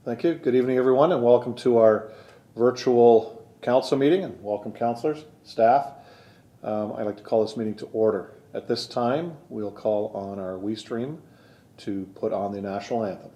Thank you. Good evening, everyone, and welcome to our virtual council meeting, and welcome councilors, staff. I'd like to call this meeting to order. At this time, we'll call on our WeeStream to put on the national anthem.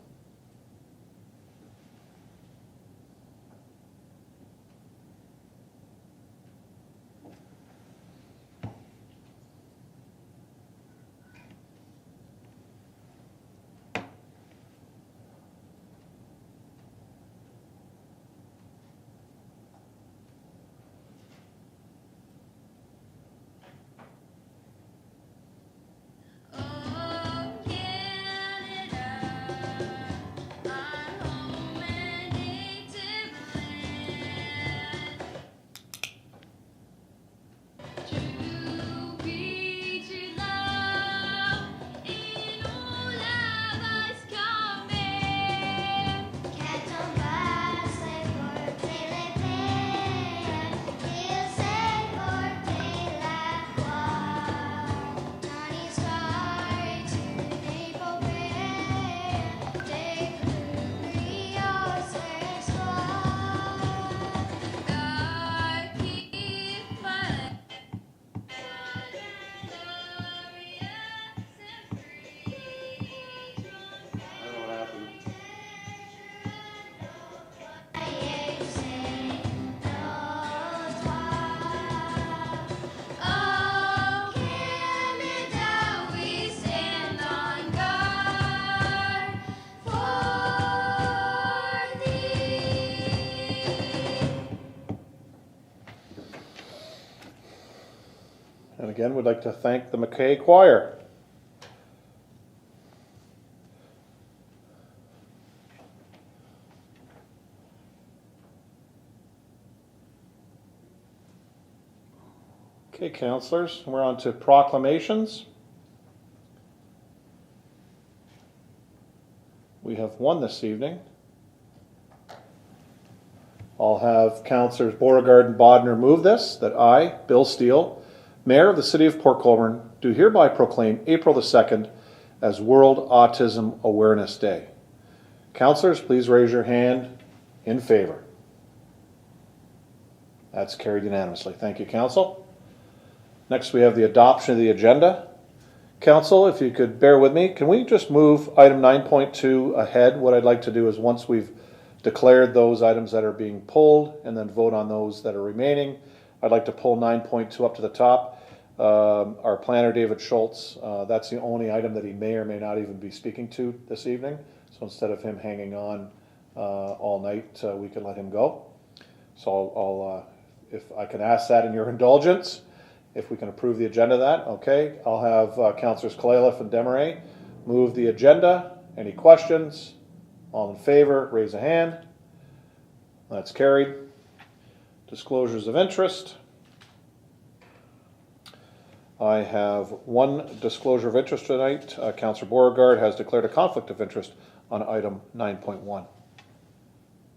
And again, we'd like to thank the McKay Choir. Okay, councilors, we're on to proclamations. We have one this evening. I'll have councilors Beauregard and Bodner move this, that I, Bill Steele, Mayor of the City of Port Colborne, do hereby proclaim April the 2nd as World Autism Awareness Day. Councilors, please raise your hand in favor. That's carried unanimously. Thank you, Council. Next, we have the adoption of the agenda. Council, if you could bear with me, can we just move item 9.2 ahead? What I'd like to do is once we've declared those items that are being pulled and then vote on those that are remaining, I'd like to pull 9.2 up to the top. Our planner, David Schultz, that's the only item that he may or may not even be speaking to this evening. So instead of him hanging on all night, we can let him go. So I'll if I can ask that in your indulgence, if we can approve the agenda of that, okay. I'll have Councilors Kalaliff and Desmarais move the agenda. Any questions? All in favor, raise a hand. That's carried. Disclosures of interest. I have one disclosure of interest tonight. Councillor Beauregard has declared a conflict of interest on item 9.1.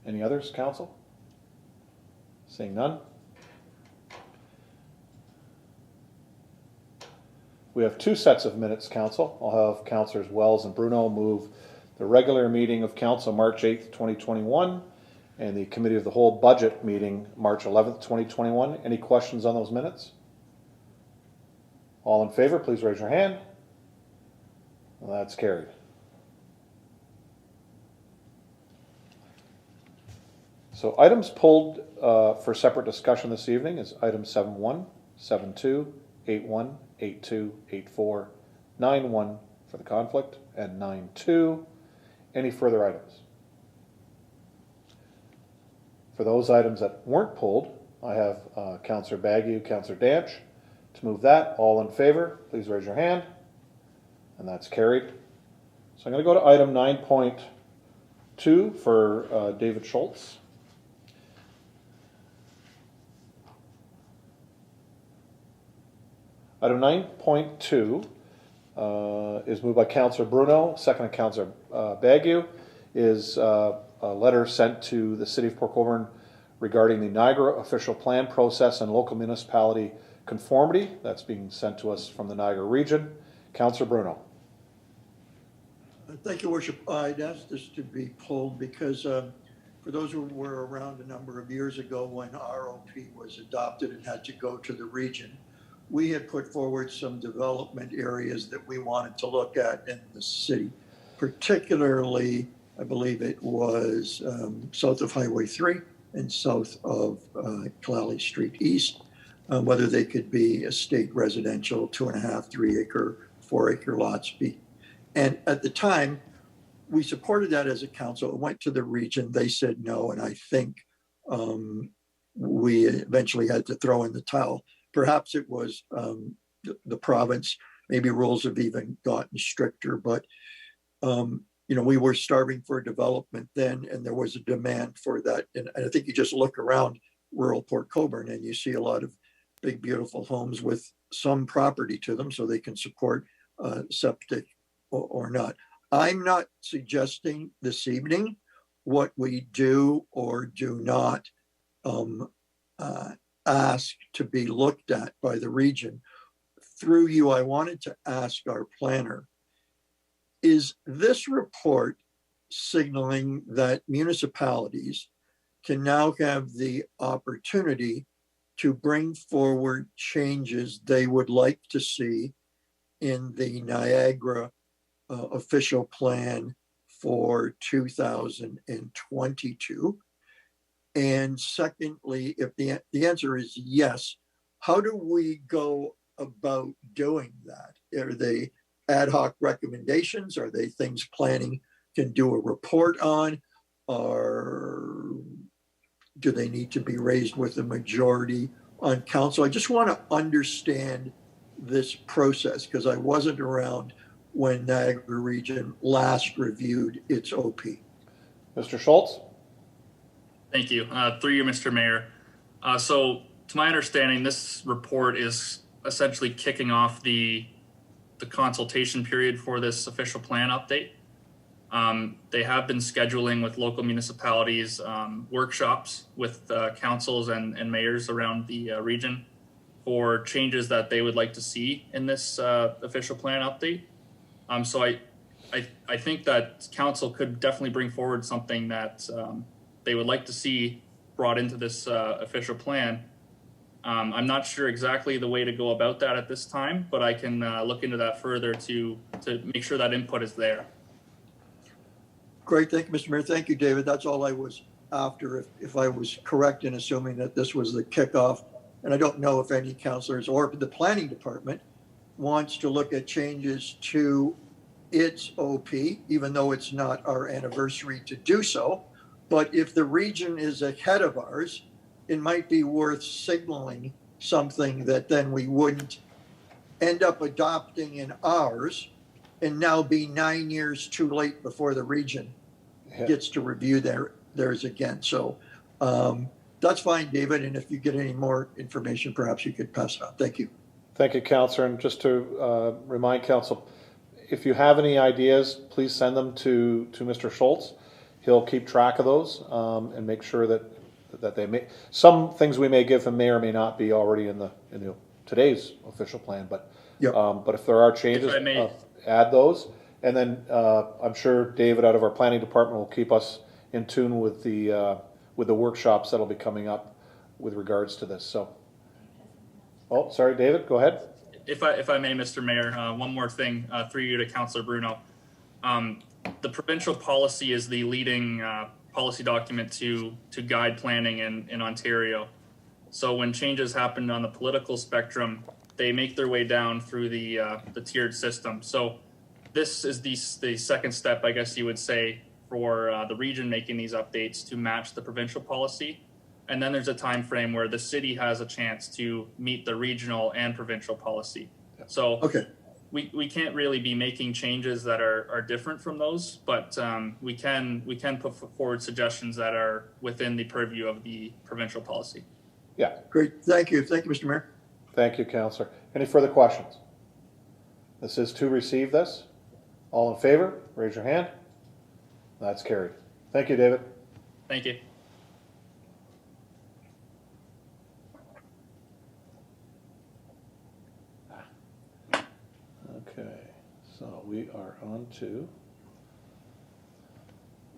Any others, Council? Seeing none. We have two sets of minutes, Council. I'll have Councillors Wells and Bruno move the regular meeting of Council March 8th, 2021 and the Committee of the Whole budget meeting March 11th, 2021. Any questions on those minutes? All in favor, please raise your hand. Well, that's carried. So items pulled for separate discussion this evening is item 7.1, 7.2, 8.1, 8.2, 8.4, 9.1 for the conflict, and 9.2. Any further items? For those items that weren't pulled, I have Councillor Bagu, Councillor Danch to move that. All in favor, please raise your hand. And that's carried. So I'm going to go to item 9.2 for David Schultz. Item 9.2 is moved by Councillor Bruno, second by Councillor Bagu, is a letter sent to the City of Port Colborne regarding the Niagara official plan process and local municipality conformity. That's being sent to us from the Niagara region. Councillor Bruno. Thank you, Worship. I'd asked this to be pulled because for those who were around a number of years ago when ROP was adopted and had to go to the region, we had put forward some development areas that we wanted to look at in the city, particularly, I believe it was south of Highway 3 and south of Calais Street East, whether they could be estate residential, 2.5, 3 acre, 4 acre lots, and at the time, we supported that as a council. It went to the region. They said no. And I think we eventually had to throw in the towel. Perhaps it was the province. Maybe rules have even gotten stricter. But, we were starving for development then, and there was a demand for that. And I think you just look around rural Port Colborne and you see a lot of big, beautiful homes with some property to them so they can support septic or not. I'm not suggesting this evening what we do or do not ask to be looked at by the region. Through you, I wanted to ask our planner, is this report signaling that municipalities can now have the opportunity to bring forward changes they would like to see in the Niagara official plan for 2022? And secondly, if the answer is yes, how do we go about doing that? Are they ad hoc recommendations? Are they things planning can do a report on? Or do they need to be raised with a majority on council? I just want to understand this process because I wasn't around when Niagara Region last reviewed its OP. Mr. Schultz? Thank you. Through you, Mr. Mayor. So to my understanding, this report is essentially kicking off the consultation period for this official plan update. They have been scheduling with local municipalities workshops with councils and mayors around the region for changes that they would like to see in this official plan update. So I think that council could definitely bring forward something that they would like to see brought into this official plan. I'm not sure exactly the way to go about that at this time, but I can look into that further to make sure that input is there. Great, thank you, Mr. Mayor. Thank you, David. That's all I was after, if I was correct in assuming that this was the kickoff. And I don't know if any councilors or the planning department wants to look at changes to its OP, even though it's not our anniversary to do so. But if the region is ahead of ours, it might be worth signaling something that then we wouldn't end up adopting in ours and now be 9 years too late before the region gets to review theirs again. So that's fine, David. And if you get any more information, perhaps you could pass it on. Thank you. Thank you, Councillor. And just to remind Council, if you have any ideas, please send them to Mr. Schultz. He'll keep track of those and make sure that they may. Some things we may give him may or may not be already in today's official plan. But Yep. But if there are changes, add those. And then I'm sure David out of our planning department will keep us in tune with the workshops that'll be coming up with regards to this. So, oh, sorry, David, go ahead. If I may, Mr. Mayor, one more thing through you to Councillor Bruno. The provincial policy is the leading policy document to guide planning in Ontario. So when changes happen on the political spectrum, they make their way down through the tiered system. So this is the second step, I guess you would say, for the region making these updates to match the provincial policy. And then there's a time frame where the city has a chance to meet the regional and provincial policy. So Okay. we can't really be making changes that are different from those, but we can put forward suggestions that are within the purview of the provincial policy. Yeah. Great. Thank you. Thank you, Mr. Mayor. Thank you, Councillor. Any further questions? This is to receive this. All in favor, raise your hand. That's carried. Thank you, David. Thank you. Okay, so we are on to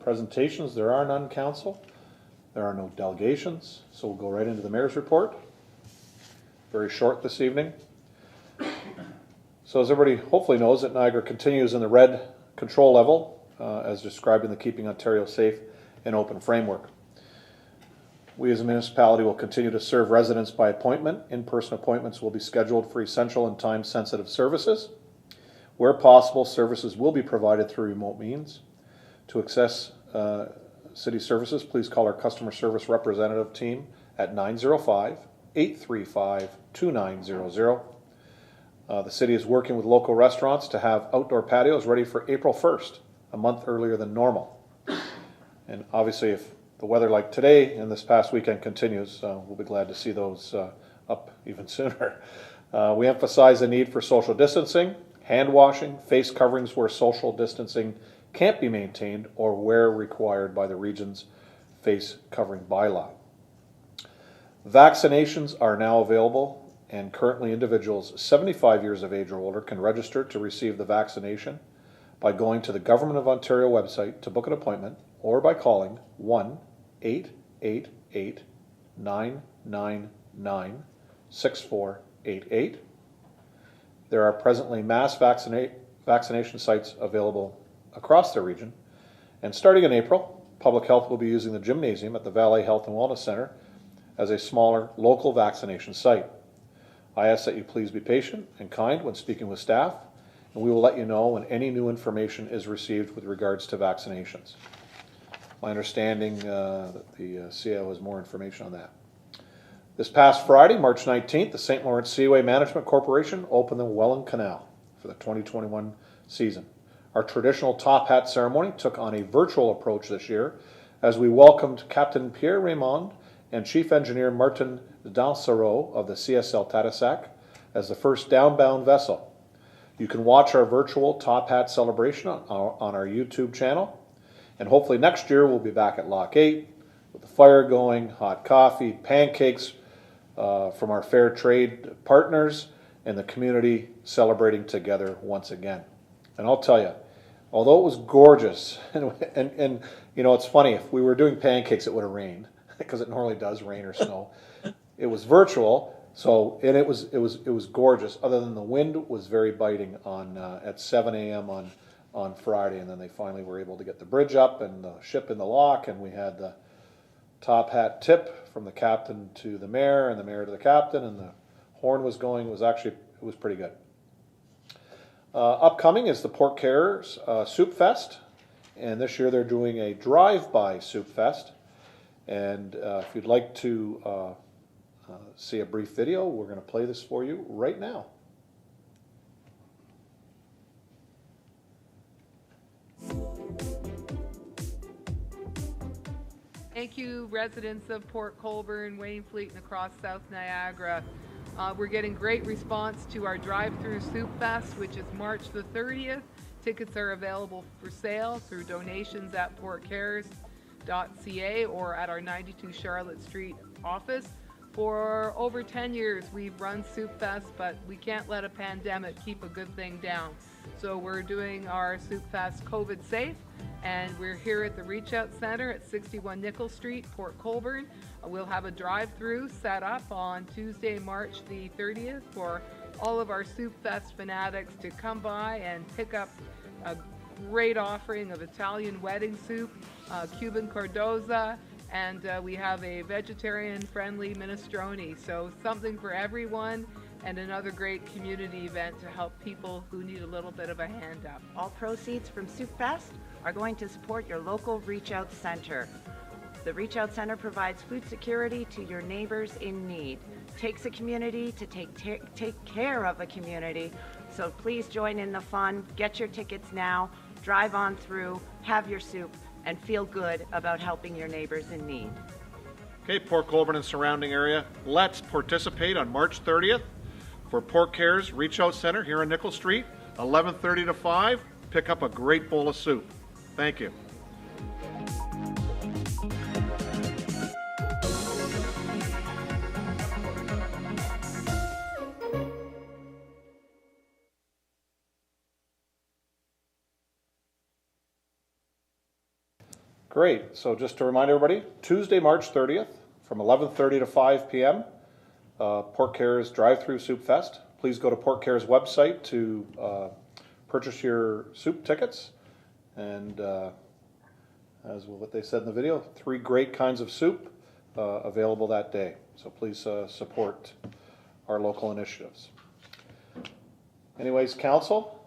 Presentations, there are none, council. There are no delegations, so we'll go right into the mayor's report. Very short this evening. So as everybody hopefully knows, that Niagara continues in the red control level, as described in the Keeping Ontario Safe and Open framework. We as a municipality will continue to serve residents by appointment. In-person appointments will be scheduled for essential and time-sensitive services. Where possible, services will be provided through remote means. To access city services, please call our customer service representative team at 905-835-2900. The city is working with local restaurants to have outdoor patios ready for April 1st, a month earlier than normal. And obviously, if the weather like today and this past weekend continues, we'll be glad to see those up even sooner. We emphasize the need for social distancing, hand washing, face coverings where social distancing can't be maintained or where required by the region's face covering bylaw. Vaccinations are now available, and currently individuals 75 years of age or older can register to receive the vaccination by going to the Government of Ontario website to book an appointment or by calling 1-888-999-6488. There are presently mass vaccination sites available across the region, and starting in April, Public Health will be using the gymnasium at the Valley Health and Wellness Center as a smaller local vaccination site. I ask that you please be patient and kind when speaking with staff, and we will let you know when any new information is received with regards to vaccinations. My understanding that the CIO has more information on that. This past Friday, March 19th, the St. Lawrence Seaway Management Corporation opened the Welland Canal for the 2021 season. Our traditional top hat ceremony took on a virtual approach this year as we welcomed Captain Pierre Raymond and Chief Engineer Martin Dansereau of the CSL Tadoussac as the first downbound vessel. You can watch our virtual top hat celebration on our YouTube channel, and hopefully next year we'll be back at Lock 8 with the fire going, hot coffee, pancakes from our fair trade partners, and the community celebrating together once again. And I'll tell you, although it was gorgeous, and you know, it's funny, if we were doing pancakes, it would have rained, because it normally does rain or snow. It was virtual, so and it was gorgeous. Other than the wind was very biting on at 7 a.m. on Friday, and then they finally were able to get the bridge up and the ship in the lock, and we had the top hat tip from the captain to the mayor, and the mayor to the captain, and the horn was going. It was pretty good. Upcoming is the Port Cares Soup Fest, and this year they're doing a drive-by Soup Fest. And if you'd like to see a brief video, we're going to play this for you right now. Thank you, residents of Port Colborne, Wainfleet, and across South Niagara. We're getting great response to our drive-through Soup Fest, which is March the 30th. Tickets are available for sale through donations at portcares.ca or at our 92 Charlotte Street office. For over 10 years, we've run Soup Fest, but we can't let a pandemic keep a good thing down. So we're doing our Soup Fest COVID safe, and we're here at the Reach Out Center at 61 Nickel Street, Port Colborne. We'll have a drive-through set up on Tuesday, March the 30th for all of our Soup Fest fanatics to come by and pick up a great offering of Italian wedding soup, Cuban cordoza, and we have a vegetarian-friendly minestrone. So something for everyone, and another great community event to help people who need a little bit of a hand up. All proceeds from Soup Fest are going to support your local Reach Out Center. The Reach Out Center provides food security to your neighbors in need, takes a community to take care of a community. So please join in the fun, get your tickets now, drive on through, have your soup, and feel good about helping your neighbors in need. Okay, Port Colborne and surrounding area, let's participate on March 30th for Port Cares Reach Out Center here on Nickel Street, 11:30 to 5. Pick up a great bowl of soup. Thank you. Great. So just to remind everybody, Tuesday, March 30th, from 11:30 to 5 p.m., Port Care's Drive-Through Soup Fest. Please go to Port Care's website to purchase your soup tickets. And as what they said in the video, 3 great kinds of soup available that day. So please support our local initiatives. Anyways, council,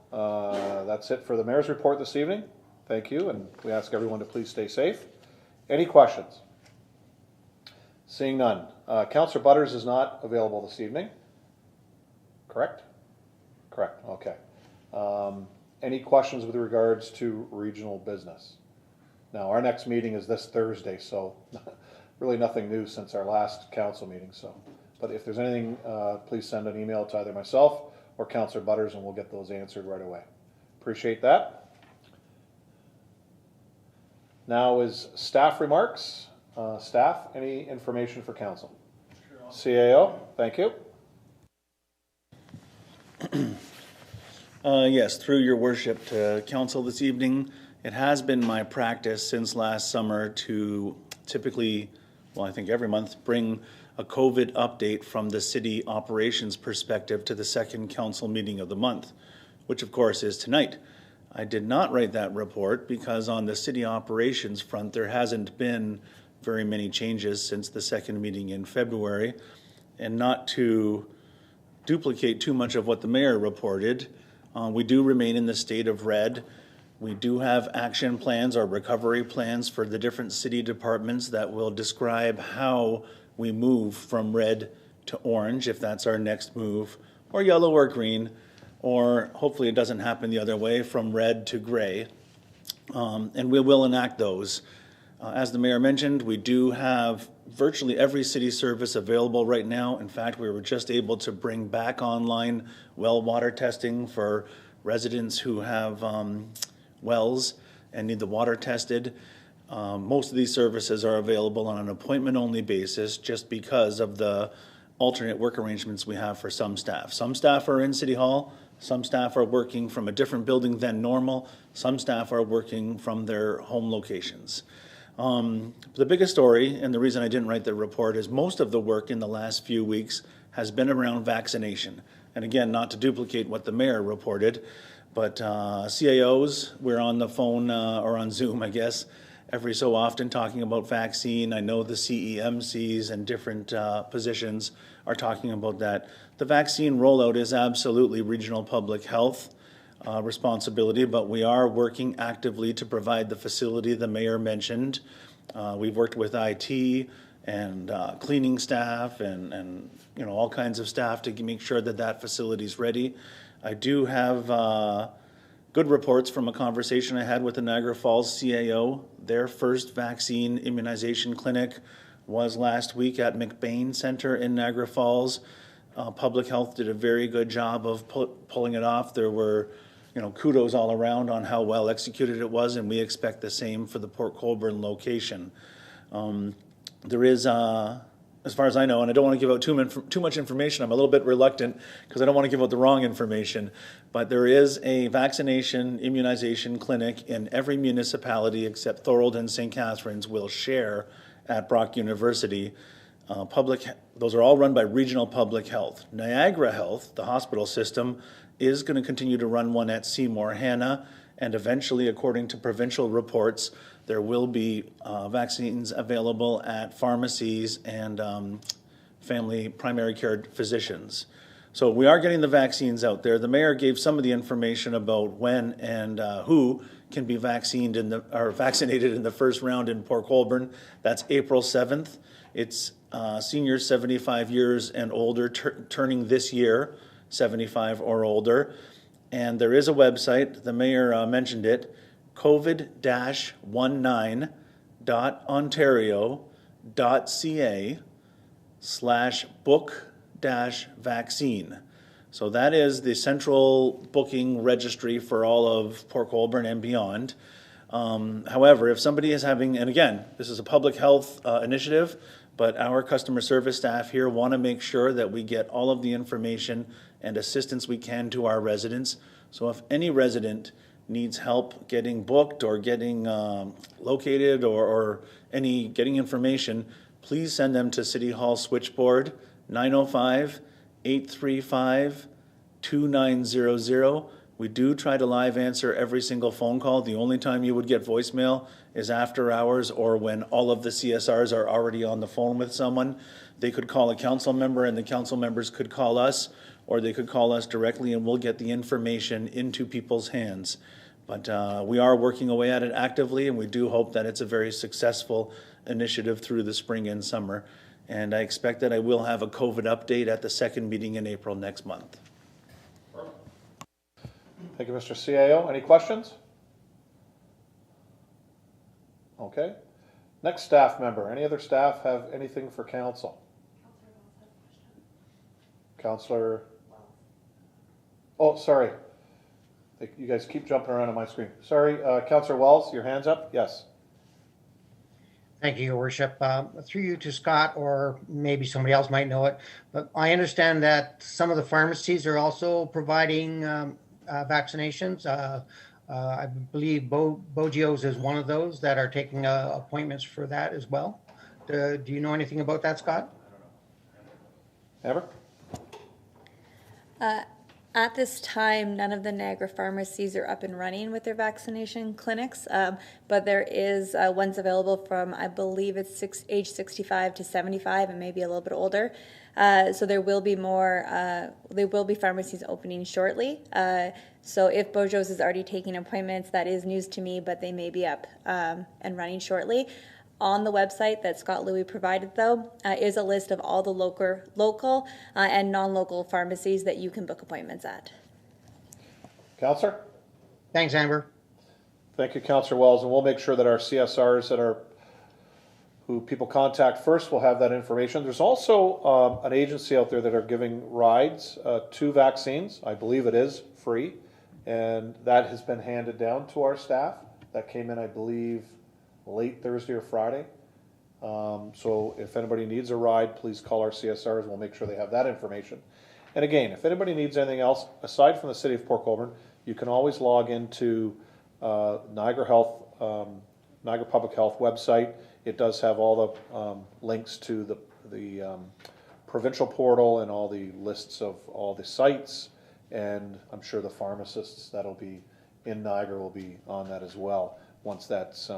that's it for the mayor's report this evening. Thank you, and we ask everyone to please stay safe. Any questions? Seeing none. Councillor Butters is not available this evening. Correct? Correct, okay. Any questions with regards to regional business? Now, our next meeting is this Thursday, so really nothing new since our last council meeting. So, but if there's anything, please send an email to either myself or Councillor Butters, and we'll get those answered right away. Appreciate that. Now is staff remarks. Staff, any information for council? Sure. CAO, thank you. Yes, through your worship to council this evening, it has been my practice since last summer to typically, well, I think every month, bring a COVID update from the city operations perspective to the second council meeting of the month, which of course is tonight. I did not write that report because on the city operations front, there hasn't been very many changes since the second meeting in February. And not to duplicate too much of what the mayor reported, we do remain in the state of red. We do have action plans or recovery plans for the different city departments that will describe how we move from red to orange, if that's our next move, or yellow or green, or hopefully it doesn't happen the other way, from red to gray. And we will enact those. As the mayor mentioned, we do have virtually every city service available right now. In fact, we were just able to bring back online well water testing for residents who have wells and need the water tested. Most of these services are available on an appointment-only basis just because of the alternate work arrangements we have for some staff. Some staff are in City Hall, some staff are working from a different building than normal, some staff are working from their home locations. The biggest story, and the reason I didn't write the report, is most of the work in the last few weeks has been around vaccination. And again, not to duplicate what the mayor reported, but CAOs, we're on the phone or on Zoom, I guess, every so often talking about vaccine. I know the CEMCs and different positions are talking about that. The vaccine rollout is absolutely regional public health responsibility, but we are working actively to provide the facility the mayor mentioned. We've worked with IT and cleaning staff and you know, all kinds of staff to make sure that that facility is ready. I do have good reports from a conversation I had with the Niagara Falls CAO. Their first vaccine immunization clinic was last week at McBain Center in Niagara Falls. Public Health did a very good job of pulling it off. There were, you know, kudos all around on how well executed it was, and we expect the same for the Port Colborne location. There is, as far as I know, and I don't want to give out too much information. I'm a little bit reluctant because I don't want to give out the wrong information, but there is a vaccination immunization clinic in every municipality except Thorold and St. Catharines will share at Brock University. Those are all run by Regional Public Health. Niagara Health, the hospital system, is going to continue to run one at Seymour Hanna, and eventually, according to provincial reports, there will be vaccines available at pharmacies and family primary care physicians. So we are getting the vaccines out there. The mayor gave some of the information about when and who can be vaccinated in the first round in Port Colborne. That's April 7th. It's seniors 75 years and older turning this year, 75 or older. And there is a website, the mayor mentioned it, covid-19.ontario.ca/book-vaccine. So that is the central booking registry for all of Port Colborne and beyond. However, if somebody is having, and again, this is a public health initiative, but our customer service staff here want to make sure that we get all of the information and assistance we can to our residents. So if any resident needs help getting booked or getting located or getting information, please send them to City Hall switchboard 905-835-2900. We do try to live answer every single phone call. The only time you would get voicemail is after hours or when all of the CSRs are already on the phone with someone. They could call a council member and the council members could call us, or they could call us directly and we'll get the information into people's hands. But we are working away at it actively, and we do hope that it's a very successful initiative through the spring and summer. And I expect that I will have a COVID update at the second meeting in April next month. Thank you, Mr. CAO. Any questions? Okay. Next staff member. Any other staff have anything for council? Councillor. Oh, sorry. You guys keep jumping around on my screen. Sorry, Councillor Wells, your hand's up? Yes. Thank you, Your Worship. Through you to Scott, or maybe somebody else might know it, but I understand that some of the pharmacies are also providing vaccinations. I believe Bogio's is one of those that are taking appointments for that as well. Do you know anything about that, Scott? Amber? At this time, none of the Niagara pharmacies are up and running with their vaccination clinics, but there is ones available from, I believe it's age 65 to 75 and maybe a little bit older. So there will be pharmacies opening shortly. So if Bojo's is already taking appointments, that is news to me, but they may be up and running shortly. On the website that Scott Louis provided, though, is a list of all the local and non-local pharmacies that you can book appointments at. Councillor? Thanks, Amber. Thank you, Councillor Wells, and we'll make sure that our CSRs who people contact first will have that information. There's also an agency out there that are giving rides to vaccines. I believe it is free, and that has been handed down to our staff. That came in, I believe, late Thursday or Friday. So if anybody needs a ride, please call our CSRs. We'll make sure they have that information. And again, if anybody needs anything else, aside from the City of Port Colborne, you can always log into Niagara Public Health website. It does have all the links to the provincial portal and all the lists of all the sites. And I'm sure the pharmacists that'll be in Niagara will be on that as well once that's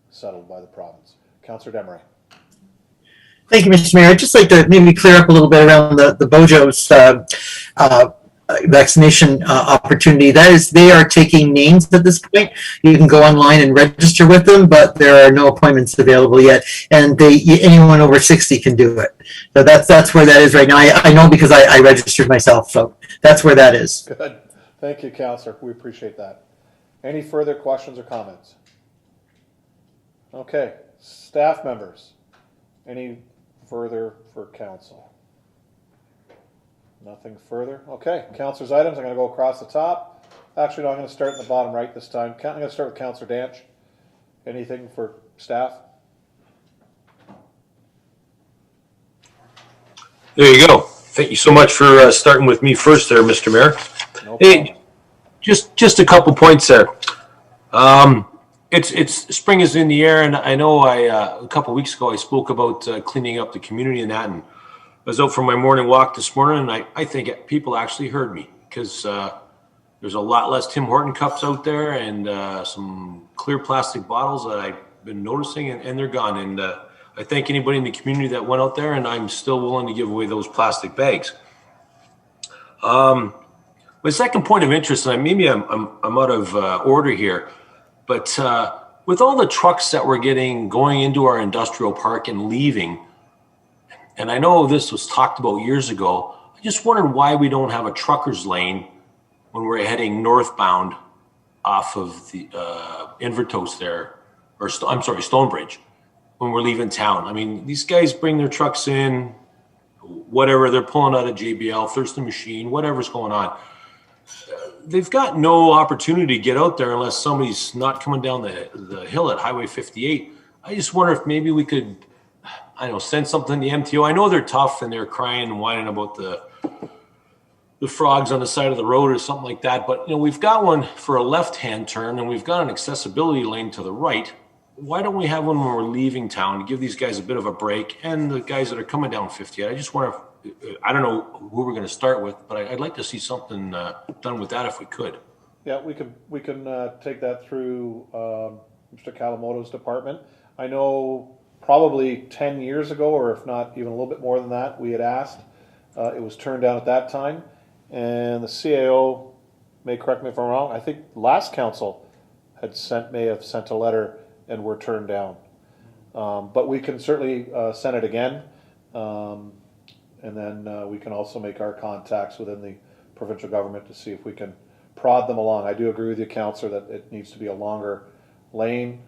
settled by the province. Councillor Desmarais. Thank you, Mr. Mayor. I'd just like to maybe clear up a little bit around the Bojo's vaccination opportunity. That is, they are taking names at this point. You can go online and register with them, but there are no appointments available yet. And anyone over 60 can do it. So that's where that is right now. I know because I registered myself, so that's where that is. Good. Thank you, Councillor. We appreciate that. Any further questions or comments? Okay, staff members, any further for council? Nothing further? Okay, councillor's items, I'm going to go across the top. Actually, no, I'm going to start in the bottom right this time. I'm going to start with Councillor Danch. Anything for staff? There you go. Thank you so much for starting with me first there, Mr. Mayor. No problem. Hey, just a couple points there. It's spring is in the air, and I know a couple weeks ago I spoke about cleaning up the community and that, and I was out for my morning walk this morning, and I think people actually heard me because there's a lot less Tim Horton cups out there and some clear plastic bottles that I've been noticing, and they're gone. And I thank anybody in the community that went out there, and I'm still willing to give away those plastic bags. My second point of interest, and maybe I'm out of order here, but with all the trucks that we're getting going into our industrial park and leaving, and I know this was talked about years ago, I just wondered why we don't have a trucker's lane when we're heading northbound off of the Invertos there, or I'm sorry, Stonebridge, when we're leaving town. I mean, these guys bring their trucks in, whatever, they're pulling out a JBL, Thurston machine, whatever's going on. They've got no opportunity to get out there unless somebody's not coming down the hill at Highway 58. I just wonder if maybe we could, I don't know, send something to the MTO. I know they're tough and they're crying and whining about the frogs on the side of the road or something like that. But, we've got one for a left-hand turn and we've got an accessibility lane to the right. Why don't we have one when we're leaving town to give these guys a bit of a break and the guys that are coming down 58? I just want to, I don't know who we're going to start with, but I'd like to see something done with that if we could. Yeah, we can take that through Mr. Kalamoto's department. I know probably 10 years ago, or if not even a little bit more than that, we had asked. It was turned down at that time. And the CAO, may correct me if I'm wrong, I think last council may have sent a letter and were turned down. But we can certainly send it again. And then we can also make our contacts within the provincial government to see if we can prod them along. I do agree with you, Councillor, that it needs to be a longer lane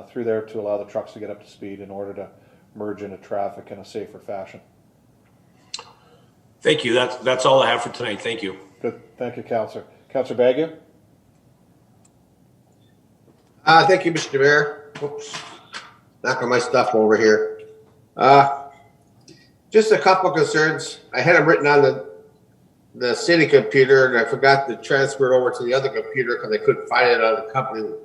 through there to allow the trucks to get up to speed in order to merge into traffic in a safer fashion. Thank you. That's all I have for tonight. Thank you. Good. Thank you, Councillor. Councillor Baggio? Thank you, Mr. Mayor. Oops. Knocking my stuff over here. Just a couple concerns. I had them written on the city computer, and I forgot to transfer it over to the other computer because I couldn't find it on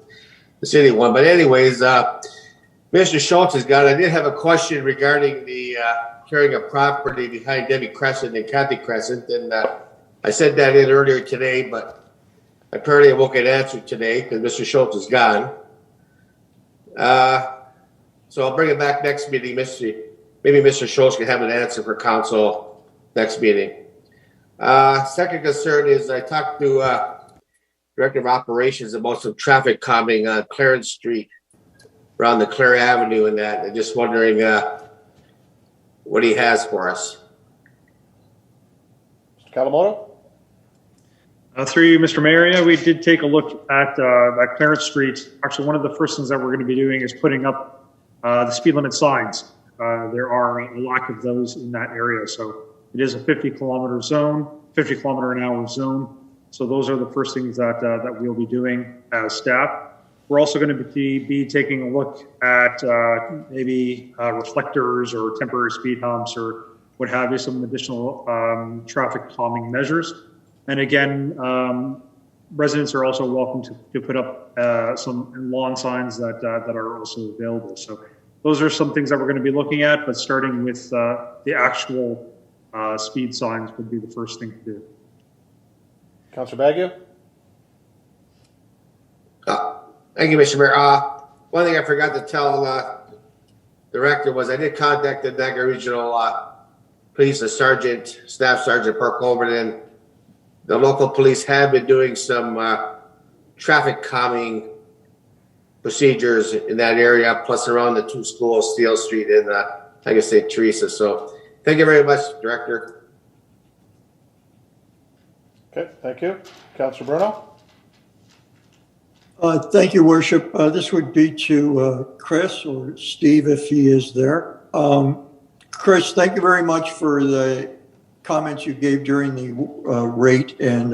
the city one. But anyways, Mr. Schultz has got it. I did have a question regarding the carrying a property behind Debbie Crescent and Kathy Crescent, and I said that in earlier today, but apparently I won't get answered today because Mr. Schultz is gone. So I'll bring it back next meeting. Maybe Mr. Schultz can have an answer for council next meeting. Second concern is I talked to Director of Operations about some traffic calming on Clarence Street around the Clare Avenue and that. I'm just wondering what he has for us. Mr. Kalamoto? Through you, Mr. Mayor, yeah, we did take a look at Clarence Street. Actually, one of the first things that we're going to be doing is putting up the speed limit signs. There are a lack of those in that area. So it is a 50-kilometer zone, 50-kilometer-an-hour zone. So those are the first things that we'll be doing as staff. We're also going to be taking a look at maybe reflectors or temporary speed humps or what have you, some additional traffic calming measures. And again, residents are also welcome to put up some lawn signs that are also available. So those are some things that we're going to be looking at, but starting with the actual speed signs would be the first thing to do. Councillor Baggio? Thank you, Mr. Mayor. One thing I forgot to tell the director was I did contact the Niagara Regional Police, the Staff Sergeant Park Colborne, and the local police have been doing some traffic calming procedures in that area, plus around the two schools, Steele Street and I guess St. Teresa. So thank you very much, Director. Okay, thank you. Councillor Bruno? Thank you, Worship. This would be to Chris or Steve if he is there. Chris, thank you very much for the comments you gave during the rate and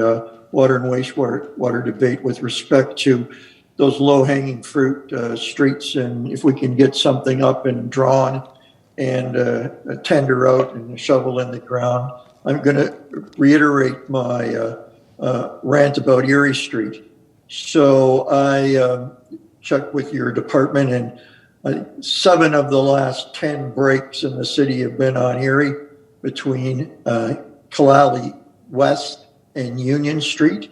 water and wastewater debate with respect to those low-hanging fruit streets, and if we can get something up and drawn and a tender out and a shovel in the ground. I'm going to reiterate my rant about Erie Street. So I checked with your department, and 7 of the last 10 breaks in the city have been on Erie between Kalali West and Union Street.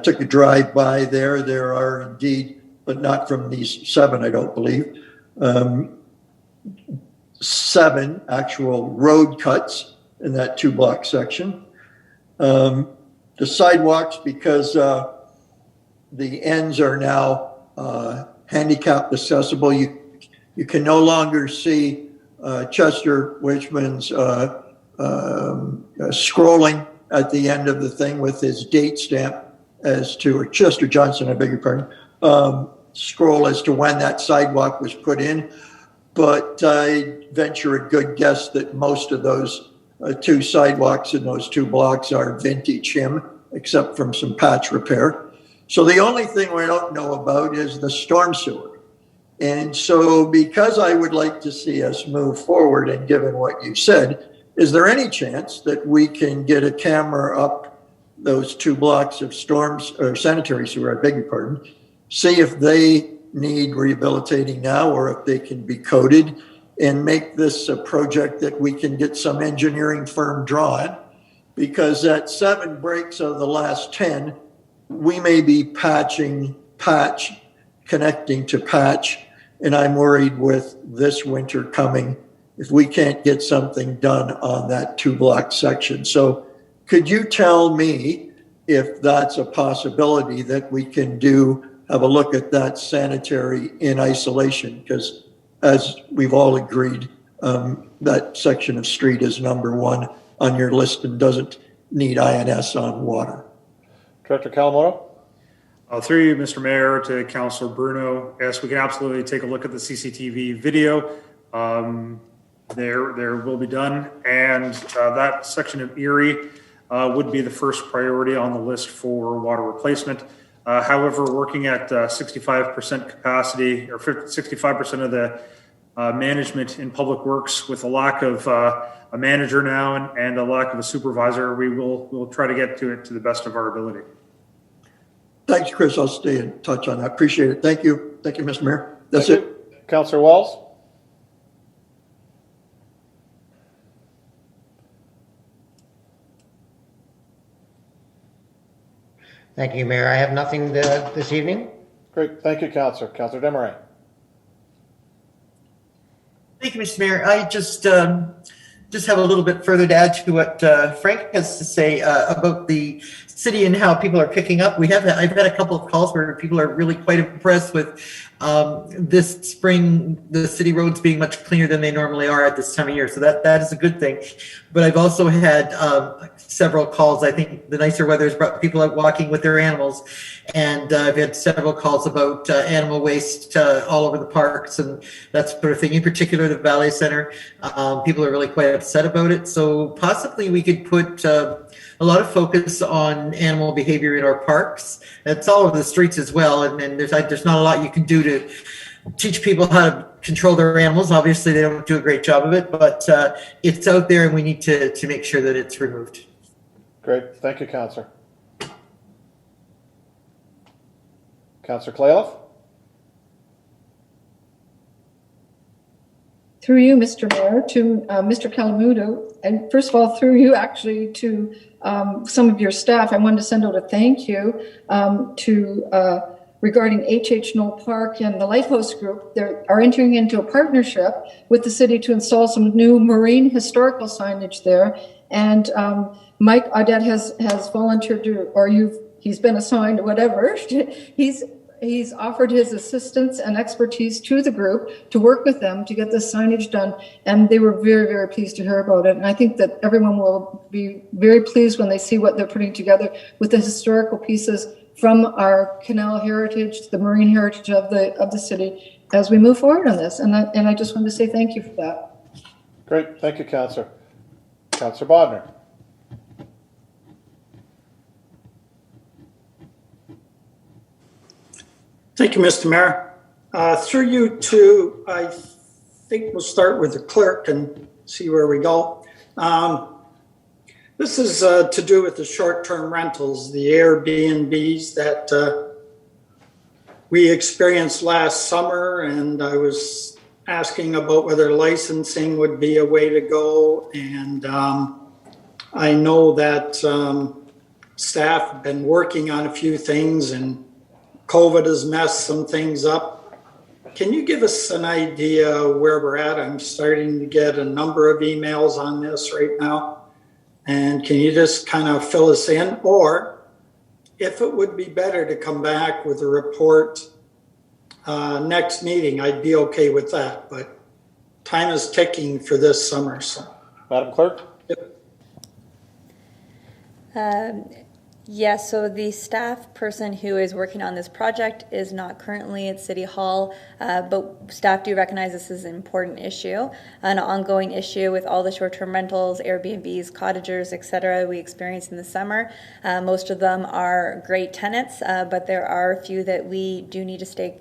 Took a drive by there. There are indeed, but not from these 7, I don't believe, 7 actual road cuts in that 2-block section. The sidewalks, because the ends are now handicapped accessible. You can no longer see Chester Wichman's scrolling at the end of the thing with his date stamp as to, or Chester Johnson, I beg your pardon, scroll as to when that sidewalk was put in. But I venture a good guess that most of those 2 sidewalks in those 2 blocks are vintage him, except from some patch repair. So the only thing we don't know about is the storm sewer. And so because I would like to see us move forward, and given what you said, is there any chance that we can get a camera up those 2 blocks of storms or sanitary sewer, I beg your pardon, see if they need rehabilitating now or if they can be coated, and make this a project that we can get some engineering firm drawn, because at 7 breaks of the last 10, we may be connecting to patch, and I'm worried with this winter coming if we can't get something done on that 2-block section. So could you tell me if that's a possibility that we can have a look at that sanitary in isolation? Because as we've all agreed, that section of street is number 1 on your list and doesn't need INS on water. Director Kawamoto? Through you, Mr. Mayor, to Councillor Bruno, yes, we can absolutely take a look at the CCTV video. There will be done, and that section of Erie would be the first priority on the list for water replacement. However, working at 65% capacity, or 65% of the management in Public Works, with a lack of a manager now and a lack of a supervisor, we'll try to get to it to the best of our ability. Thanks, Chris. I'll stay in touch on that. Appreciate it. Thank you. Thank you, Mr. Mayor. That's it. Councillor Wells? Thank you, Mayor. I have nothing this evening. Great. Thank you, Councillor. Councillor Desmarais? Thank you, Mr. Mayor. I just have a little bit further to add to what Frank has to say about the city and how people are picking up. I've had a couple of calls where people are really quite impressed with this spring, the city roads being much cleaner than they normally are at this time of year. So that is a good thing. But I've also had several calls. I think the nicer weather has brought people out walking with their animals. And I've had several calls about animal waste all over the parks and that sort of thing. In particular, the Valley Center, people are really quite upset about it. So possibly we could put a lot of focus on animal behavior in our parks. It's all over the streets as well. And there's not a lot you can do to teach people how to control their animals. Obviously, they don't do a great job of it, but it's out there and we need to make sure that it's removed. Great. Thank you, Councillor. Councillor Clayloff? Through you, Mr. Mayor, to Mr. Kalamudo, and first of all, through you actually to some of your staff, I wanted to send out a thank you regarding HH Knoll Park and the Lighthouse Group. They are entering into a partnership with the city to install some new marine historical signage there. And Mike Audette has volunteered to, he's been assigned or whatever. He's offered his assistance and expertise to the group to work with them to get this signage done. And they were very, very pleased to hear about it. And I think that everyone will be very pleased when they see what they're putting together with the historical pieces from our canal heritage, the marine heritage of the city as we move forward on this. And I just wanted to say thank you for that. Great. Thank you, Councillor. Councillor Bodnar. Thank you, Mr. Mayor. Through you to, I think we'll start with the clerk and see where we go. This is to do with the short-term rentals, the Airbnbs that we experienced last summer, and I was asking about whether licensing would be a way to go. And I know that staff have been working on a few things, and COVID has messed some things up. Can you give us an idea where we're at? I'm starting to get a number of emails on this right now. And can you just kind of fill us in? Or if it would be better to come back with a report next meeting, I'd be okay with that. But time is ticking for this summer. So, Madam Clerk? Yes, so the staff person who is working on this project is not currently at City Hall, but staff do recognize this is an important issue, an ongoing issue with all the short-term rentals, Airbnbs, cottagers, etc. we experience in the summer. Most of them are great tenants, but there are a few that we do need to stay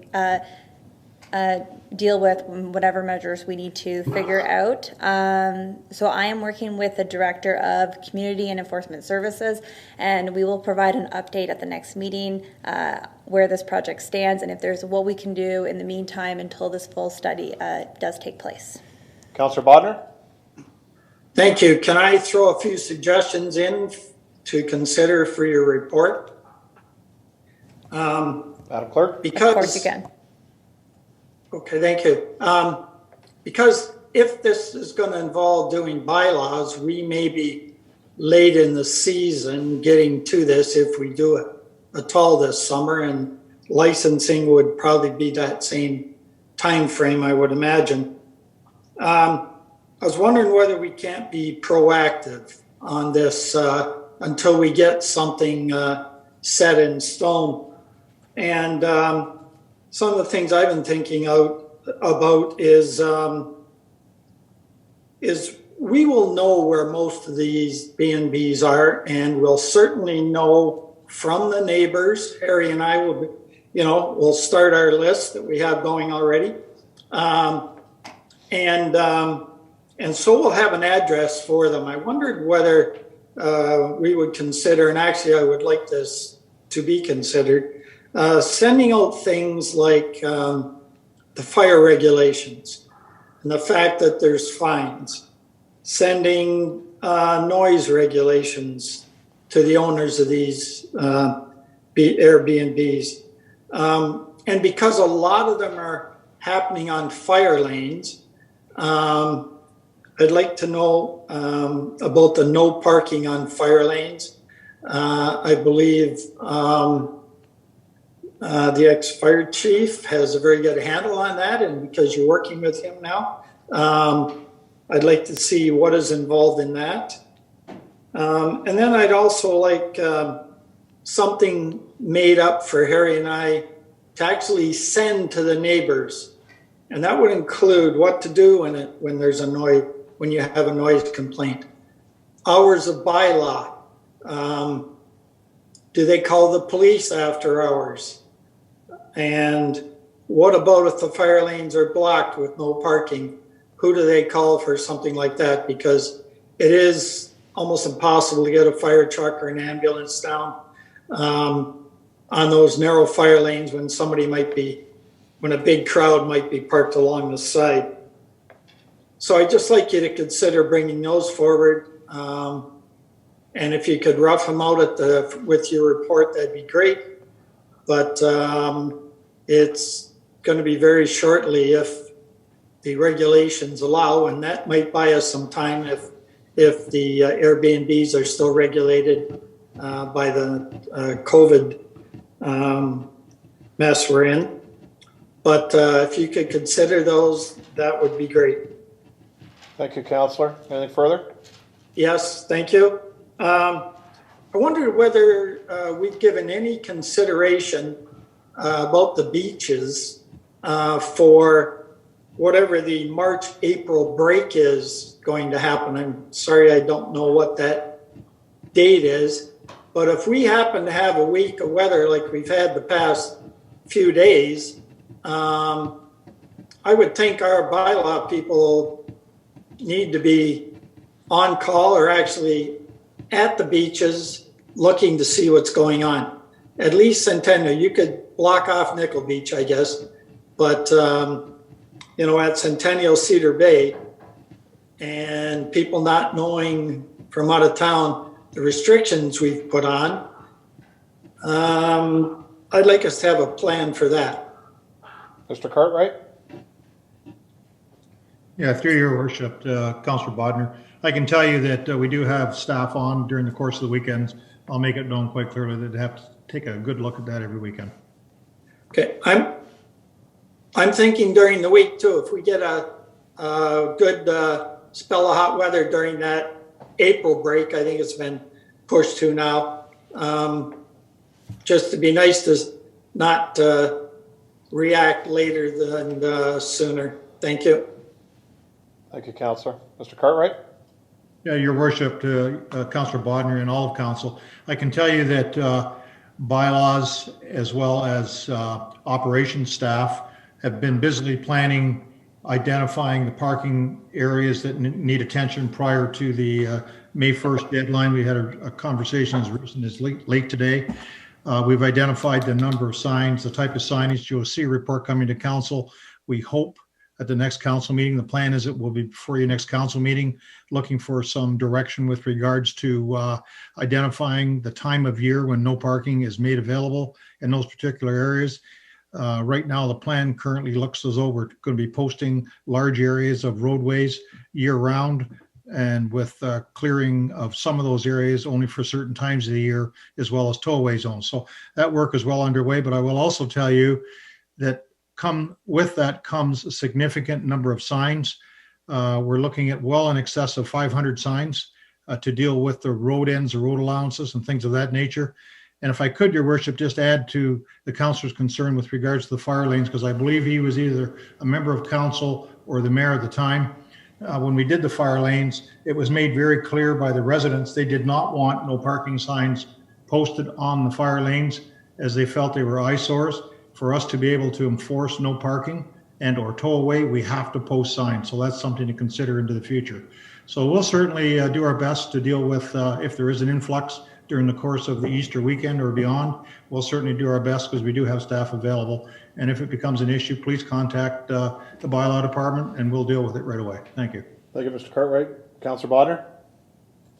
deal with whatever measures we need to figure out. So I am working with the Director of Community and Enforcement Services, and we will provide an update at the next meeting where this project stands and if there's what we can do in the meantime until this full study does take place. Councillor Bodnar? Thank you. Can I throw a few suggestions in to consider for your report? Madam Clerk? Because, of course you can. Okay, thank you. Because if this is going to involve doing bylaws, we may be late in the season getting to this if we do it at all this summer, and licensing would probably be that same time frame, I would imagine. I was wondering whether we can't be proactive on this until we get something set in stone. And some of the things I've been thinking about is we will know where most of these B&Bs are, and we'll certainly know from the neighbors. Harry and I will, we'll start our list that we have going already, and so we'll have an address for them. I wondered whether we would consider, and actually I would like this to be considered, sending out things like the fire regulations and the fact that there's fines, sending noise regulations to the owners of these Airbnbs. And because a lot of them are happening on fire lanes, I'd like to know about the no parking on fire lanes. I believe the ex-fire chief has a very good handle on that, and because you're working with him now, I'd like to see what is involved in that. And then I'd also like something made up for Harry and I to actually send to the neighbors, and that would include what to do when there's when you have a noise complaint, hours of bylaw. Do they call the police after hours? And what about if the fire lanes are blocked with no parking? Who do they call for something like that? Because it is almost impossible to get a fire truck or an ambulance down on those narrow fire lanes when when a big crowd might be parked along the side. So I'd just like you to consider bringing those forward. And if you could rough them out with your report, that'd be great. But it's going to be very shortly if the regulations allow, and that might buy us some time if the Airbnbs are still regulated by the COVID mess we're in. But if you could consider those, that would be great. Thank you, Councillor. Anything further? Yes, thank you. I wondered whether we've given any consideration about the beaches for whatever the March-April break is going to happen. I'm sorry, I don't know what that date is, but if we happen to have a week of weather like we've had the past few days, I would think our bylaw people need to be on call or actually at the beaches looking to see what's going on. At least Centennial, you could block off Nickel Beach, I guess, but at Centennial Cedar Bay, and people not knowing from out of town the restrictions we've put on, I'd like us to have a plan for that. Mr. Cartwright? Yeah, through your worship, Councillor Bodnar, I can tell you that we do have staff on during the course of the weekends. I'll make it known quite clearly that they have to take a good look at that every weekend. Okay, I'm thinking during the week too. If we get a good spell of hot weather during that April break, I think it's been pushed to now. Just to be nice to not react later than sooner. Thank you. Thank you, Councillor. Mr. Cartwright? Yeah, your worship, Councillor Bodnar and all of council, I can tell you that bylaws as well as operations staff have been busily planning, identifying the parking areas that need attention prior to the May 1st deadline. We had a conversation as recent as late today. We've identified the number of signs, the type of signage. You'll see a report coming to council. We hope at the next council meeting. The plan is it will be before your next council meeting, looking for some direction with regards to identifying the time of year when no parking is made available in those particular areas. Right now, the plan currently looks as though we're going to be posting large areas of roadways year round, and with clearing of some of those areas only for certain times of the year, as well as tow-away zones. So that work is well underway, but I will also tell you that with that comes a significant number of signs. We're looking at well in excess of 500 signs to deal with the road ends, the road allowances, and things of that nature. And if I could, Your Worship, just add to the councillor's concern with regards to the fire lanes, because I believe he was either a member of council or the mayor at the time. When we did the fire lanes, it was made very clear by the residents they did not want no parking signs posted on the fire lanes, as they felt they were eyesores. For us to be able to enforce no parking and or tow away, we have to post signs. So that's something to consider into the future. So we'll certainly do our best to deal with if there is an influx during the course of the Easter weekend or beyond. We'll certainly do our best because we do have staff available. And if it becomes an issue, please contact the bylaw department and we'll deal with it right away. Thank you. Thank you, Mr. Cartwright. Councillor Bodner?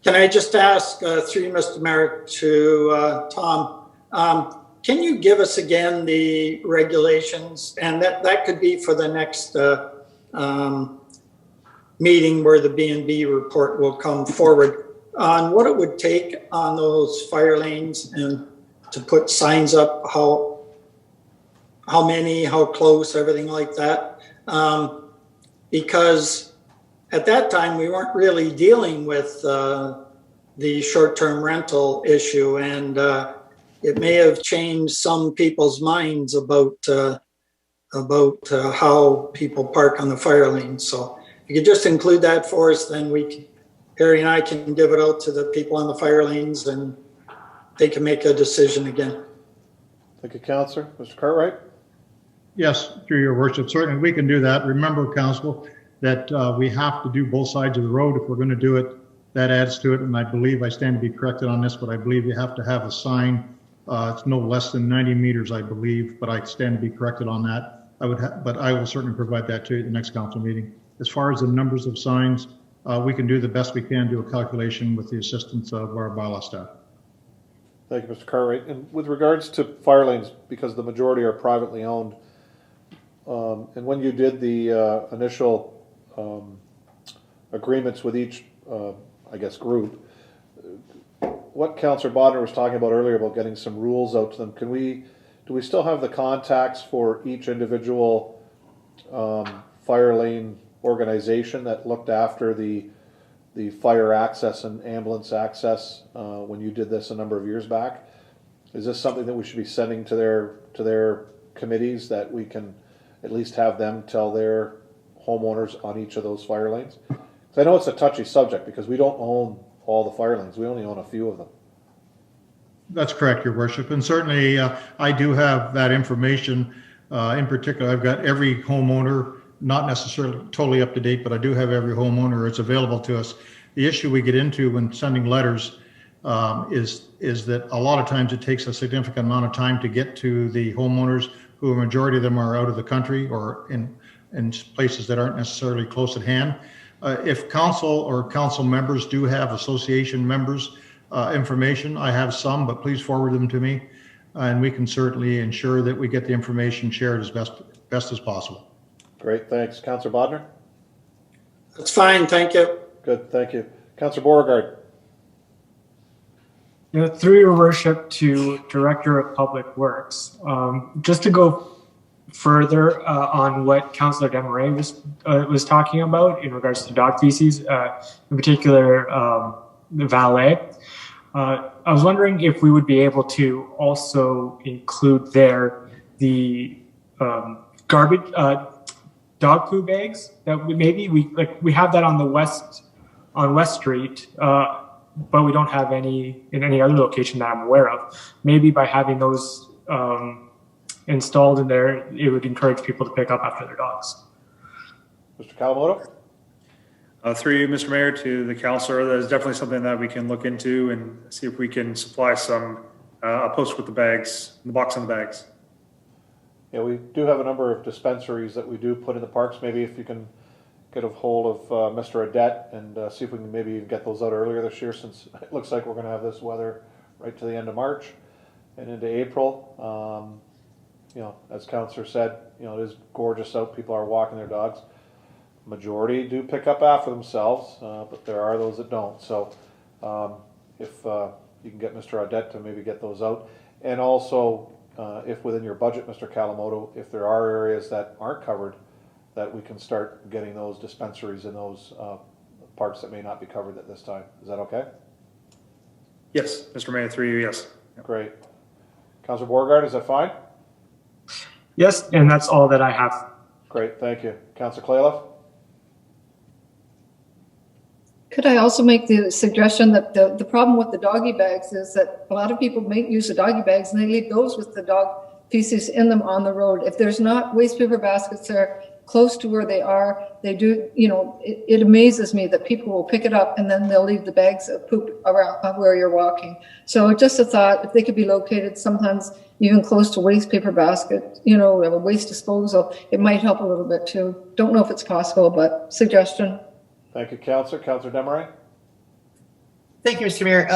Can I just ask, through you, Mr. Mayor, to Tom, can you give us again the regulations? And that could be for the next meeting where the B&B report will come forward on what it would take on those fire lanes and to put signs up, how many, how close, everything like that. Because at that time, we weren't really dealing with the short-term rental issue, and it may have changed some people's minds about how people park on the fire lanes. So if you could just include that for us, then Harry and I can give it out to the people on the fire lanes and they can make a decision again. Thank you, Councillor. Mr. Cartwright? Yes, through your worship, certainly we can do that. Remember, Council, that we have to do both sides of the road if we're going to do it. That adds to it, and I believe I stand to be corrected on this, but I believe you have to have a sign. It's no less than 90 meters, I believe, but I stand to be corrected on that. But I will certainly provide that to you at the next council meeting. As far as the numbers of signs, we can do the best we can, do a calculation with the assistance of our bylaw staff. Thank you, Mr. Cartwright. And with regards to fire lanes, because the majority are privately owned, and when you did the initial agreements with each, I guess, group, what Councillor Bodner was talking about earlier about getting some rules out to them, do we still have the contacts for each individual fire lane organization that looked after the fire access and ambulance access when you did this a number of years back? Is this something that we should be sending to their committees, that we can at least have them tell their homeowners on each of those fire lanes? Because I know it's a touchy subject because we don't own all the fire lanes. We only own a few of them. That's correct, Your Worship. And certainly I do have that information. In particular, I've got every homeowner, not necessarily totally up to date, but I do have every homeowner. It's available to us. The issue we get into when sending letters is that a lot of times it takes a significant amount of time to get to the homeowners, who a majority of them are out of the country or in places that aren't necessarily close at hand. If council or council members do have association members information, I have some, but please forward them to me, and we can certainly ensure that we get the information shared as best as possible. Great, thanks. Councillor Bodner? That's fine, thank you. Good, thank you. Councillor Beauregard? Through your worship to Director of Public Works, just to go further on what Councillor Desmarais was talking about in regards to dog feces, in particular the valet. I was wondering if we would be able to also include there the garbage dog poo bags that we have that on West Street, but we don't have any in any other location that I'm aware of. Maybe by having those installed in there, it would encourage people to pick up after their dogs. Mr. Kawamoto? Through you, Mr. Mayor, to the councillor, that is definitely something that we can look into and see if we can supply some, a post with the bags, the box on the bags. Yeah, we do have a number of dispensaries that we do put in the parks. Maybe if you can get a hold of Mr. Adet and see if we can maybe get those out earlier this year, since it looks like we're going to have this weather right to the end of March and into April. You know, as Councillor said, you know, it is gorgeous out. People are walking their dogs. Majority do pick up after themselves, but there are those that don't. So if you can get Mr. Adet to maybe get those out. And also, if within your budget, Mr. Kawamoto, if there are areas that aren't covered, that we can start getting those dispensaries in those parks that may not be covered at this time. Is that okay? Yes, Mr. Mayor, through you, yes. Great. Councillor Beauregard, is that fine? Yes, and that's all that I have. Great, thank you. Councillor Clayliff? Could I also make the suggestion that the problem with the doggy bags is that a lot of people make use of doggy bags and they leave those with the dog feces in them on the road. If there's not waste paper baskets there close to where they are, they do, you know, it amazes me that people will pick it up and then they'll leave the bags of poop around where you're walking. So just a thought, if they could be located sometimes even close to waste paper basket, you know, waste disposal, it might help a little bit too. Don't know if it's possible, but suggestion. Thank you, Councillor. Councillor Desmarais? Thank you, Mr. Mayor.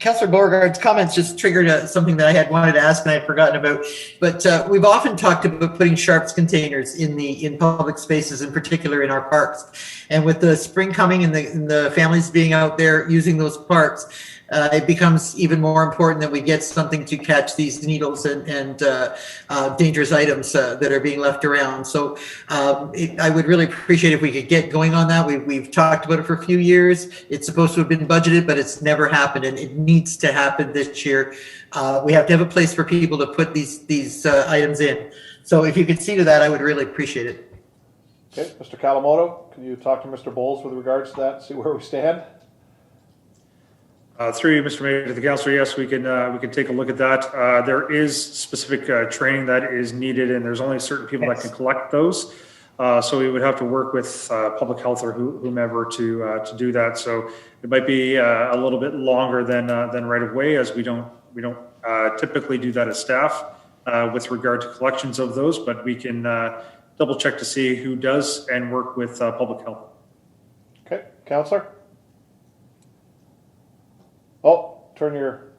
Councillor Beauregard's comments just triggered something that I had wanted to ask and I had forgotten about. But we've often talked about putting sharps containers in public spaces, in particular in our parks. And with the spring coming and the families being out there using those parks, it becomes even more important that we get something to catch these needles and dangerous items that are being left around. So I would really appreciate if we could get going on that. We've talked about it for a few years. It's supposed to have been budgeted, but it's never happened, and it needs to happen this year. We have to have a place for people to put these items in. So if you could see to that, I would really appreciate it. Okay, Mr. Kawamoto, can you talk to Mr. Bowles with regards to that, see where we stand? Through you, Mr. Mayor, to the councillor, yes, we can take a look at that. There is specific training that is needed, and there's only certain people that can collect those. So we would have to work with public health or whomever to do that. So it might be a little bit longer than right away, as we don't typically do that as staff with regard to collections of those, but we can double check to see who does and work with public health. Okay, Councillor? Oh, turn your...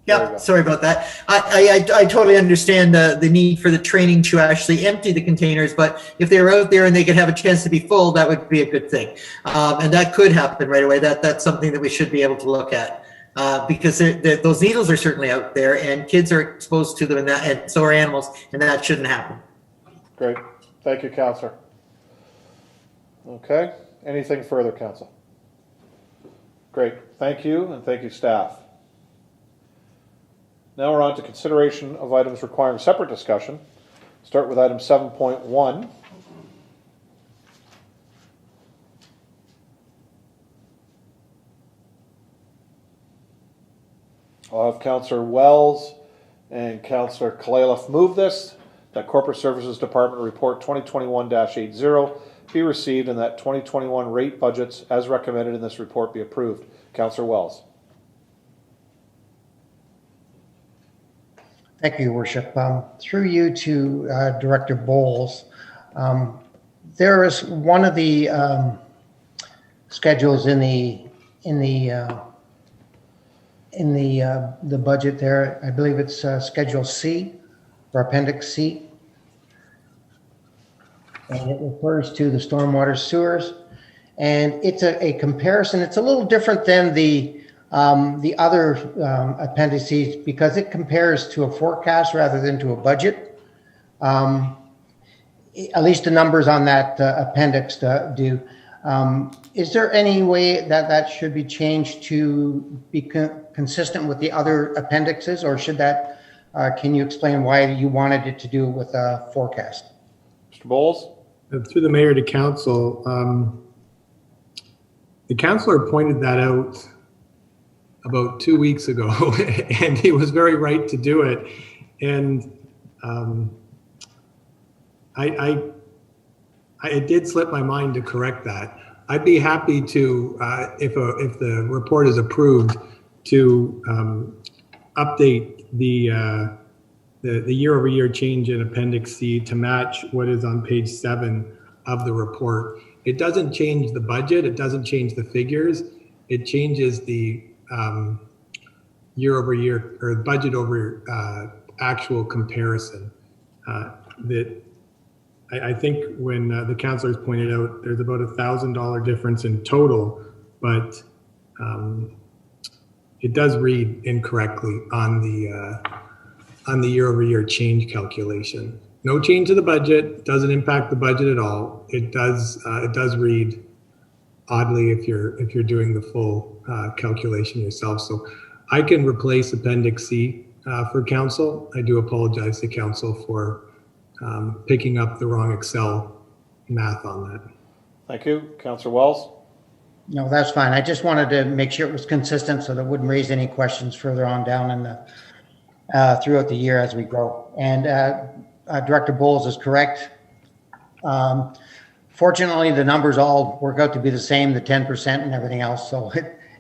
Yeah, sorry about that. I totally understand the need for the training to actually empty the containers, but if they were out there and they could have a chance to be full, that would be a good thing. And that could happen right away. That's something that we should be able to look at because those needles are certainly out there and kids are exposed to them and so are animals, and that shouldn't happen. Great. Thank you, Councillor. Okay. Anything further, Council? Great. Thank you, and thank you, staff. Now we're on to consideration of items requiring separate discussion. Start with item 7.1. I'll have Councillor Wells and Councillor Clayliff move this, that Corporate Services Department Report 2021-80 be received and that 2021 rate budgets as recommended in this report be approved. Councillor Wells. Thank you, Your Worship. Through you to Director Bowles, there is one of the schedules in the budget there. I believe it's Schedule C or Appendix C, and it refers to the stormwater sewers. And it's a comparison. It's a little different than the other appendices because it compares to a forecast rather than to a budget. At least the numbers on that appendix do. Is there any way that should be changed to be consistent with the other appendixes, or should that? Can you explain why you wanted it to do with a forecast? Mr. Bowles? Through the mayor to council, the councillor pointed that out about 2 weeks ago, and he was very right to do it. And It did slip my mind to correct that. I'd be happy to, if the report is approved, to update the year-over-year change in Appendix C to match what is on page 7 of the report. It doesn't change the budget. It doesn't change the figures. It changes the year-over-year or budget over actual comparison. That I think when the councillors pointed out, there's about $1,000 difference in total, but it does read incorrectly on the year-over-year change calculation. No change to the budget, doesn't impact the budget at all. It does read oddly if you're doing the full calculation yourself. So I can replace Appendix C for council. I do apologize to council for picking up the wrong Excel math on that. Thank you. Councillor Wells? No, that's fine. I just wanted to make sure it was consistent so that it wouldn't raise any questions further on down in the throughout the year as we grow. And Director Bowles is correct. Fortunately, the numbers all work out to be the same, the 10% and everything else, so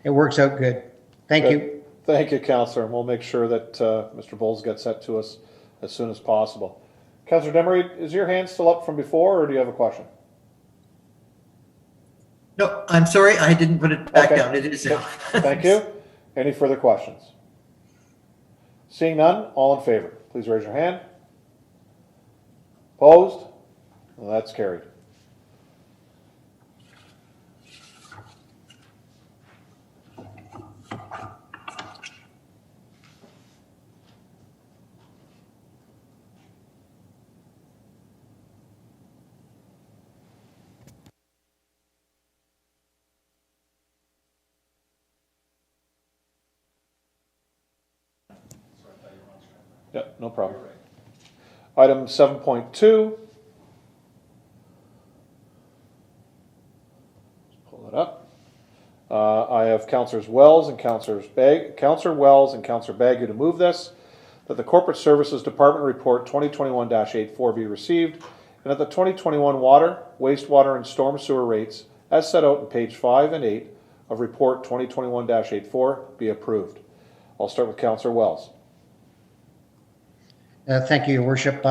it works out good. Thank you. Thank you, Councillor. And we'll make sure that Mr. Bowles gets that to us as soon as possible. Councillor Demery, is your hand still up from before, or do you have a question? No, I'm sorry, I didn't put it back down. It is now. Thank you. Any further questions? Seeing none, all in favor, please raise your hand. Opposed? Well, that's carried. Yep, no problem. Item 7.2. Pull it up. I have Councillors Wells and Councillor Wells and Councillor Bagu to move this, that the Corporate Services Department Report 2021-84 be received, and that the 2021 water, wastewater, and storm sewer rates, as set out in page 5 and 8 of Report 2021-84, be approved. I'll start with Councillor Wells. Thank you, Your Worship.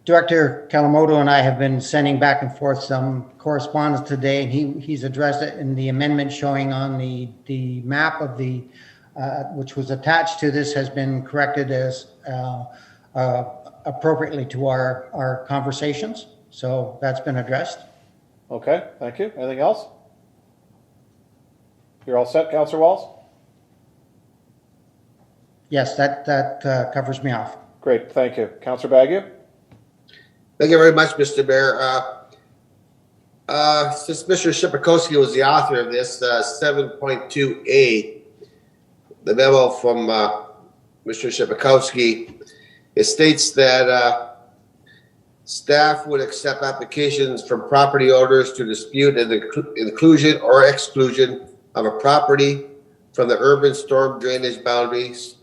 Director Kalamoto and I have been sending back and forth some correspondence today, and he's addressed it in the amendment showing on the map of the which was attached to this has been corrected as appropriately to our conversations. So that's been addressed. Okay, thank you. Anything else? You're all set, Councillor Wells? Yes, that covers me off. Great, thank you. Councillor Bagu? Thank you very much, Mr. Mayor. Since Mr. Shipakowski was the author of this, 7.2A, the memo from Mr. Shipakowski, it states that staff would accept applications from property owners to dispute an inclusion or exclusion of a property from the urban storm drainage boundaries.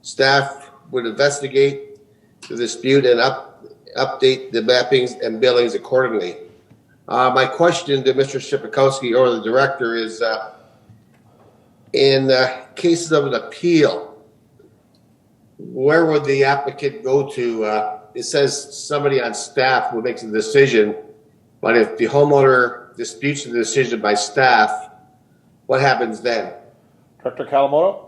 Staff would investigate the dispute and update the mappings and billings accordingly. My question to Mr. Shipakowski or the director is, in cases of an appeal, where would the applicant go to? It says somebody on staff will make the decision, but if the homeowner disputes the decision by staff, what happens then? Director Kalamoto?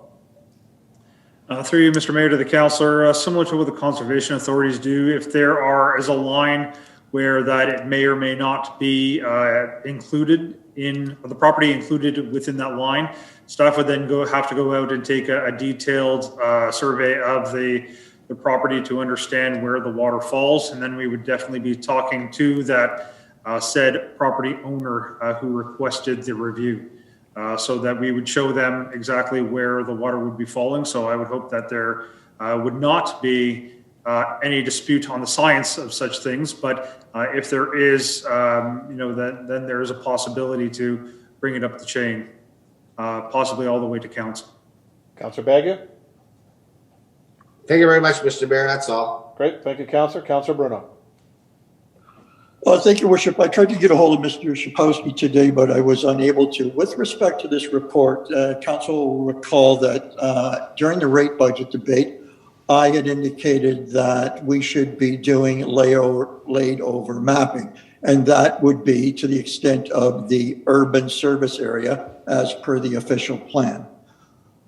Through you, Mr. Mayor, to the councillor, similar to what the conservation authorities do, if there is a line where that it may or may not be included in the property included within that line, staff would then have to go out and take a detailed survey of the property to understand where the water falls, and then we would definitely be talking to that said property owner who requested the review. So that we would show them exactly where the water would be falling. So I would hope that there would not be any dispute on the science of such things. But if there is, then there is a possibility to bring it up the chain, possibly all the way to council. Councillor Bagu? Thank you very much, Mr. Mayor. That's all. Great, thank you, Councillor. Councillor Bruno. Thank you, Worship. I tried to get a hold of Mr. Shapowski today, but I was unable to. With respect to this report, Council will recall that during the rate budget debate, I had indicated that we should be doing laid over mapping, and that would be to the extent of the urban service area as per the official plan.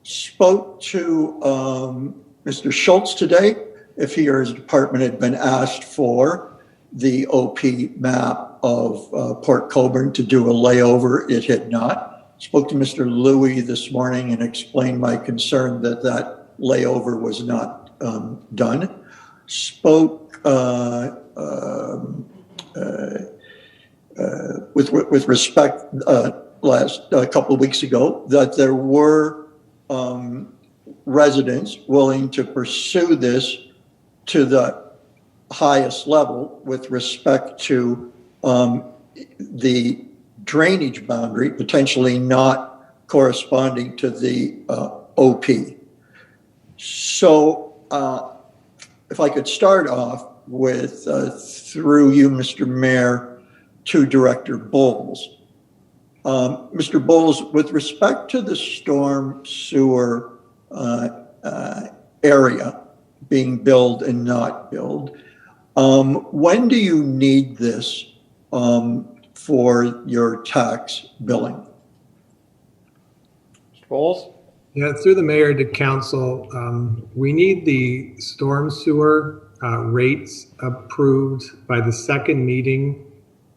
Spoke to Mr. Schultz today, if he or his department had been asked for the OP map of Port Colborne to do a layover. It had not. Spoke to Mr. Louis this morning and explained my concern that that layover was not done. Spoke with respect last couple of weeks ago that there were residents willing to pursue this to the highest level with respect to the drainage boundary potentially not corresponding to the OP. So if I could start off with, through you, Mr. Mayor, to Director Bowles. Mr. Bowles, with respect to the storm sewer area being billed and not billed, when do you need this for your tax billing? Mr. Bowles? Yeah, through the mayor to council, we need the storm sewer rates approved by the second meeting,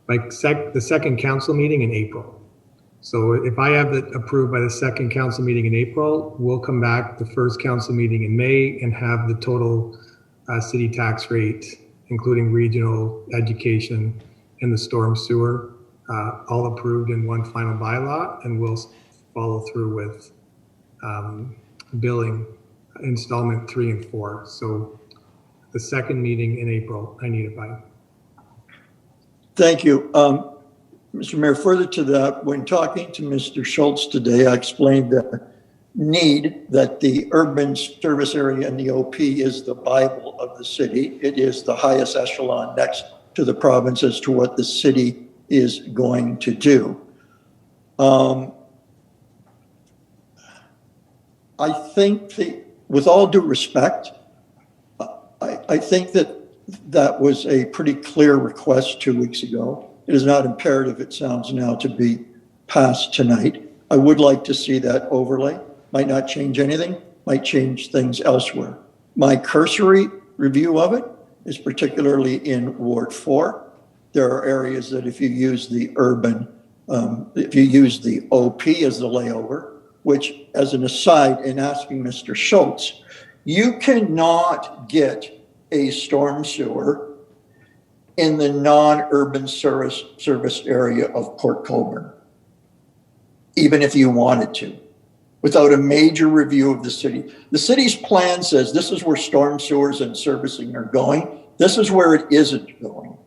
the second council meeting in April. So if I have it approved by the second council meeting in April, we'll come back the first council meeting in May and have the total city tax rate, including regional, education, and the storm sewer, all approved in one final bylaw, and we'll follow through with billing installment 3 and 4. So the second meeting in April, I need it by. Thank you. Mr. Mayor, further to that, when talking to Mr. Schultz today, I explained the need that the urban service area in the OP is the Bible of the city. It is the highest echelon next to the province as to what the city is going to do. I think with all due respect, I think that was a pretty clear request 2 weeks ago. It is not imperative, it sounds now, to be passed tonight. I would like to see that overlay. Might not change anything, might change things elsewhere. My cursory review of it is particularly in Ward 4. There are areas that if you use the urban, if you use the OP as the layover, which, as an aside, in asking Mr. Schultz, you cannot get a storm sewer in the non-urban service area of Port Colborne, even if you wanted to, without a major review of the city. The city's plan says this is where storm sewers and servicing are going. This is where it isn't going.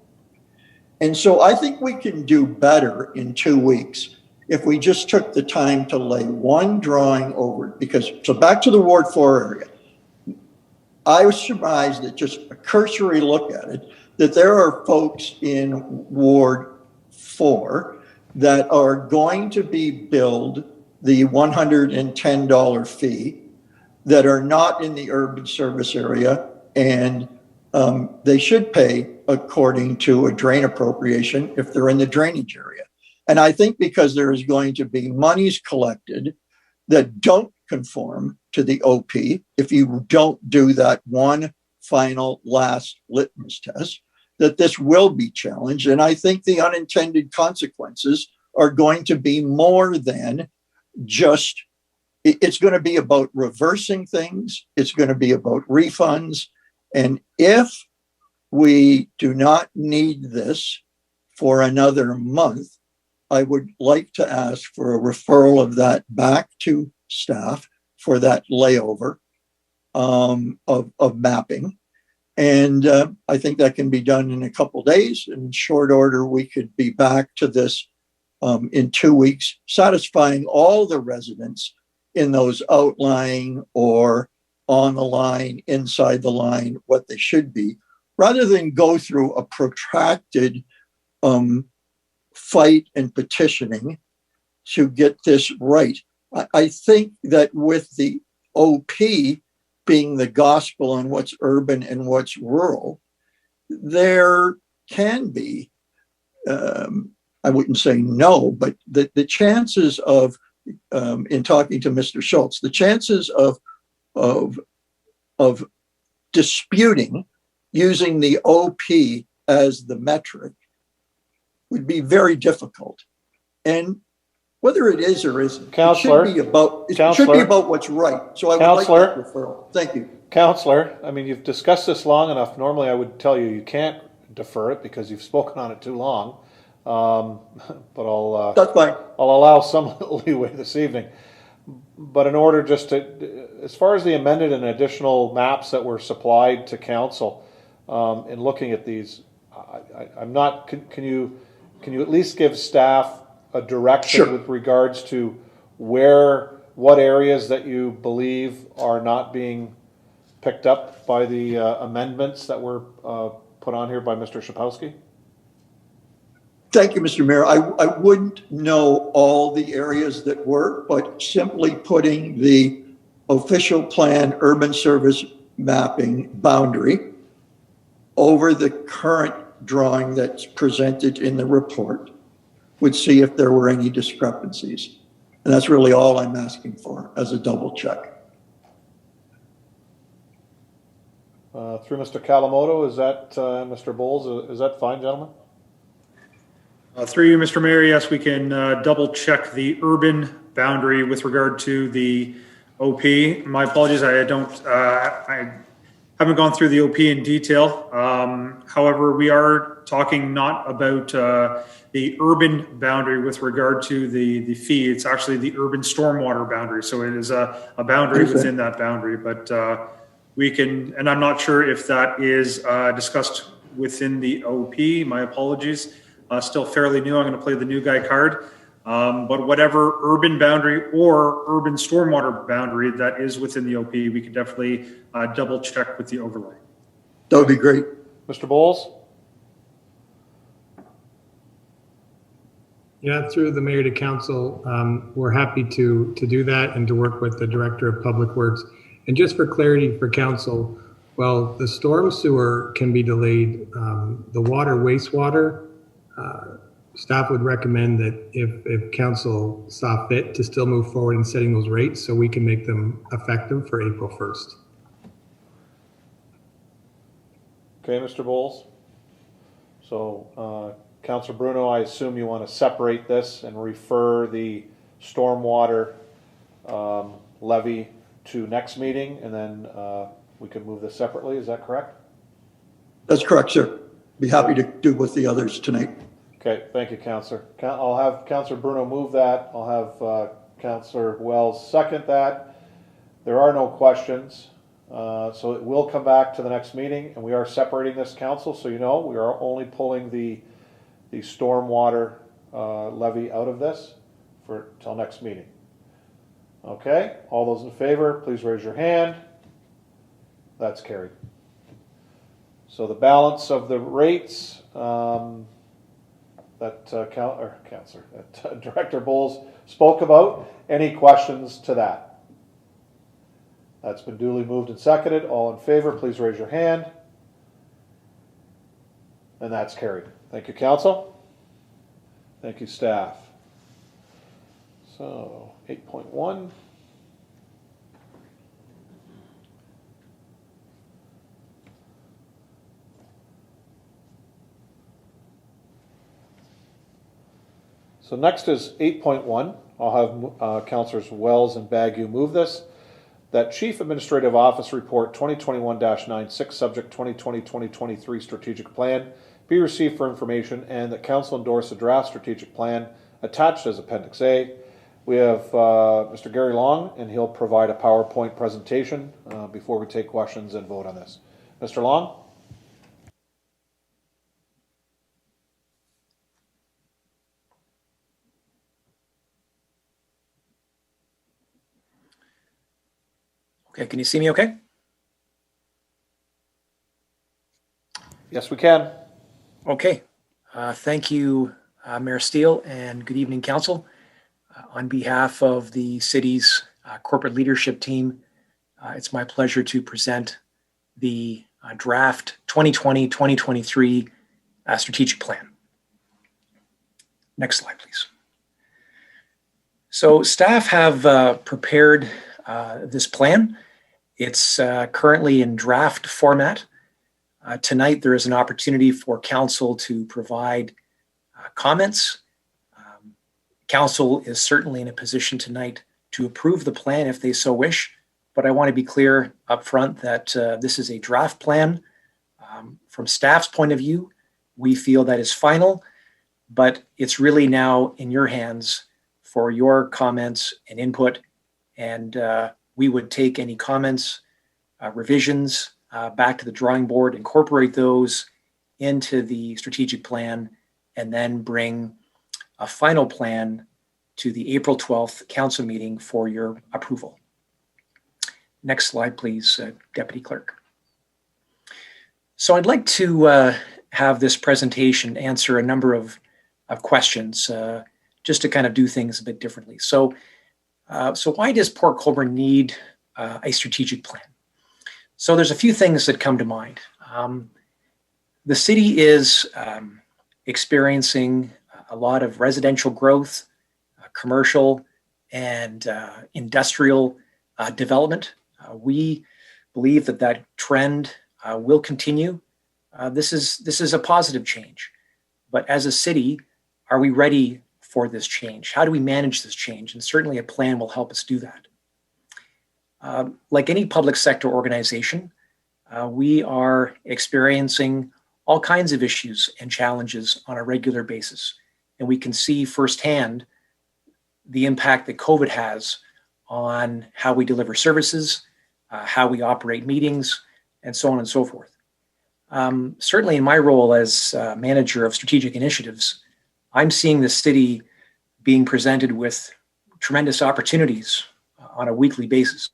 And so I think we can do better in 2 weeks if we just took the time to lay one drawing over it. Because, so back to the Ward 4 area, I was surprised at just a cursory look at it, that there are folks in Ward 4 that are going to be billed the $110 fee that are not in the urban service area, and they should pay according to a drain appropriation if they're in the drainage area. And I think because there is going to be monies collected that don't conform to the OP, if you don't do that one final last litmus test, that this will be challenged. And I think the unintended consequences are going to be more than just, it's going to be about reversing things. It's going to be about refunds. And if we do not need this for another month, I would like to ask for a referral of that back to staff for that layover of mapping. And I think that can be done in a couple of days. In short order, we could be back to this in 2 weeks, satisfying all the residents in those outlying or on the line, inside the line, what they should be, rather than go through a protracted fight and petitioning to get this right. I think that with the OP being the gospel on what's urban and what's rural, there can be, I wouldn't say no, but the chances of, in talking to Mr. Schultz, the chances of disputing using the OP as the metric would be very difficult. And whether it is or isn't, Counselor, it should be about what's right. So I would like that referral. Thank you. Counselor, I mean, you've discussed this long enough. Normally I would tell you can't defer it because you've spoken on it too long. But That's fine. I'll allow some leeway this evening. But in order just to, as far as the amended and additional maps that were supplied to council, in looking at these, I'm not, can you at least give staff a direction with regards to what areas that you believe are not being picked up by the amendments that were put on here by Mr. Szapowski? Thank you, Mr. Mayor. I wouldn't know all the areas that were, but simply putting the official plan urban service mapping boundary over the current drawing that's presented in the report would see if there were any discrepancies. And that's really all I'm asking for as a double check. Through Mr. Kalamoto, is that, Mr. Bowles, is that fine, gentlemen? Through you, Mr. Mayor, yes, we can double check the urban boundary with regard to the OP. My apologies, I haven't gone through the OP in detail. However, we are talking not about the urban boundary with regard to the fee. It's actually the urban stormwater boundary. So it is a boundary within that boundary. But we can, and I'm not sure if that is discussed within the OP. My apologies. Still fairly new. I'm going to play the new guy card. But whatever urban boundary or urban stormwater boundary that is within the OP, we can definitely double check with the overlay. That would be great. Mr. Bowles? Yeah, through the mayor to council, we're happy to do that and to work with the director of public works. And just for clarity for council, well, the storm sewer can be delayed. The water, wastewater, staff would recommend that if council saw fit to still move forward in setting those rates so we can make them effective for April 1st. Okay, Mr. Bowles. So, Councilor Bruno, I assume you want to separate this and refer the stormwater levy to next meeting, and then we can move this separately. Is that correct? That's correct, sir. Be happy to do with the others tonight. Okay, thank you, Councilor. I'll have Councilor Bruno move that. I'll have Councilor Wells second that. There are no questions, so it will come back to the next meeting, and we are separating this, council, so you know we are only pulling the stormwater levy out of this for till next meeting. Okay, all those in favor, please raise your hand. That's carried. So the balance of the rates that Director Bowles spoke about. Any questions to that? That's been duly moved and seconded. All in favor, please raise your hand. And that's carried. Thank you, council. Thank you, staff. So 8.1. So next is 8.1. I'll have Councilors Wells and Bagu move this. That Chief Administrative Office Report 2021-96, subject 2020-2023 Strategic Plan, be received for information, and that Council endorse the draft strategic plan attached as Appendix A. We have Mr. Gary Long, and he'll provide a PowerPoint presentation before we take questions and vote on this. Mr. Long? Okay, can you see me okay? Yes, we can. Okay. Thank you, Mayor Steele, and good evening, Council. On behalf of the city's corporate leadership team, it's my pleasure to present the draft 2020-2023 strategic plan. Next slide, please. So staff have prepared this plan. It's currently in draft format. Tonight, there is an opportunity for council to provide comments. Council is certainly in a position tonight to approve the plan if they so wish, but I want to be clear up front that this is a draft plan. From staff's point of view, we feel that is final, but it's really now in your hands for your comments and input, and we would take any comments, revisions back to the drawing board, incorporate those into the strategic plan, and then bring a final plan to the April 12th council meeting for your approval. Next slide, please, Deputy Clerk. So I'd like to have this presentation answer a number of questions just to kind of do things a bit differently. So why does Port Colborne need a strategic plan? So there's a few things that come to mind. The city is experiencing a lot of residential growth, commercial and industrial development. We believe that trend will continue. This is a positive change. But as a city, are we ready for this change? How do we manage this change? And certainly a plan will help us do that. Like any public sector organization, we are experiencing all kinds of issues and challenges on a regular basis. And we can see firsthand the impact that COVID has on how we deliver services, how we operate meetings, and so on and so forth. Certainly in my role as manager of strategic initiatives, I'm seeing the city being presented with tremendous opportunities on a weekly basis.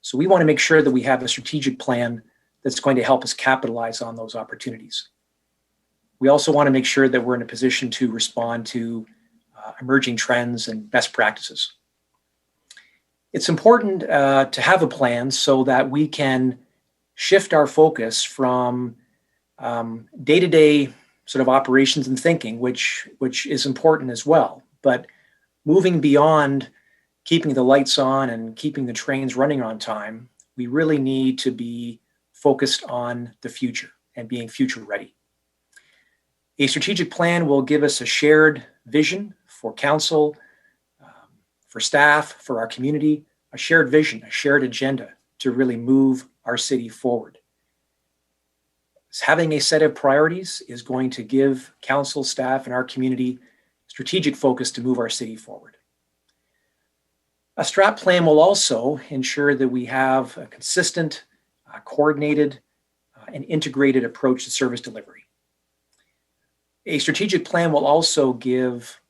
So we want to make sure that we have a strategic plan that's going to help us capitalize on those opportunities. We also want to make sure that we're in a position to respond to emerging trends and best practices. It's important to have a plan so that we can shift our focus from day-to-day sort of operations and thinking, which is important as well, but moving beyond keeping the lights on and keeping the trains running on time, we really need to be focused on the future and being future ready. A strategic plan will give us a shared vision for council, for staff, for our community, a shared vision, a shared agenda to really move our city forward. Having a set of priorities is going to give council, staff, and our community strategic focus to move our city forward. A strat plan will also ensure that we have a consistent, coordinated, and integrated approach to service delivery. A strategic plan will also give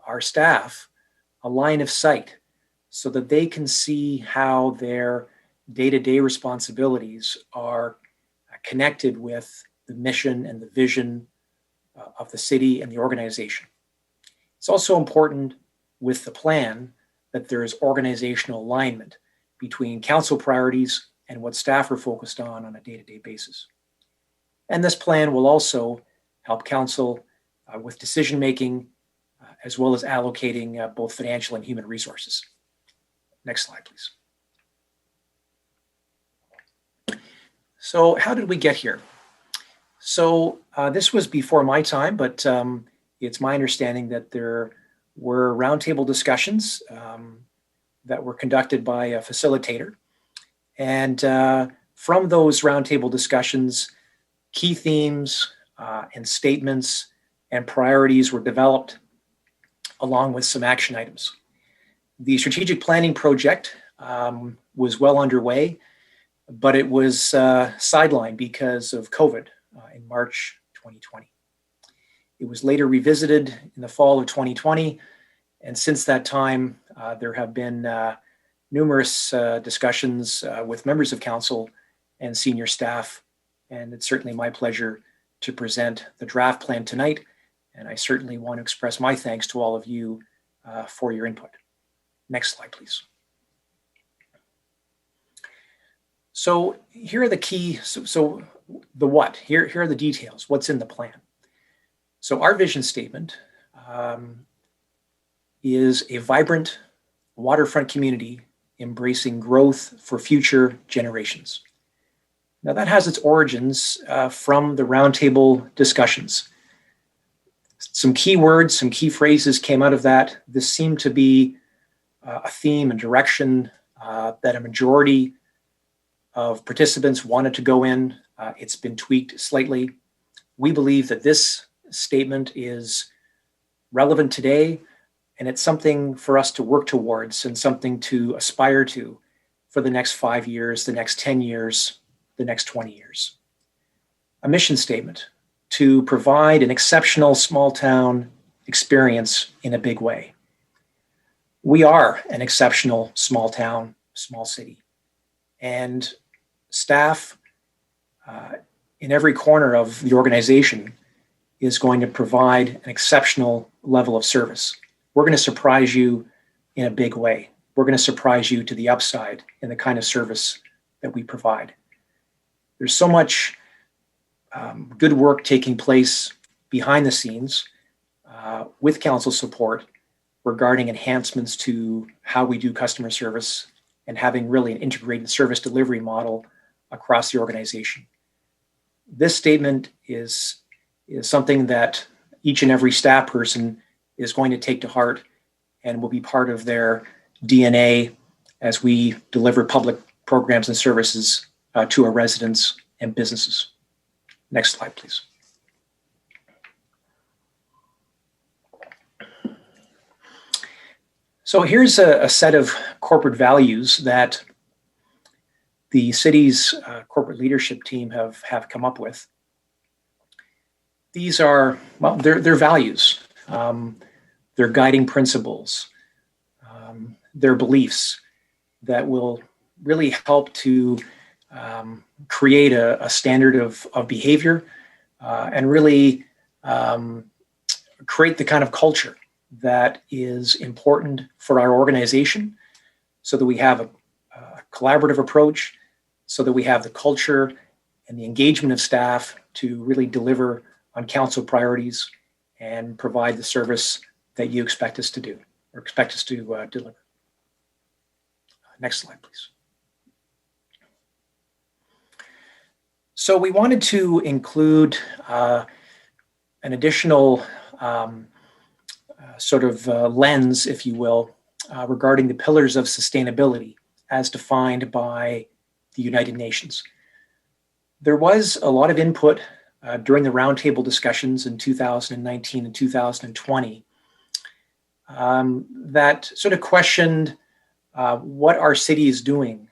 our staff a line of sight so that they can see how their day-to-day responsibilities are connected with the mission and the vision of the city and the organization. It's also important with the plan that there is organizational alignment between council priorities and what staff are focused on a day-to-day basis. And this plan will also help council with decision-making as well as allocating both financial and human resources. Next slide, please. So how did we get here? So this was before my time, but it's my understanding that there were roundtable discussions that were conducted by a facilitator. And from those roundtable discussions, key themes and statements and priorities were developed along with some action items. The strategic planning project was well underway, but it was sidelined because of COVID in March 2020. It was later revisited in the fall of 2020, and since that time, there have been numerous discussions with members of council and senior staff, and it's certainly my pleasure to present the draft plan tonight. And I certainly want to express my thanks to all of you for your input. Next slide, please. So here are the key, so the what, here are the details, what's in the plan. So our vision statement is a vibrant waterfront community embracing growth for future generations. Now that has its origins from the roundtable discussions. Some key words, some key phrases came out of that. This seemed to be a theme and direction that a majority of participants wanted to go in. It's been tweaked slightly. We believe that this statement is relevant today, and it's something for us to work towards and something to aspire to for the next 5 years, the next 10 years, the next 20 years. A mission statement to provide an exceptional small town experience in a big way. We are an exceptional small town, small city, and staff in every corner of the organization is going to provide an exceptional level of service. We're going to surprise you in a big way. We're going to surprise you to the upside in the kind of service that we provide. There's so much good work taking place behind the scenes with council support regarding enhancements to how we do customer service and having really an integrated service delivery model across the organization. This statement is something that each and every staff person is going to take to heart and will be part of their DNA as we deliver public programs and services to our residents and businesses. Next slide, please. So here's a set of corporate values that the city's corporate leadership team have come up with. These are, well, they're values, they're guiding principles, they're beliefs that will really help to create a standard of behavior and really create the kind of culture that is important for our organization so that we have a collaborative approach, so that we have the culture and the engagement of staff to really deliver on council priorities and provide the service that you expect us to do or expect us to deliver. Next slide, please. So we wanted to include an additional sort of lens, if you will, regarding the pillars of sustainability as defined by the United Nations. There was a lot of input during the roundtable discussions in 2019 and 2020 that sort of questioned what our city is doing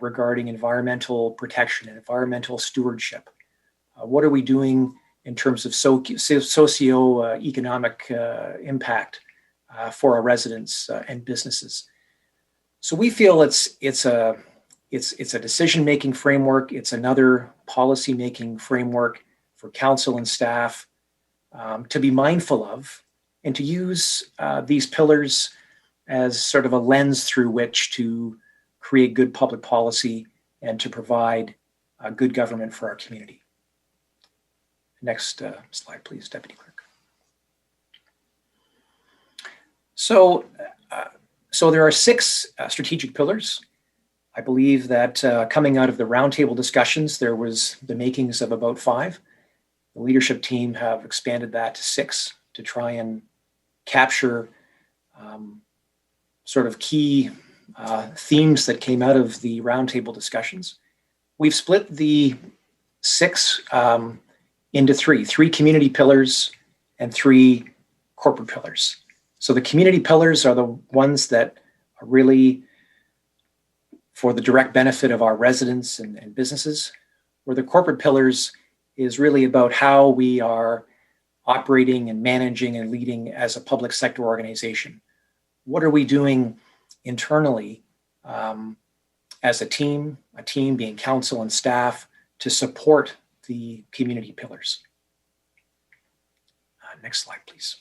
regarding environmental protection and environmental stewardship. What are we doing in terms of socio-economic impact for our residents and businesses? So we feel it's a decision-making framework. It's another policy-making framework for council and staff to be mindful of and to use these pillars as sort of a lens through which to create good public policy and to provide good government for our community. Next slide, please, Deputy Clerk. So there are 6 strategic pillars. I believe that coming out of the roundtable discussions, there was the makings of about 5. The leadership team have expanded that to 6 to try and capture sort of key themes that came out of the roundtable discussions. We've split the 6 into 3 community pillars and 3 corporate pillars. So the community pillars are the ones that are really for the direct benefit of our residents and businesses, where the corporate pillars is really about how we are operating and managing and leading as a public sector organization. What are we doing internally as a team being council and staff, to support the community pillars. Next slide, please.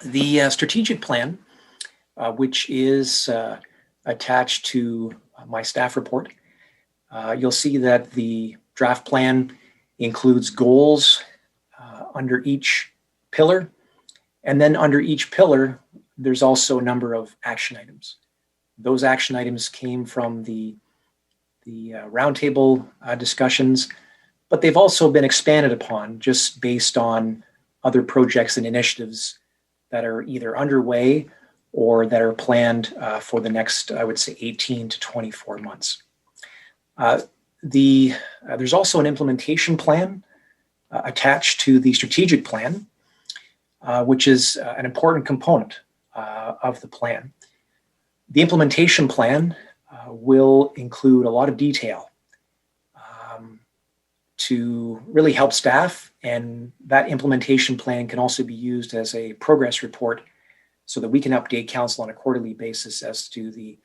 The strategic plan, which is attached to my staff report, you'll see that the draft plan includes goals under each pillar. And then under each pillar, there's also a number of action items. Those action items came from the roundtable discussions, but they've also been expanded upon just based on other projects and initiatives that are either underway or that are planned for the next, I would say, 18 to 24 months. There's also an implementation plan attached to the strategic plan, which is an important component of the plan. The implementation plan will include a lot of detail to really help staff, and that implementation plan can also be used as a progress report so that we can update council on a quarterly basis as to the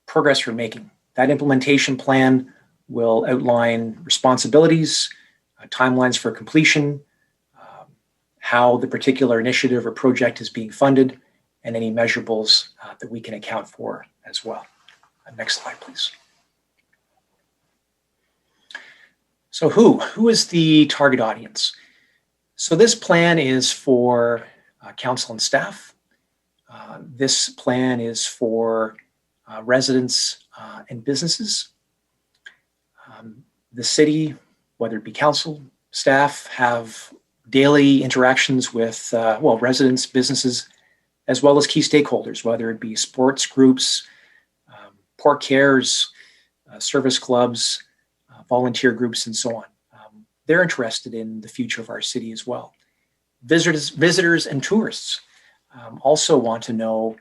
progress we're making. That implementation plan will outline responsibilities, timelines for completion, how the particular initiative or project is being funded, and any measurables that we can account for as well. Next slide, please. So who is the target audience? So this plan is for council and staff. This plan is for residents and businesses. The city, whether it be council, staff, have daily interactions with residents, businesses, as well as key stakeholders, whether it be sports groups, port cares, service clubs, volunteer groups, and so on. They're interested in the future of our city as well. Visitors and tourists also want to know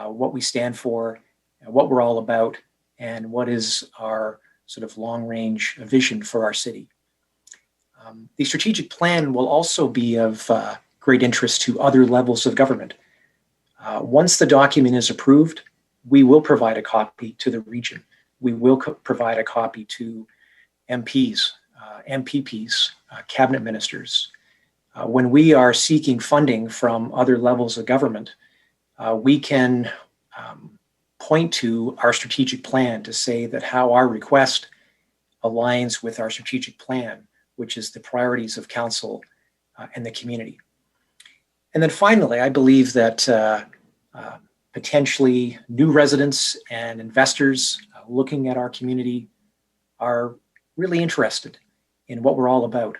what we stand for, what we're all about, and what is our sort of long-range vision for our city. The strategic plan will also be of great interest to other levels of government. Once the document is approved, we will provide a copy to the region. We will provide a copy to MPs, MPPs, cabinet ministers. When we are seeking funding from other levels of government, we can point to our strategic plan to say that how our request aligns with our strategic plan, which is the priorities of council and the community. And then finally, I believe that potentially new residents and investors looking at our community are really interested in what we're all about.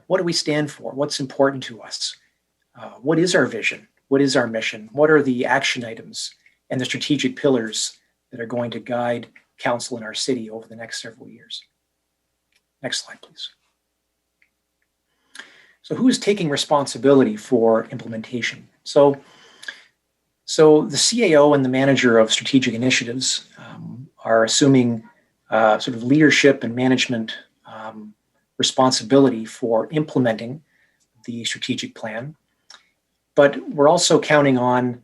What do we stand for? What's important to us? What is our vision? What is our mission? What are the action items and the strategic pillars that are going to guide council in our city over the next several years? Next slide, please. So who is taking responsibility for implementation? So the CAO and the manager of strategic initiatives are assuming sort of leadership and management responsibility for implementing the strategic plan. But we're also counting on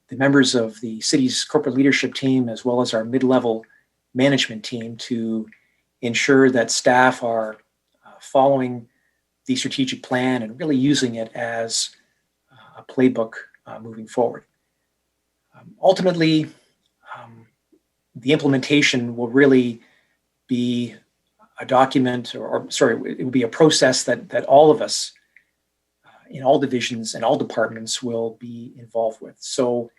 the members of the city's corporate leadership team, as well as our mid-level management team, to ensure that staff are following the strategic plan and really using it as a playbook moving forward. Ultimately, the implementation will really be a document, it will be a process that all of us in all divisions and all departments will be involved with. So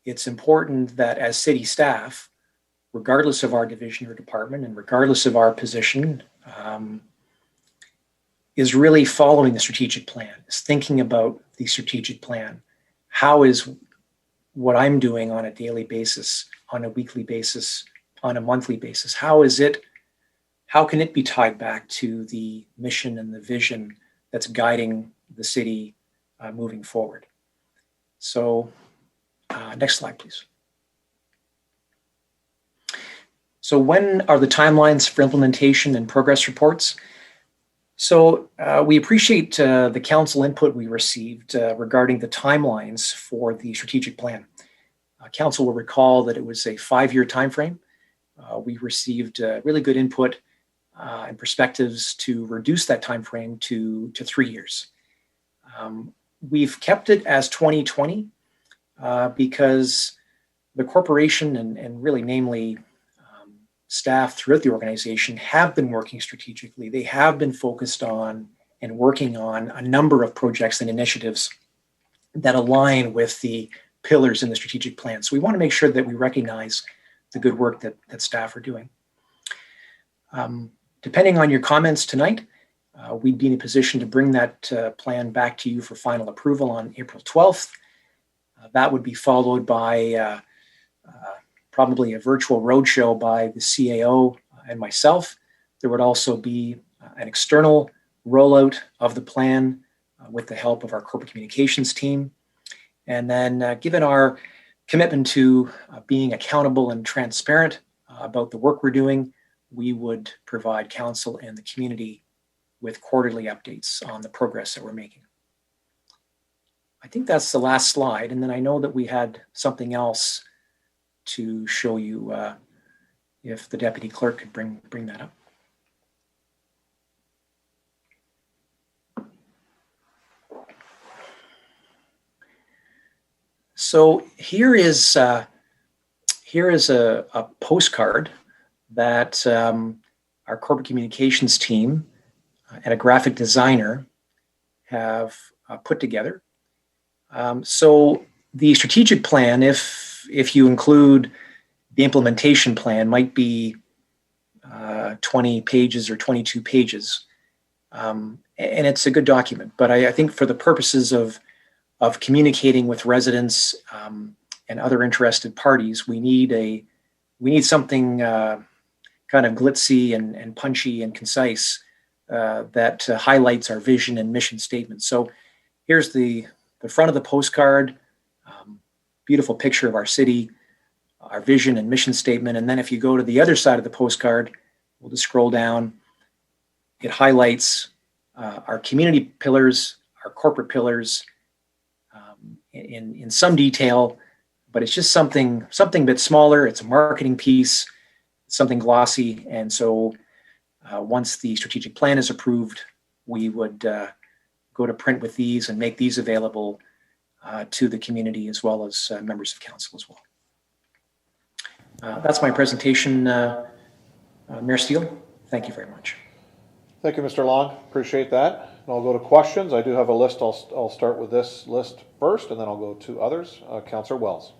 it's important that as city staff, regardless of our division or department and regardless of our position, is really following the strategic plan, is thinking about the strategic plan. How is what I'm doing on a daily basis, on a weekly basis, on a monthly basis, how can it be tied back to the mission and the vision that's guiding the city moving forward? So next slide, please. So when are the timelines for implementation and progress reports? So we appreciate the council input we received regarding the timelines for the strategic plan. Council will recall that it was a 5-year timeframe. We received really good input and perspectives to reduce that timeframe to 3 years. We've kept it as 2020 because the corporation and really namely staff throughout the organization have been working strategically. They have been focused on and working on a number of projects and initiatives that align with the pillars in the strategic plan. So we want to make sure that we recognize the good work that staff are doing. Depending on your comments tonight, we'd be in a position to bring that plan back to you for final approval on April 12th. That would be followed by probably a virtual roadshow by the CAO and myself. There would also be an external rollout of the plan with the help of our corporate communications team. And then given our commitment to being accountable and transparent about the work we're doing, we would provide council and the community with quarterly updates on the progress that we're making. I think that's the last slide. And then I know that we had something else to show you if the deputy clerk could bring that up. So here is a postcard that our corporate communications team and a graphic designer have put together. So the strategic plan, if you include the implementation plan, might be 20 pages or 22 pages. And it's a good document, but I think for the purposes of communicating with residents and other interested parties, we need something kind of glitzy and punchy and concise that highlights our vision and mission statement. So here's the front of the postcard, beautiful picture of our city, our vision and mission statement. And then if you go to the other side of the postcard, we'll just scroll down. It highlights our community pillars, our corporate pillars in some detail, but it's just something a bit smaller. It's a marketing piece, something glossy. And so once the strategic plan is approved, we would go to print with these and make these available to the community as well as members of council as well. That's my presentation, Mayor Steele. Thank you very much. Thank you, Mr. Long. Appreciate that. And I'll go to questions. I do have a list. I'll start with this list first, and then I'll go to others. Councillor Wells.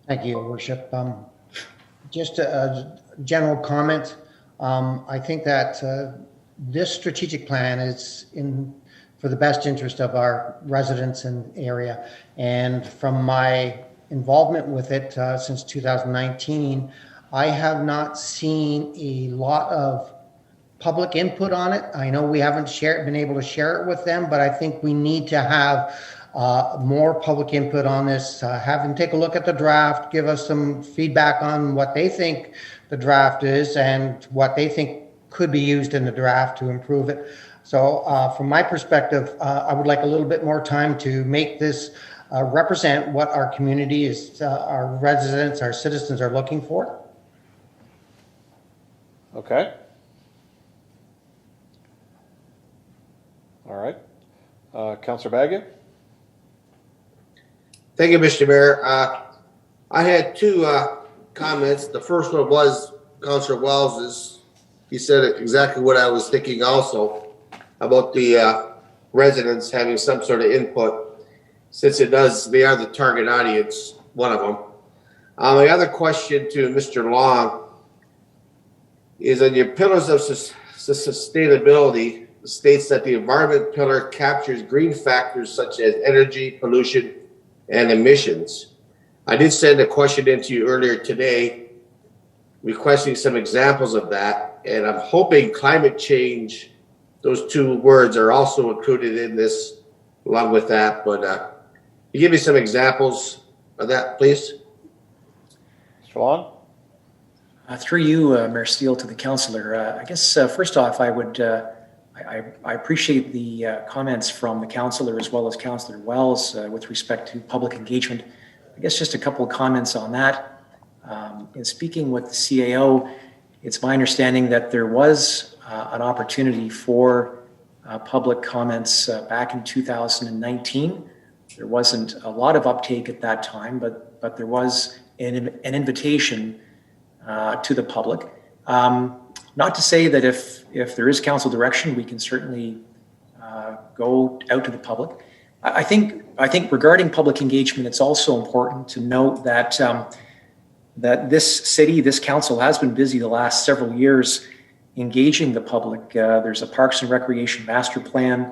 Thank you, Your Worship. Just a general comment. I think that this strategic plan is for the best interest of our residents and area. And from my involvement with it since 2019, I have not seen a lot of public input on it. I know we haven't been able to share it with them, but I think we need to have more public input on this. Have them take a look at the draft, give us some feedback on what they think the draft is and what they think could be used in the draft to improve it. So from my perspective, I would like a little bit more time to make this represent what our community is, our residents, our citizens are looking for. Okay. All right. Councillor Baggett. Thank you, Mr. Mayor. I had two comments. The first one was Councillor Wells's. He said exactly what I was thinking also about the residents having some sort of input, since they are the target audience, one of them. My other question to Mr. Long is on your pillars of sustainability, states that the environment pillar captures green factors such as energy, pollution, and emissions. I did send a question into you earlier today requesting some examples of that, and I'm hoping climate change, those two words are also included in this along with that, but can you give me some examples of that, please? Mr. Long? Through you, Mayor Steele, to the councillor. I guess first off, I would I appreciate the comments from the councillor as well as Councillor Wells with respect to public engagement. I guess just a couple of comments on that. In speaking with the CAO, it's my understanding that there was an opportunity for public comments back in 2019. There wasn't a lot of uptake at that time, but there was an invitation to the public. Not to say that if there is council direction, we can certainly go out to the public. I think regarding public engagement, it's also important to note that that this city, this council has been busy the last several years engaging the public. There's a Parks and Recreation Master Plan.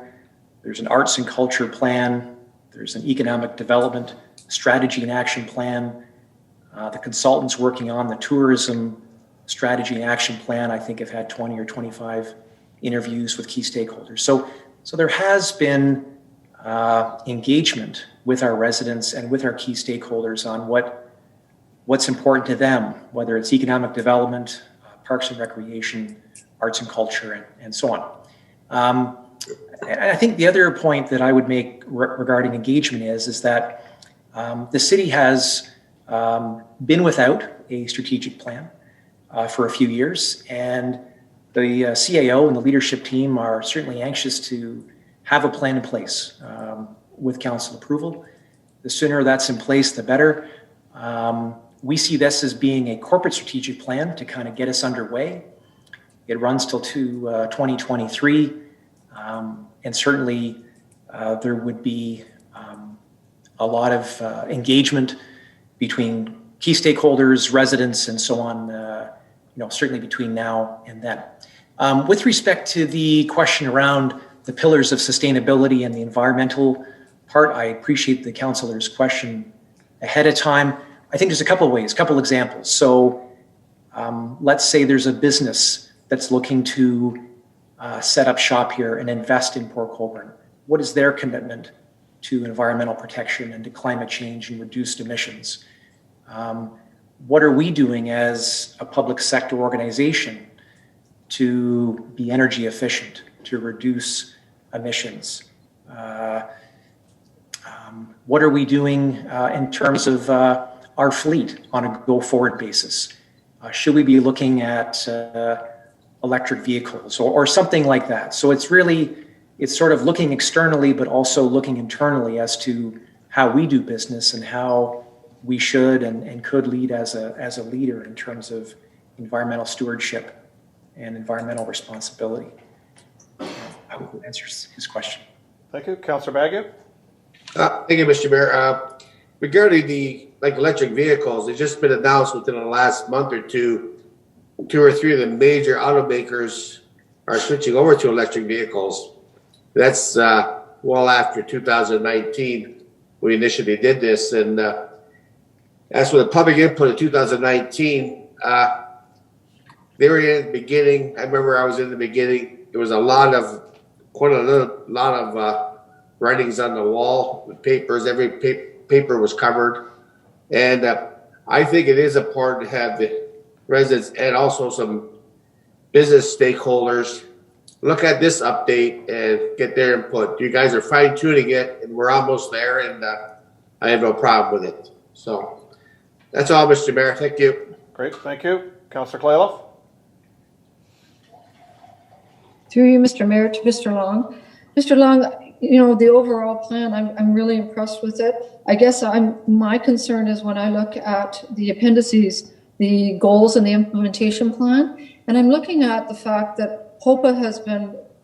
There's an Arts and Culture Plan. There's an Economic Development Strategy and Action Plan. The consultants working on the Tourism Strategy and Action Plan, I think, have had 20 or 25 interviews with key stakeholders. So there has been engagement with our residents and with our key stakeholders on what's important to them, whether it's economic development, parks and recreation, arts and culture, and so on. And I think the other point that I would make regarding engagement is that the city has been without a strategic plan for a few years, and the CAO and the leadership team are certainly anxious to have a plan in place with council approval. The sooner that's in place, the better. We see this as being a corporate strategic plan to kind of get us underway. It runs till 2023, and certainly there would be a lot of engagement between key stakeholders, residents, and so on, certainly between now and then. With respect to the question around the pillars of sustainability and the environmental part, I appreciate the councillor's question ahead of time. I think there's a couple of ways, a couple examples. So let's say there's a business that's looking to set up shop here and invest in Port Colborne. What is their commitment to environmental protection and to climate change and reduced emissions? What are we doing as a public sector organization to be energy efficient, to reduce emissions? What are we doing in terms of our fleet on a go-forward basis? Should we be looking at electric vehicles or something like that? So it's sort of looking externally, but also looking internally as to how we do business and how we should and could lead as a leader in terms of environmental stewardship and environmental responsibility. I hope that answers his question. Thank you. Councillor Baggett? Thank you, Mr. Mayor. Regarding the electric vehicles, it's just been announced within the last month or two or three of the major automakers are switching over to electric vehicles. That's well after 2019, we initially did this. And as for the public input in 2019, they were in the beginning. I remember I was in the beginning. There was quite a lot of writings on the wall with papers. Every paper was covered. And I think it is important to have the residents and also some business stakeholders look at this update and get their input. You guys are fine tuning it and we're almost there, and I have no problem with it. So that's all, Mr. Mayor. Thank you. Great. Thank you. Councillor Clayloff? Through you, Mr. Mayor, to Mr. Long. Mr. Long, the overall plan, I'm really impressed with it. I guess my concern is when I look at the appendices, the goals and the implementation plan, and I'm looking at the fact that HOPA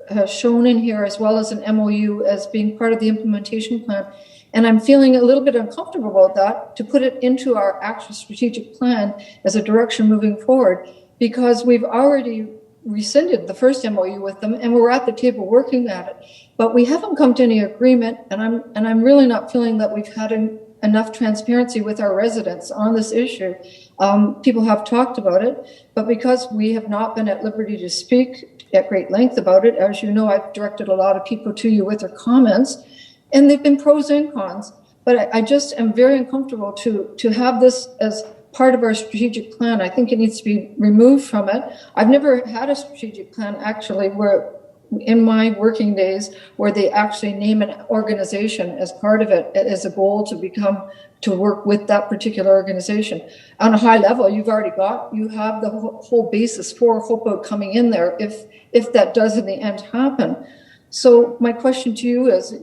has shown in here as well as an MOU as being part of the implementation plan. And I'm feeling a little bit uncomfortable about that, to put it into our actual strategic plan as a direction moving forward, because we've already rescinded the first MOU with them and we're at the table working at it, but we haven't come to any agreement. And I'm really not feeling that we've had enough transparency with our residents on this issue. People have talked about it, but because we have not been at liberty to speak at great length about it, as you know, I've directed a lot of people to you with their comments, and they've been pros and cons. But I just am very uncomfortable to have this as part of our strategic plan. I think it needs to be removed from it. I've never had a strategic plan actually where in my working days where they actually name an organization as part of it as a goal to work with that particular organization. On a high level, you have the whole basis for HOPA coming in there if that does in the end happen. So my question to you is,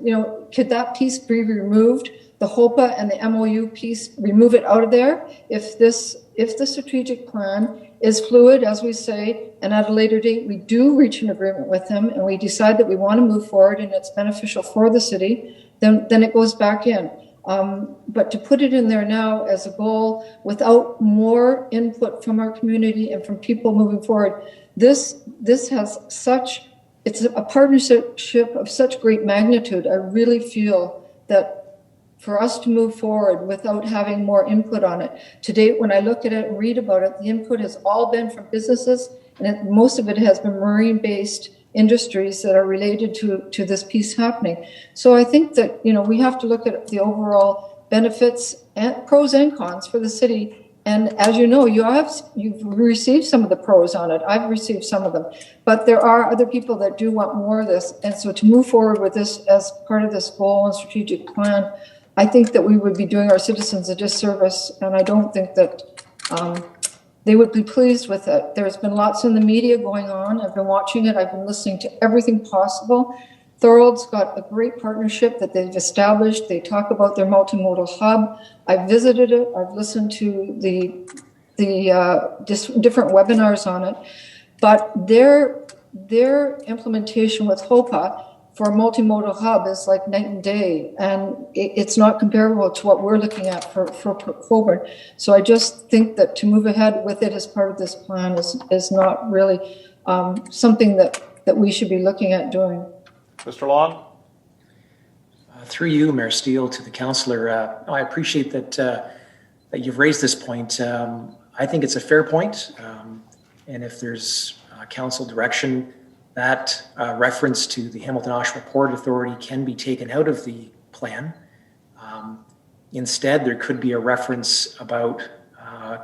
could that piece be removed, the HOPA and the MOU piece, remove it out of there? If the strategic plan is fluid, as we say, and at a later date we do reach an agreement with them and we decide that we want to move forward and it's beneficial for the city, then it goes back in. But to put it in there now as a goal without more input from our community and from people moving forward, this has it's a partnership of such great magnitude. I really feel that for us to move forward without having more input on it. To date, when I look at it and read about it, the input has all been from businesses, and most of it has been marine-based industries that are related to this piece happening. So I think that, we have to look at the overall benefits and pros and cons for the city. And as you know, you've received some of the pros on it. I've received some of them, but there are other people that do want more of this. And so to move forward with this as part of this goal and strategic plan, I think that we would be doing our citizens a disservice, and I don't think that they would be pleased with it. There's been lots in the media going on. I've been watching it. I've been listening to everything possible. Thorold's got a great partnership that they've established. They talk about their multimodal hub. I visited it. I've listened to the different webinars on it. But their implementation with HOPA for a multimodal hub is like night and day, and it's not comparable to what we're looking at for Colborne. So I just think that to move ahead with it as part of this plan is not really something that we should be looking at doing. Mr. Long? Through you, Mayor Steele, to the councillor, I appreciate that you've raised this point. I think it's a fair point, and if there's council direction, that reference to the Hamilton Oshawa Port Authority can be taken out of the plan. Instead, there could be a reference about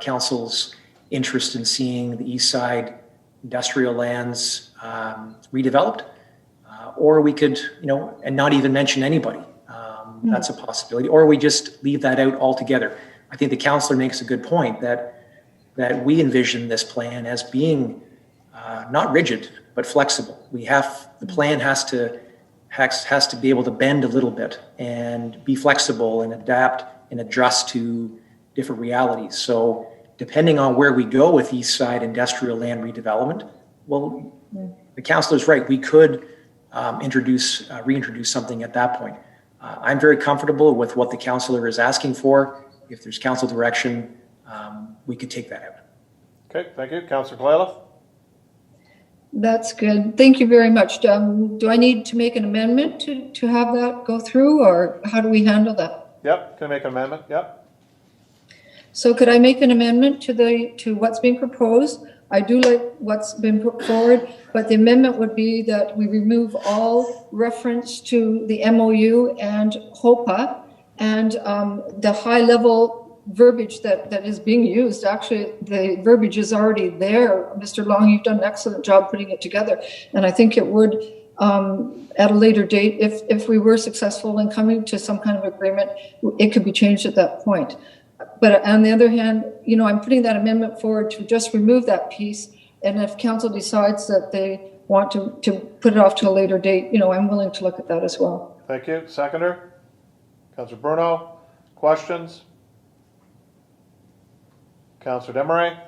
council's interest in seeing the east side industrial lands redeveloped, or we could, and not even mention anybody. That's a possibility, or we just leave that out altogether. I think the councillor makes a good point that we envision this plan as being not rigid, but flexible. The plan has to be able to bend a little bit and be flexible and adapt and adjust to different realities. So depending on where we go with east side industrial land redevelopment, well, the councillor's right. We could reintroduce something at that point. I'm very comfortable with what the councillor is asking for. If there's council direction, we could take that out. Okay, thank you. Councillor Kalaloff? That's good. Thank you very much. Do I need to make an amendment to have that go through, or how do we handle that? Yep, can I make an amendment? Yep. So could I make an amendment to what's being proposed? I do like what's been put forward, but the amendment would be that we remove all reference to the MOU and HOPA and the high level verbiage that is being used. Actually, the verbiage is already there. Mr. Long, you've done an excellent job putting it together. And I think it would, at a later date, if we were successful in coming to some kind of agreement, it could be changed at that point. But on the other hand, I'm putting that amendment forward to just remove that piece. And if council decides that they want to put it off to a later date, I'm willing to look at that as well. Thank you. Seconder? Councillor Bruno? Questions? Councillor Desmarais?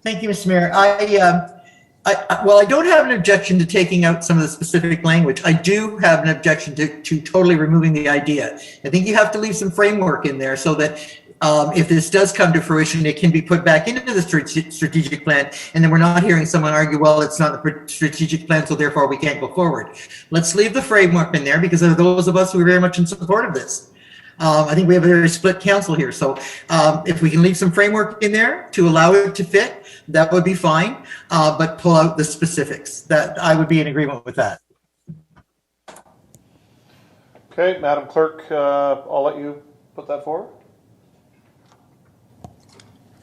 Thank you, Mr. Mayor. I don't have an objection to taking out some of the specific language. I do have an objection to totally removing the idea. I think you have to leave some framework in there so that if this does come to fruition, it can be put back into the strategic plan, and then we're not hearing someone argue, well, it's not the strategic plan, so therefore we can't go forward. Let's leave the framework in there, because there are those of us who are very much in support of this. I think we have a very split council here. So if we can leave some framework in there to allow it to fit, that would be fine, but pull out the specifics. That I would be in agreement with that. Okay, Madam Clerk, I'll let you put that forward.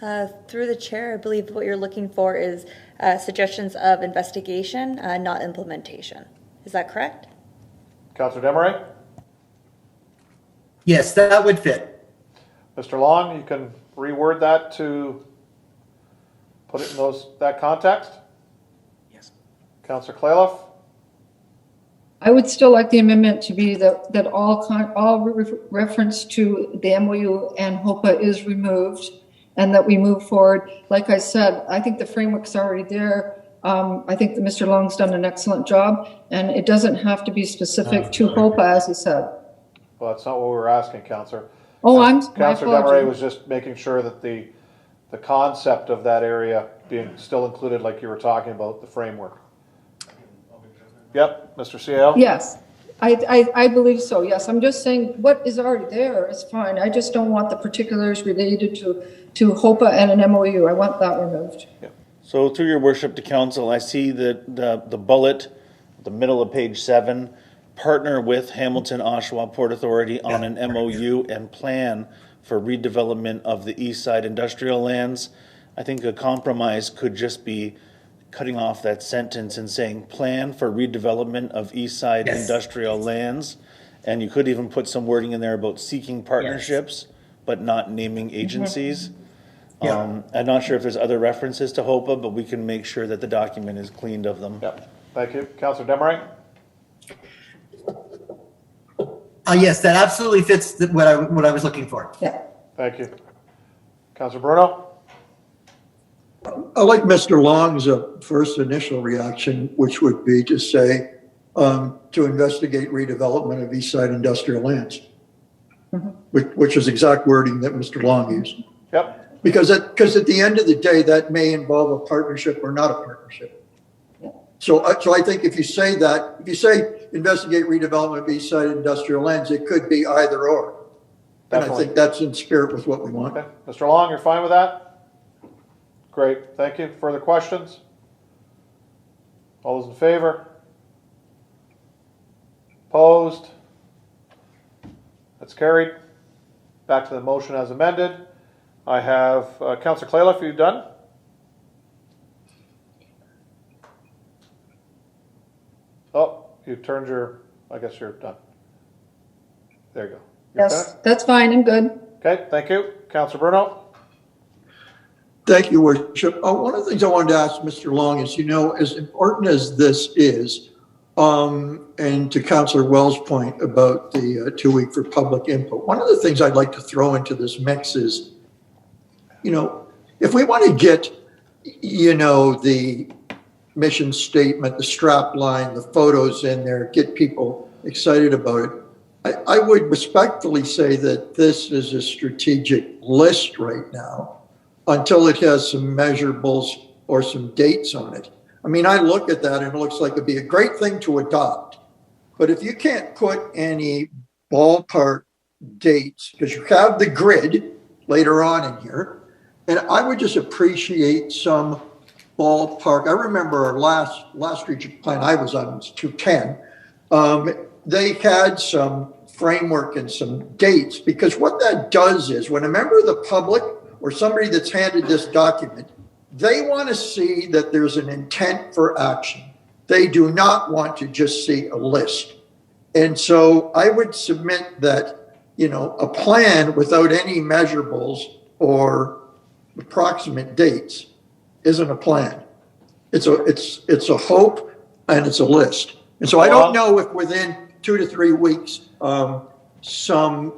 Through the chair, I believe what you're looking for is suggestions of investigation, not implementation. Is that correct? Councillor Desmarais? Yes, that would fit. Mr. Long, you can reword that to put it in that context? Yes. Councillor Claylough? I would still like the amendment to be that all reference to the MOU and HOPA is removed, and that we move forward. Like I said, I think the framework's already there. I think that Mr. Long's done an excellent job, and it doesn't have to be specific to HOPA, as he said. Well, that's not what we were asking, Councillor. Oh, Councillor Desmarais was just making sure that the concept of that area being still included, like you were talking about, the framework. Yep, Mr. CAO? Yes, I believe so, yes. I'm just saying what is already there is fine. I just don't want the particulars related to HOPA and an MOU. I want that removed. Yep. So through your worship to council, I see that the bullet, the middle of page 7, partner with Hamilton Oshawa Port Authority on an MOU and plan for redevelopment of the east side industrial lands. I think a compromise could just be cutting off that sentence and saying plan for redevelopment of east side industrial lands. And you could even put some wording in there about seeking partnerships, but not naming agencies. I'm not sure if there's other references to HOPA, but we can make sure that the document is cleaned of them. Yep. Thank you. Councillor Desmarais? Yes, that absolutely fits what I was looking for. Yeah. Thank you. Councillor Bruno? I like Mr. Long's first initial reaction, which would be to say to investigate redevelopment of east side industrial lands, which is exact wording that Mr. Long used. Yep. Because at the end of the day, that may involve a partnership or not a partnership. So I think if you say that, if you say investigate redevelopment of east side industrial lands, it could be either or. Definitely. And I think that's in spirit with what we want. Okay. Mr. Long, you're fine with that? Great, thank you. Further questions? All those in favor? Opposed? That's carried. Back to the motion as amended. I have Councillor Claylough, are you done? Oh, you turned I guess you're done. There you go. Yes, that's fine, I'm good. Okay, thank you. Councillor Bruno? Thank you, Worship. One of the things I wanted to ask Mr. Long is, as important as this is, and to Councillor Wells' point about the 2 week for public input, one of the things I'd like to throw into this mix is, if we want to get, the mission statement, the strap line, the photos in there, get people excited about it, I would respectfully say that this is a strategic list right now, until it has some measurables or some dates on it. I mean, I look at that and it looks like it'd be a great thing to adopt. But if you can't put any ballpark dates, because you have the grid later on in here, and I would just appreciate some ballpark. I remember our last strategic plan I was on was 210. They had some framework and some dates, because what that does is when a member of the public or somebody that's handed this document, they want to see that there's an intent for action. They do not want to just see a list. And so I would submit that, a plan without any measurables or approximate dates isn't a plan. It's a hope and it's a list. And so I don't know if within 2 to 3 weeks, some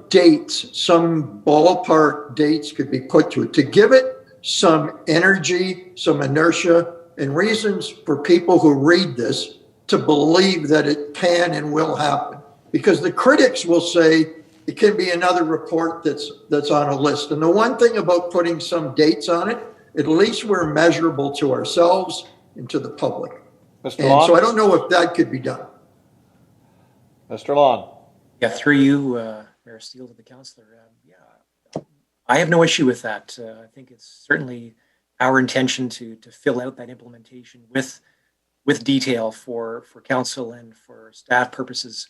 dates, some ballpark dates could be put to it to give it some energy, some inertia, and reasons for people who read this to believe that it can and will happen. Because the critics will say it can be another report that's on a list. And the one thing about putting some dates on it, at least we're measurable to ourselves and to the public. Mr. Long? So I don't know if that could be done. Mr. Long? Yeah, through you, Mayor Steele, to the councillor. I have no issue with that. I think it's certainly our intention to fill out that implementation with detail for council and for staff purposes.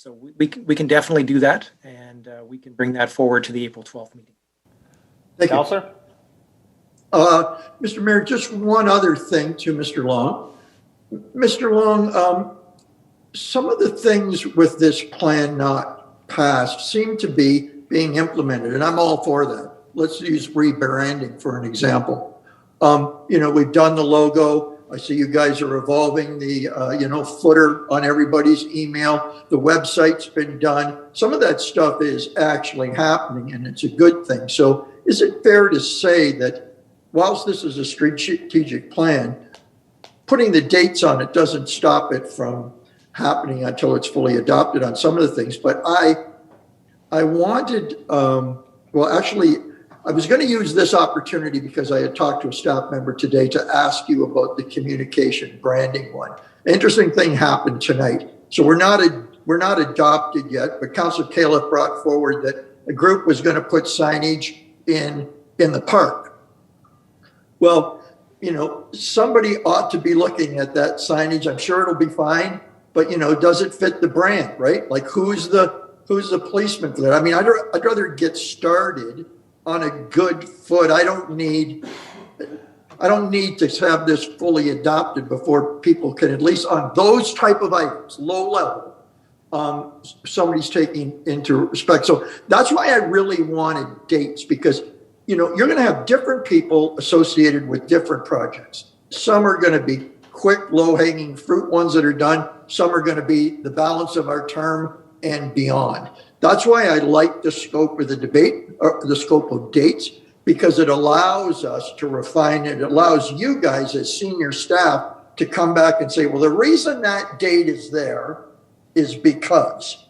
So we can definitely do that, and we can bring that forward to the April 12th meeting. Thank you. Councillor? Mr. Mayor, just one other thing to Mr. Long. Mr. Long, some of the things with this plan not passed seem to be being implemented, and I'm all for that. Let's use rebranding for an example. We've done the logo. I see you guys are evolving the, footer on everybody's email. The website's been done. Some of that stuff is actually happening, and it's a good thing. So is it fair to say that whilst this is a strategic plan, putting the dates on it doesn't stop it from happening until it's fully adopted on some of the things? But I wanted, I was going to use this opportunity because I had talked to a staff member today to ask you about the communication branding one. Interesting thing happened tonight. So we're not adopted yet, but Councillor Califf brought forward that a group was going to put signage in the park. Well, somebody ought to be looking at that signage. I'm sure it'll be fine, but does it fit the brand, right? Like who's the policeman for that? I mean, I'd rather get started on a good foot. I don't need to have this fully adopted before people can, at least on those type of items, low level, somebody's taking into respect. So that's why I really wanted dates, because you're going to have different people associated with different projects. Some are going to be quick, low-hanging fruit ones that are done. Some are going to be the balance of our term and beyond. That's why I like the scope of the debate, or the scope of dates, because it allows us to refine it. It allows you guys as senior staff to come back and say, well, the reason that date is there is because.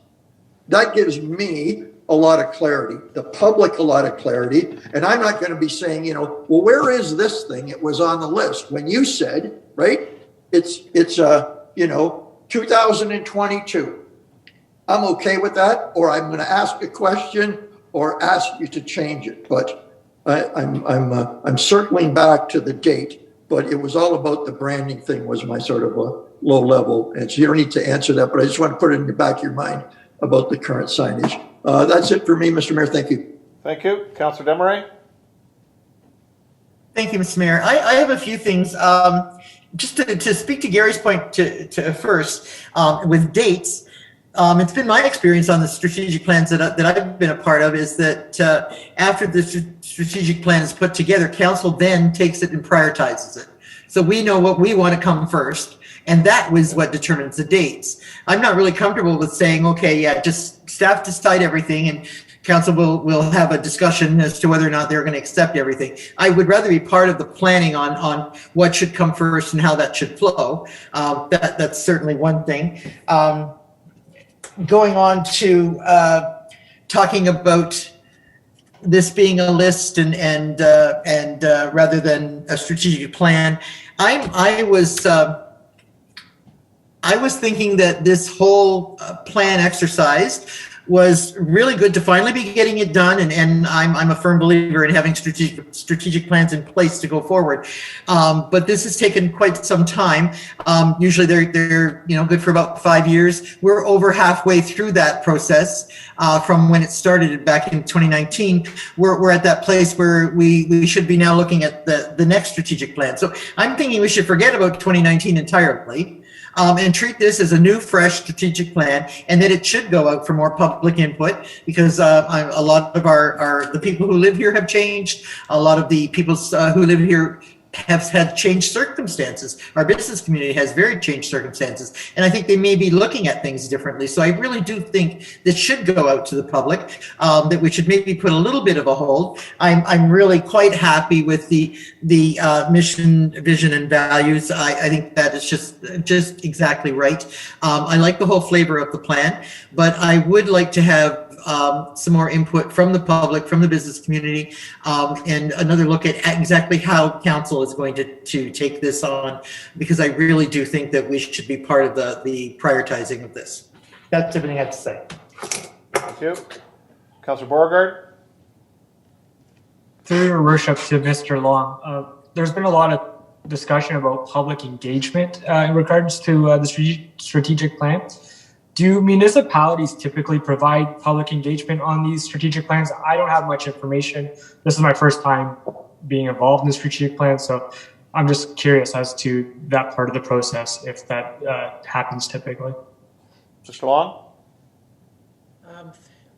That gives me a lot of clarity, the public a lot of clarity, and I'm not going to be saying, well, where is this thing? It was on the list when you said, right? It's 2022. I'm okay with that, or I'm going to ask a question or ask you to change it. But I'm circling back to the date. But it was all about the branding thing was my sort of a low level, and so you don't need to answer that. But I just want to put it in the back of your mind about the current signage. That's it for me, Mr. Mayor. Thank you. Thank you, Councillor Desmarais. Thank you, Mr. Mayor. I have a few things. Just to speak to Gary's point to first, with dates. It's been my experience on the strategic plans that I've been a part of is that after the strategic plan is put together, council then takes it and prioritizes it. So we know what we want to come first, and that was what determines the dates. I'm not really comfortable with saying, okay, yeah, just staff decide everything and council will have a discussion as to whether or not they're going to accept everything. I would rather be part of the planning on what should come first and how that should flow. That's certainly one thing. Going on to talking about this being a list and rather than a strategic plan, I was thinking that this whole plan exercise was really good to finally be getting it done, and I'm a firm believer in having strategic plans in place to go forward. But this has taken quite some time. Usually they're good for about 5 years. We're over halfway through that process from when it started back in 2019. We're at that place where we should be now looking at the next strategic plan. So I'm thinking we should forget about 2019 entirely. And treat this as a new, fresh strategic plan, and that it should go out for more public input, because a lot of the people who live here have changed. A lot of the people who live here have had changed circumstances. Our business community has very changed circumstances, and I think they may be looking at things differently. So I really do think this should go out to the public, that we should maybe put a little bit of a hold. I'm really quite happy with the mission, vision, and values. I think that is just exactly right. I like the whole flavor of the plan, but I would like to have some more input from the public, from the business community, and another look at exactly how council is going to take this on, because I really do think that we should be part of the prioritizing of this. That's everything I have to say. Thank you. Councillor Beauregard. Through your worship to Mr. Long, there's been a lot of discussion about public engagement in regards to the strategic plan. do municipalities typically provide public engagement on these strategic plans? I don't have much information. This is my first time being involved in the strategic plan, so I'm just curious as to that part of the process, if that happens typically. Mr. Long?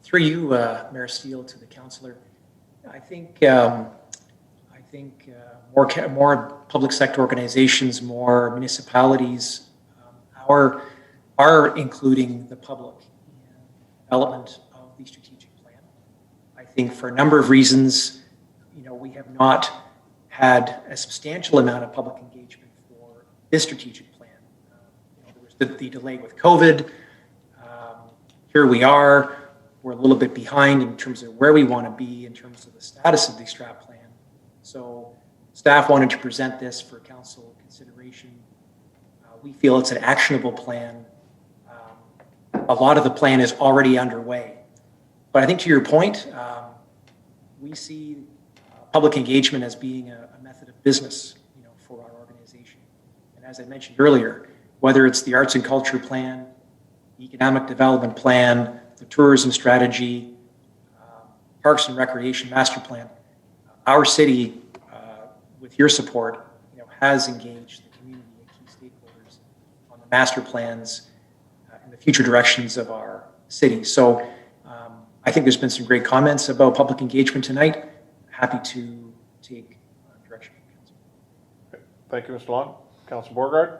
Through you, Mayor Steele, to the councillor, I think more public sector organizations, more municipalities are including the public in development of the strategic plan. I think for a number of reasons, we have not had a substantial amount of public engagement for this strategic plan. There was the delay with COVID. Here we are. We're a little bit behind in terms of where we want to be in terms of the status of the strat plan. So staff wanted to present this for council consideration. We feel it's an actionable plan. A lot of the plan is already underway. But I think to your point, we see public engagement as being a method of business, for our organization. And as I mentioned earlier, whether it's the arts and culture plan, the economic development plan, the tourism strategy, parks and recreation master plan, our city, with your support, has engaged the community and key stakeholders on the master plans and the future directions of our city. So I think there's been some great comments about public engagement tonight. Happy to take direction from council. Okay. Thank you, Mr. Long. Councilor Borgard?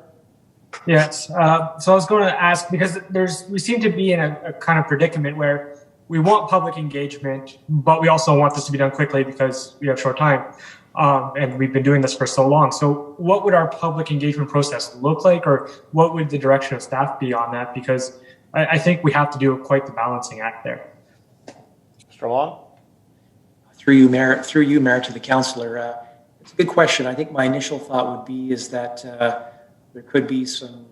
Yes. So I was going to ask, because we seem to be in a kind of predicament where we want public engagement, but we also want this to be done quickly because we have short time. And we've been doing this for so long. So what would our public engagement process look like, or what would the direction of staff be on that? Because I think we have to do quite the balancing act there. Mr. Long? Through you, Mayor, to the councillor. It's a good question. I think my initial thought would be is that there could be some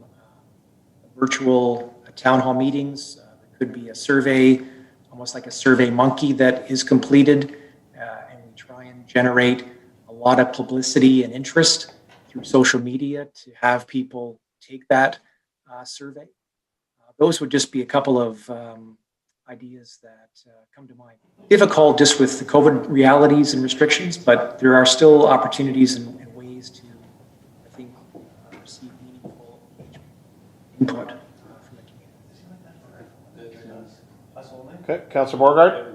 virtual town hall meetings. There could be a survey, almost like a survey monkey that is completed, and we try and generate a lot of publicity and interest through social media to have people take that survey. Those would just be a couple of ideas that come to mind. Difficult just with the COVID realities and restrictions, but there are still opportunities and ways to, I think, receive meaningful input from the community. Okay, Councilor Borgard?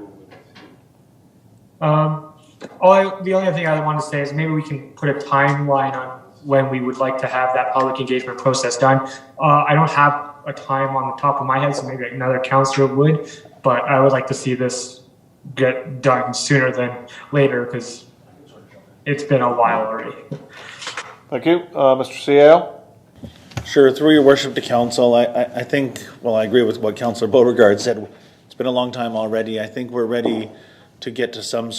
The only other thing I want to say is maybe we can put a timeline on when we would like to have that public engagement process done. I don't have a time on the top of my head, so maybe another councillor would, but I would like to see this get done sooner than later because it's been a while already. Thank you. Mr. Ciao? Sure, through your worship to council, I think, well, I agree with what Councillor Beauregard said. It's been a long time already. I think we're ready to get to some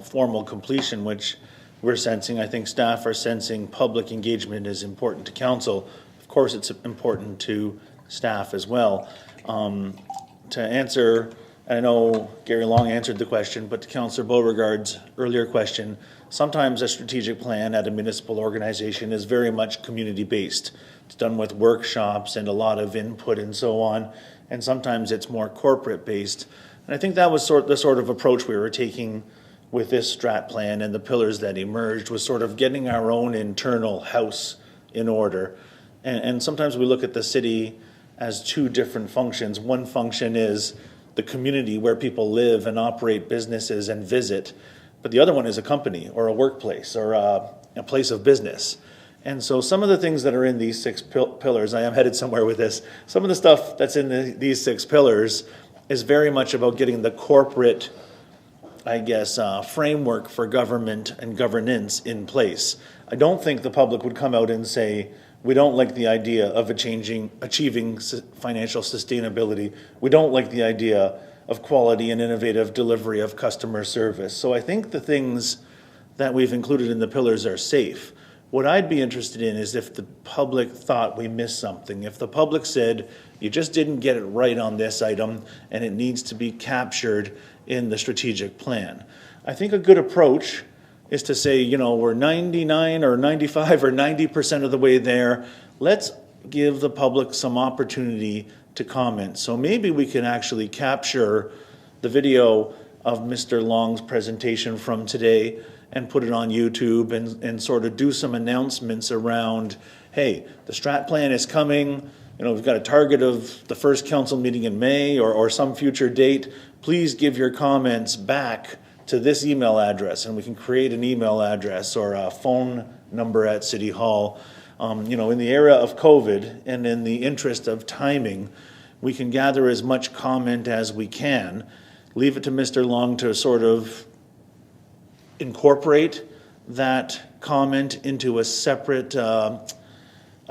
formal completion, which we're sensing. I think staff are sensing public engagement is important to council. Of course, it's important to staff as well. To answer, I know Gary Long answered the question, but to Councillor Beauregard's earlier question, sometimes a strategic plan at a municipal organization is very much community-based. It's done with workshops and a lot of input and so on, and sometimes it's more corporate-based. And I think that was the sort of approach we were taking with this strat plan, and the pillars that emerged was sort of getting our own internal house in order. And sometimes we look at the city as two different functions. One function is the community where people live and operate businesses and visit, but the other one is a company or a workplace or a place of business. And so some of the things that are in these six pillars, I am headed somewhere with this, some of the stuff that's in these six pillars is very much about getting the corporate, framework for government and governance in place. I don't think the public would come out and say, we don't like the idea of achieving financial sustainability. We don't like the idea of quality and innovative delivery of customer service. So I think the things that we've included in the pillars are safe. What I'd be interested in is if the public thought we missed something. If the public said, you just didn't get it right on this item and it needs to be captured in the strategic plan. I think a good approach is to say, we're 99 or 95 or 90% of the way there. Let's give the public some opportunity to comment. So maybe we can actually capture the video of Mr. Long's presentation from today and put it on YouTube and sort of do some announcements around, hey, the strat plan is coming. You know, we've got a target of the first council meeting in May or some future date. Please give your comments back to this email address, and we can create an email address or a phone number at City Hall. You know, in the era of COVID and in the interest of timing, we can gather as much comment as we can. Leave it to Mr. Long to sort of incorporate that comment into a separate, a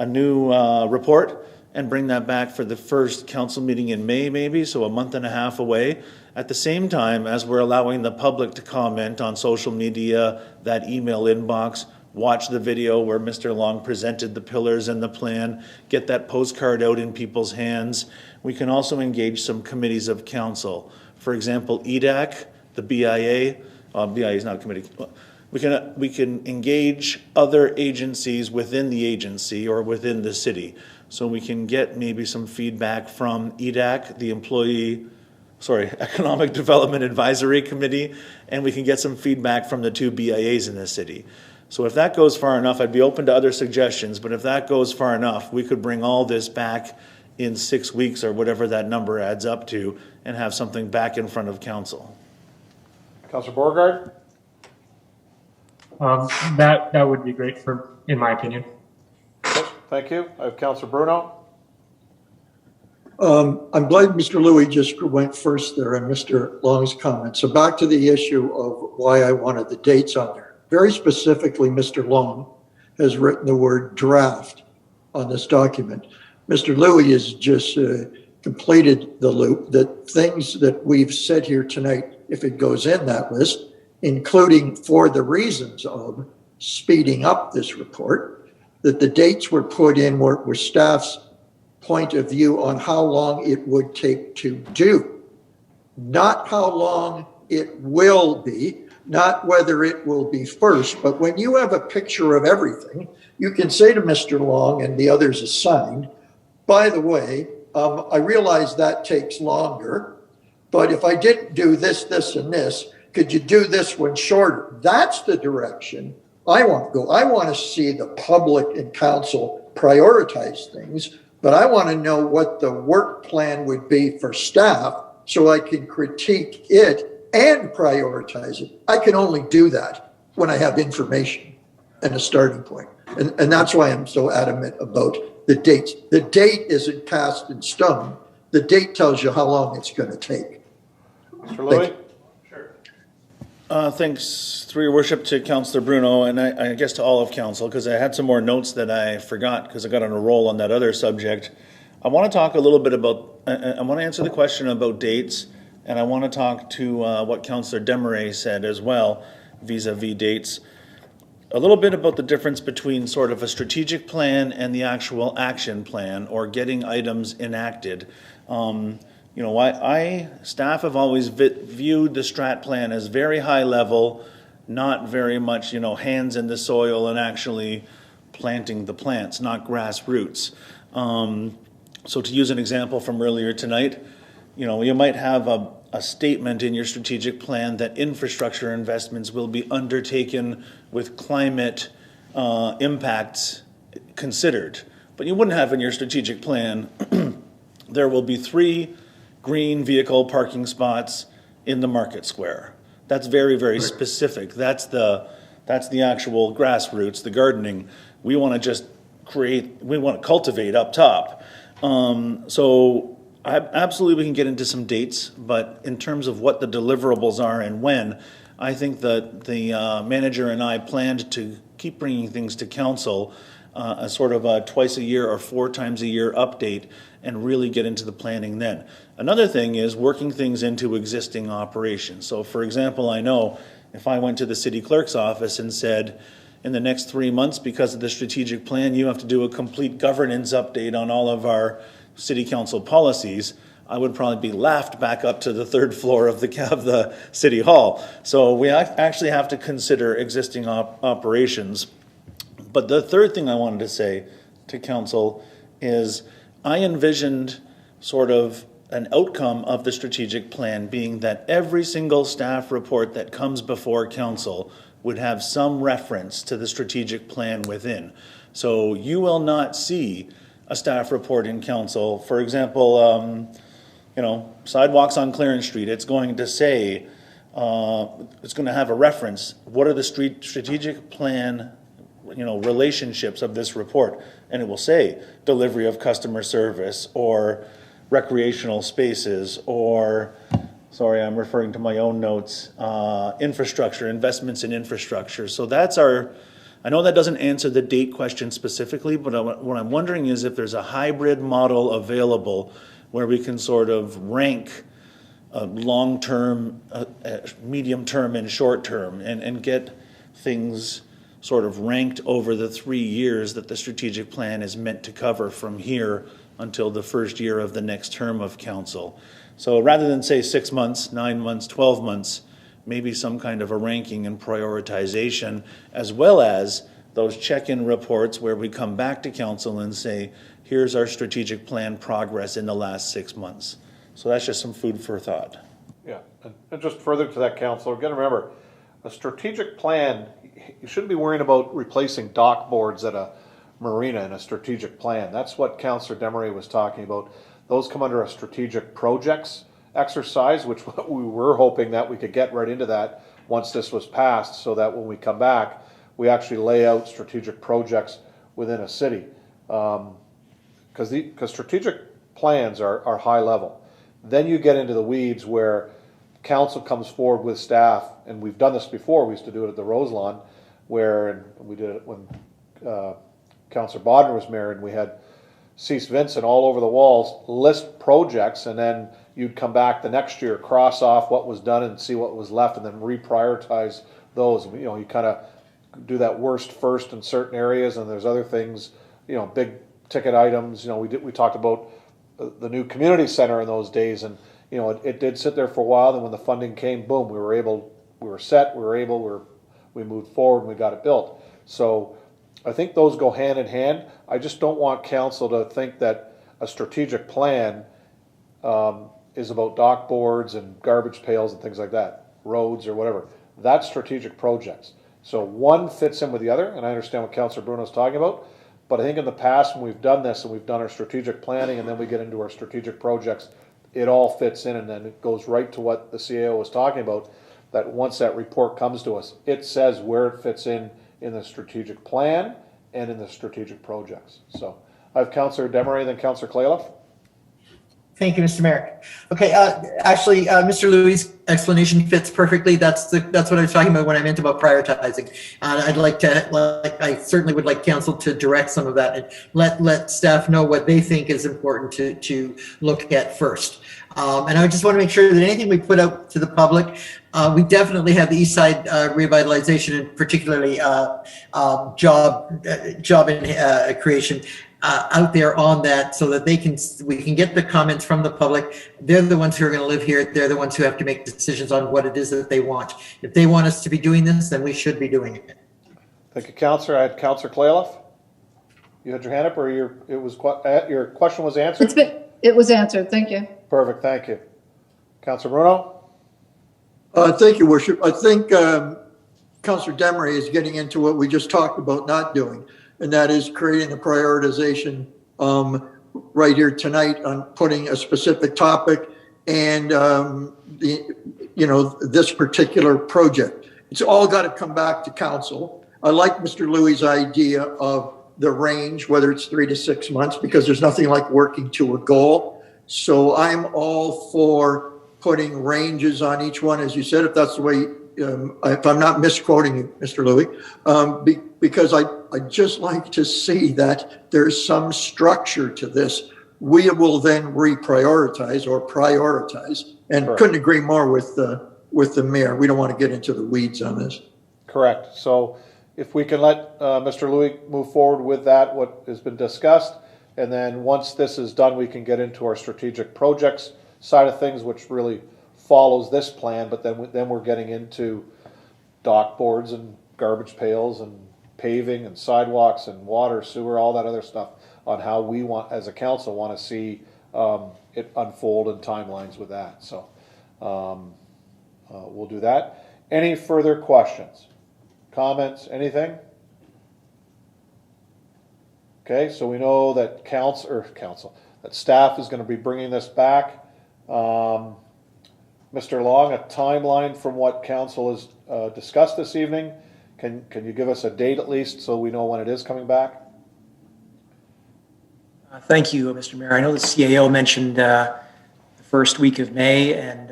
new report, and bring that back for the first council meeting in May, maybe, so a month and a half away. At the same time as we're allowing the public to comment on social media, that email inbox, watch the video where Mr. Long presented the pillars and the plan, get that postcard out in people's hands. We can also engage some committees of council. For example, EDAC, the BIA, BIA is not a committee. We can engage other agencies within the agency or within the city. So we can get maybe some feedback from EDAC, the Economic Development Advisory Committee, and we can get some feedback from the two BIAs in the city. So if that goes far enough, I'd be open to other suggestions, but if that goes far enough, we could bring all this back in 6 weeks or whatever that number adds up to and have something back in front of council. Councillor Beauregard? That would be great in my opinion. Thank you. I have Councillor Bruno. I'm glad Mr. Louie just went first there and Mr. Long's comment. So back to the issue of why I wanted the dates on there. Very specifically, Mr. Long has written the word draft on this document. Mr. Louie has just completed the loop that things that we've said here tonight, if it goes in that list, including for the reasons of speeding up this report, that the dates were put in were staff's point of view on how long it would take to do, not how long it will be, not whether it will be first. But when you have a picture of everything, you can say to Mr. Long and the others assigned, by the way, I realize that takes longer, but if I didn't do this, this, and this, could you do this one shorter? That's the direction I want to go. I want to see the public and council prioritize things, but I want to know what the work plan would be for staff so I can critique it and prioritize it. I can only do that when I have information and a starting point. And that's why I'm so adamant about the dates. The date isn't cast in stone. The date tells you how long it's going to take. Mr. Louie? Thanks, through your worship, to Councillor Bruno, and I guess to all of council, because I had some more notes that I forgot because I got on a roll on that other subject. I want to talk a little bit about, I want to answer the question about dates, and I want to talk to what Councillor Desmarais said as well, vis-a-vis dates. A little bit about the difference between sort of a strategic plan and the actual action plan, or getting items enacted. You know, staff have always viewed the strat plan as very high level, not very much, you know, hands in the soil and actually planting the plants, not grassroots. So to use an example from earlier tonight, you know, you might have a statement in your strategic plan that infrastructure investments will be undertaken with climate impacts considered. But you wouldn't have in your strategic plan, there will be 3 green vehicle parking spots in the market square. That's very, very specific. That's the actual grassroots, the gardening. We want to just we want to cultivate up top. So absolutely we can get into some dates, but in terms of what the deliverables are and when, I think that the manager and I planned to keep bringing things to council, a sort of a twice a year or 4 times a year update, and really get into the planning then. Another thing is working things into existing operations. So for example, I know if I went to the city clerk's office and said, in the next 3 months, because of the strategic plan, you have to do a complete governance update on all of our city council policies, I would probably be laughed back up to the 3rd floor of the city hall. So we actually have to consider existing operations. But the third thing I wanted to say to council is I envisioned sort of an outcome of the strategic plan being that every single staff report that comes before council would have some reference to the strategic plan within. So you will not see a staff report in council, for example, sidewalks on Clarence Street. It's going to say, it's going to have a reference. What are the strategic plan, relationships of this report? And it will say delivery of customer service or recreational spaces or, sorry, I'm referring to my own notes, infrastructure, investments in infrastructure. So that's I know that doesn't answer the date question specifically, but what I'm wondering is if there's a hybrid model available where we can sort of rank long-term, medium-term, and short-term and get things sort of ranked over the 3 years that the strategic plan is meant to cover from here until the first year of the next term of council. So rather than say 6 months, 9 months, 12 months, maybe some kind of a ranking and prioritization, as well as those check-in reports where we come back to council and say, here's our strategic plan progress in the last 6 months. So that's just some food for thought. Yeah, and just further to that, Councillor, again, remember, a strategic plan, you shouldn't be worrying about replacing dock boards at a marina in a strategic plan. That's what Councillor Demery was talking about. Those come under a strategic projects exercise, which we were hoping that we could get right into that once this was passed, so that when we come back, we actually lay out strategic projects within a city. Because strategic plans are high level. Then you get into the weeds where council comes forward with staff, and we've done this before. We used to do it at the Roselawn, where we did it when Councillor Bodner was mayor, and we had Cease Vincent all over the walls list projects, and then you'd come back the next year, cross off what was done and see what was left, and then reprioritize those. You kind of do that worst first in certain areas, and there's other things, big ticket items. We talked about the new community center in those days, and it did sit there for a while. Then when the funding came, boom, we were set, we moved forward, and we got it built. So I think those go hand in hand. I just don't want council to think that a strategic plan is about dock boards and garbage pails and things like that, roads or whatever. That's strategic projects. So one fits in with the other, and I understand what Councillor Bruno's talking about, but I think in the past when we've done this and we've done our strategic planning and then we get into our strategic projects, it all fits in, and then it goes right to what the CAO was talking about, that once that report comes to us, it says where it fits in the strategic plan and in the strategic projects. So I have Councillor Demery, then Councillor Claylough. Thank you, Mr. Mayor. Okay, actually, Mr. Louis' explanation fits perfectly. That's what I was talking about when I meant about prioritizing. I certainly would like council to direct some of that and let staff know what they think is important to look at first. And I just want to make sure that anything we put out to the public, we definitely have the East Side revitalization and particularly job creation out there on that, so that we can get the comments from the public. They're the ones who are going to live here. They're the ones who have to make decisions on what it is that they want. If they want us to be doing this, then we should be doing it. Thank you, Councillor. I had Councillor Claylough. You had your hand up, or your question was answered? It was answered. Thank you. Perfect. Thank you. Councillor Bruno? Thank you, Worship. I think Councillor Demery is getting into what we just talked about not doing, and that is creating a prioritization right here tonight on putting a specific topic and this particular project. It's all got to come back to council. I like Mr. Louis' idea of the range, whether it's 3 to 6 months, because there's nothing like working to a goal. So I'm all for putting ranges on each one, as you said, if that's the way, if I'm not misquoting you, Mr. Louis, because I just like to see that there's some structure to this. We will then reprioritize or prioritize, and Correct. Couldn't agree more with the mayor. We don't want to get into the weeds on this. Correct. So if we can let Mr. Louis move forward with that, what has been discussed, and then once this is done, we can get into our strategic projects side of things, which really follows this plan, but then we're getting into dock boards and garbage pails and paving and sidewalks and water, sewer, all that other stuff on how we want, as a council, want to see it unfold and timelines with that. So we'll do that. Any further questions, comments, anything? Okay, so we know that that staff is going to be bringing this back. Mr. Long, a timeline from what council has discussed this evening. Can you give us a date at least so we know when it is coming back? Thank you, Mr. Mayor. I know the CAO mentioned the first week of May, and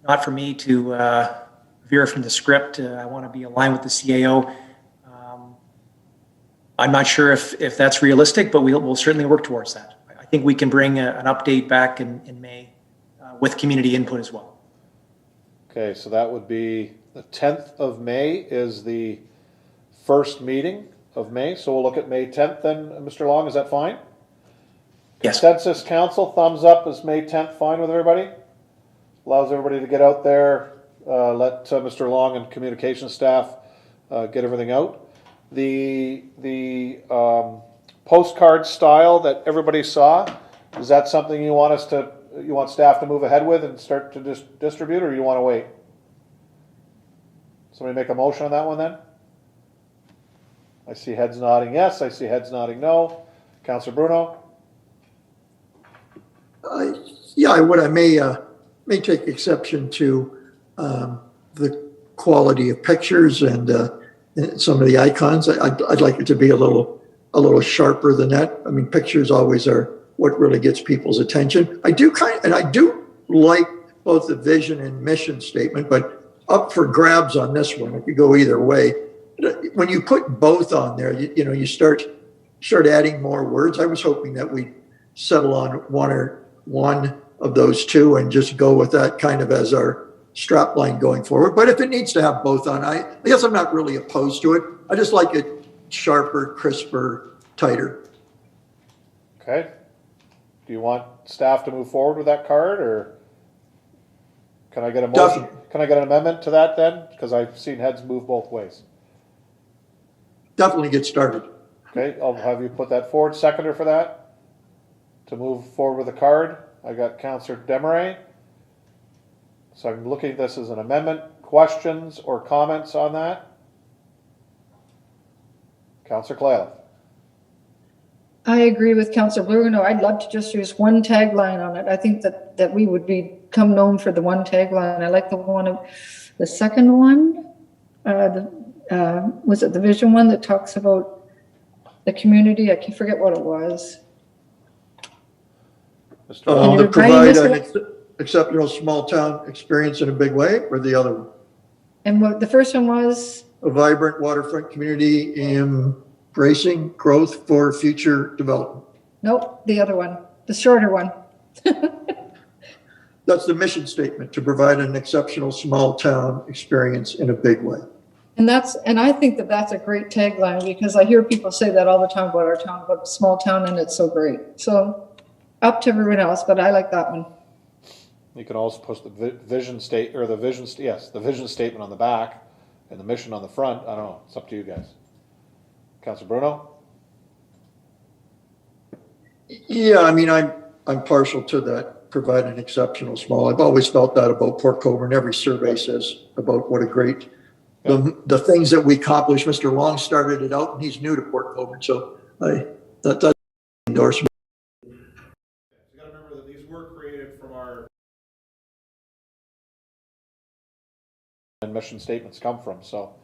not for me to veer from the script. I want to be aligned with the CAO. I'm not sure if that's realistic, but we'll certainly work towards that. I think we can bring an update back in May with community input as well. Okay, so that would be the 10th of May is the first meeting of May. So we'll look at May 10th then, Mr. Long. Is that fine? Yes. Consensus council, thumbs up. Is May 10th fine with everybody? Allows everybody to get out there, let Mr. Long and communication staff get everything out. The postcard style that everybody saw, is that something you want staff to move ahead with and start to distribute, or you want to wait? Somebody make a motion on that one then? I see heads nodding yes, I see heads nodding no. Councillor Bruno? Yeah, I would. I may take exception to the quality of pictures and some of the icons. I'd like it to be a little sharper than that. I mean, pictures always are what really gets people's attention. I do like both the vision and mission statement, but up for grabs on this one. It could go either way. When you put both on there, you start adding more words. I was hoping that we'd settle on one of those two and just go with that kind of as our strap line going forward. But if it needs to have both on, I guess I'm not really opposed to it. I just like it sharper, crisper, tighter. Okay. Do you want staff to move forward with that card, or can I get a motion? Definitely. Can I get an amendment to that then? Because I've seen heads move both ways. Definitely get started. Okay, I'll have you put that forward. Seconder for that? To move forward with the card. I got Councillor Desmarais. So I'm looking at this as an amendment. Questions or comments on that? Councillor Clayliff. I agree with Councillor Bruno. I'd love to just use one tagline on it. I think that we would become known for the one tagline. I like the second one. Was it the vision one that talks about the community? I can forget what it was. To provide an exceptional small town experience in a big way, or the other one? And what the first one was? A vibrant waterfront community embracing growth for future development. Nope, the other one, the shorter one. That's the mission statement, to provide an exceptional small town experience in a big way. And I think that's a great tagline, because I hear people say that all the time about our town, about a small town, and it's so great. So up to everyone else, but I like that one. You can also post the vision statement on the back and the mission on the front. I don't know. It's up to you guys. Councillor Bruno? Yeah, I mean, I'm partial to that, provide an exceptional small. I've always felt that about Port Colborne. Every survey says about what a great, the things that we accomplished. Mr. Long started it out, and he's new to Port Colborne, so that's endorsement. You got to remember that these were created from our mission statements come from. So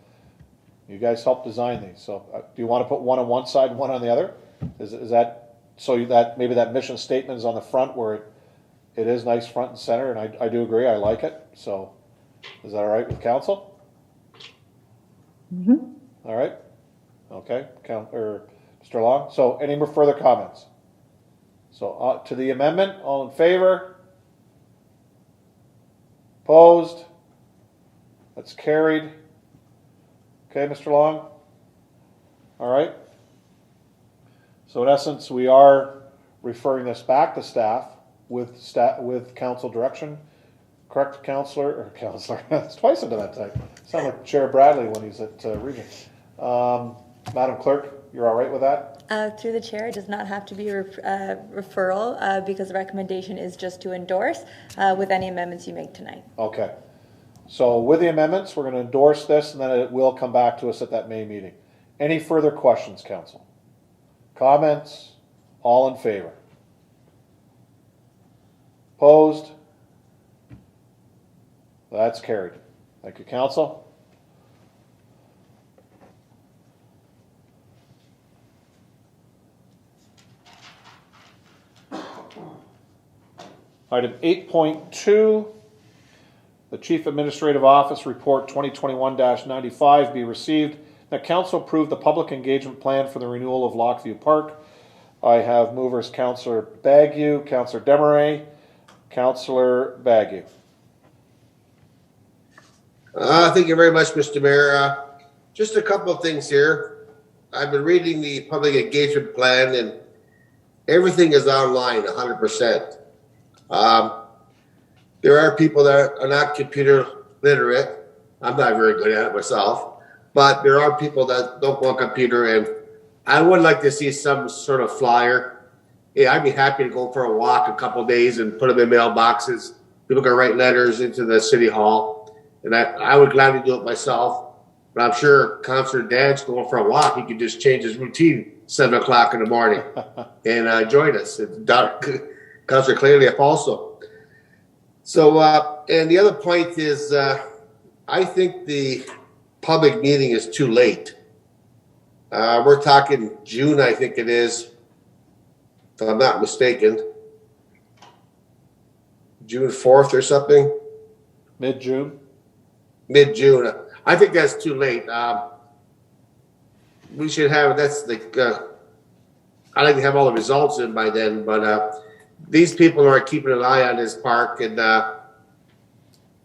you guys helped design these. So do you want to put one on one side, one on the other? Is that so that maybe that mission statement is on the front where it is nice front and center? And I do agree. I like it. So is that all right with council? Mm-hmm. All right. Okay. Mr. Long. So any more further comments? So to the amendment, all in favor? Opposed? That's carried. Okay, Mr. Long? All right. So in essence, we are referring this back to staff with council direction Correct, Counselor? It's twice into that time. Sound like Chair Bradley when he's at Region. Madam Clerk, you're all right with that? Through the chair, it does not have to be a referral because the recommendation is just to endorse with any amendments you make tonight. Okay. So with the amendments, we're going to endorse this, and then it will come back to us at that May meeting. Any further questions, Council? Comments? All in favor? Opposed? That's carried. Thank you, Council. Item 8.2, the Chief Administrative Office Report 2021-95 be received. That Council approve the public engagement plan for the renewal of Lockview Park. I have movers Councillor Bagu, Councillor Desmarais, Councillor Bagu. Thank you very much, Mr. Mayor. Just a couple of things here. I've been reading the public engagement plan, and everything is online 100%. There are people that are not computer literate. I'm not very good at it myself, but there are people that don't go on computer, and I would like to see some sort of flyer. Yeah, I'd be happy to go for a walk a couple of days and put them in mailboxes. People can write letters into the city hall, and I would gladly do it myself. But I'm sure Councillor Dan's going for a walk. He could just change his routine 7 o'clock in the morning and join us. Councillor Clearleaf also. So, and the other point is, I think the public meeting is too late. We're talking June, I think it is, if I'm not mistaken. June 4th or something. Mid-June? Mid-June. I think that's too late. We should have, that's like, I'd like to have all the results in by then, but these people are keeping an eye on this park, and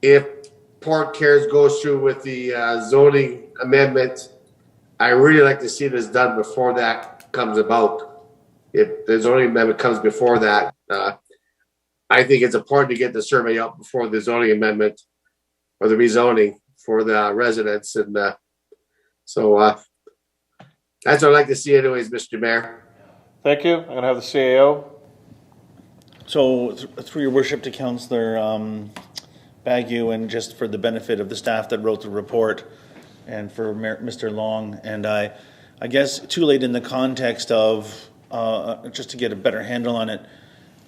if Port Cares goes through with the zoning amendment, I really like to see this done before that comes about. If the zoning amendment comes before that, I think it's important to get the survey up before the zoning amendment or the rezoning for the residents, and so that's what I'd like to see anyways, Mr. Mayor. Thank you. I'm going to have the CAO. So through your worship to Councillor Bagu, and just for the benefit of the staff that wrote the report and for Mr. Long and I guess too late in the context of, just to get a better handle on it,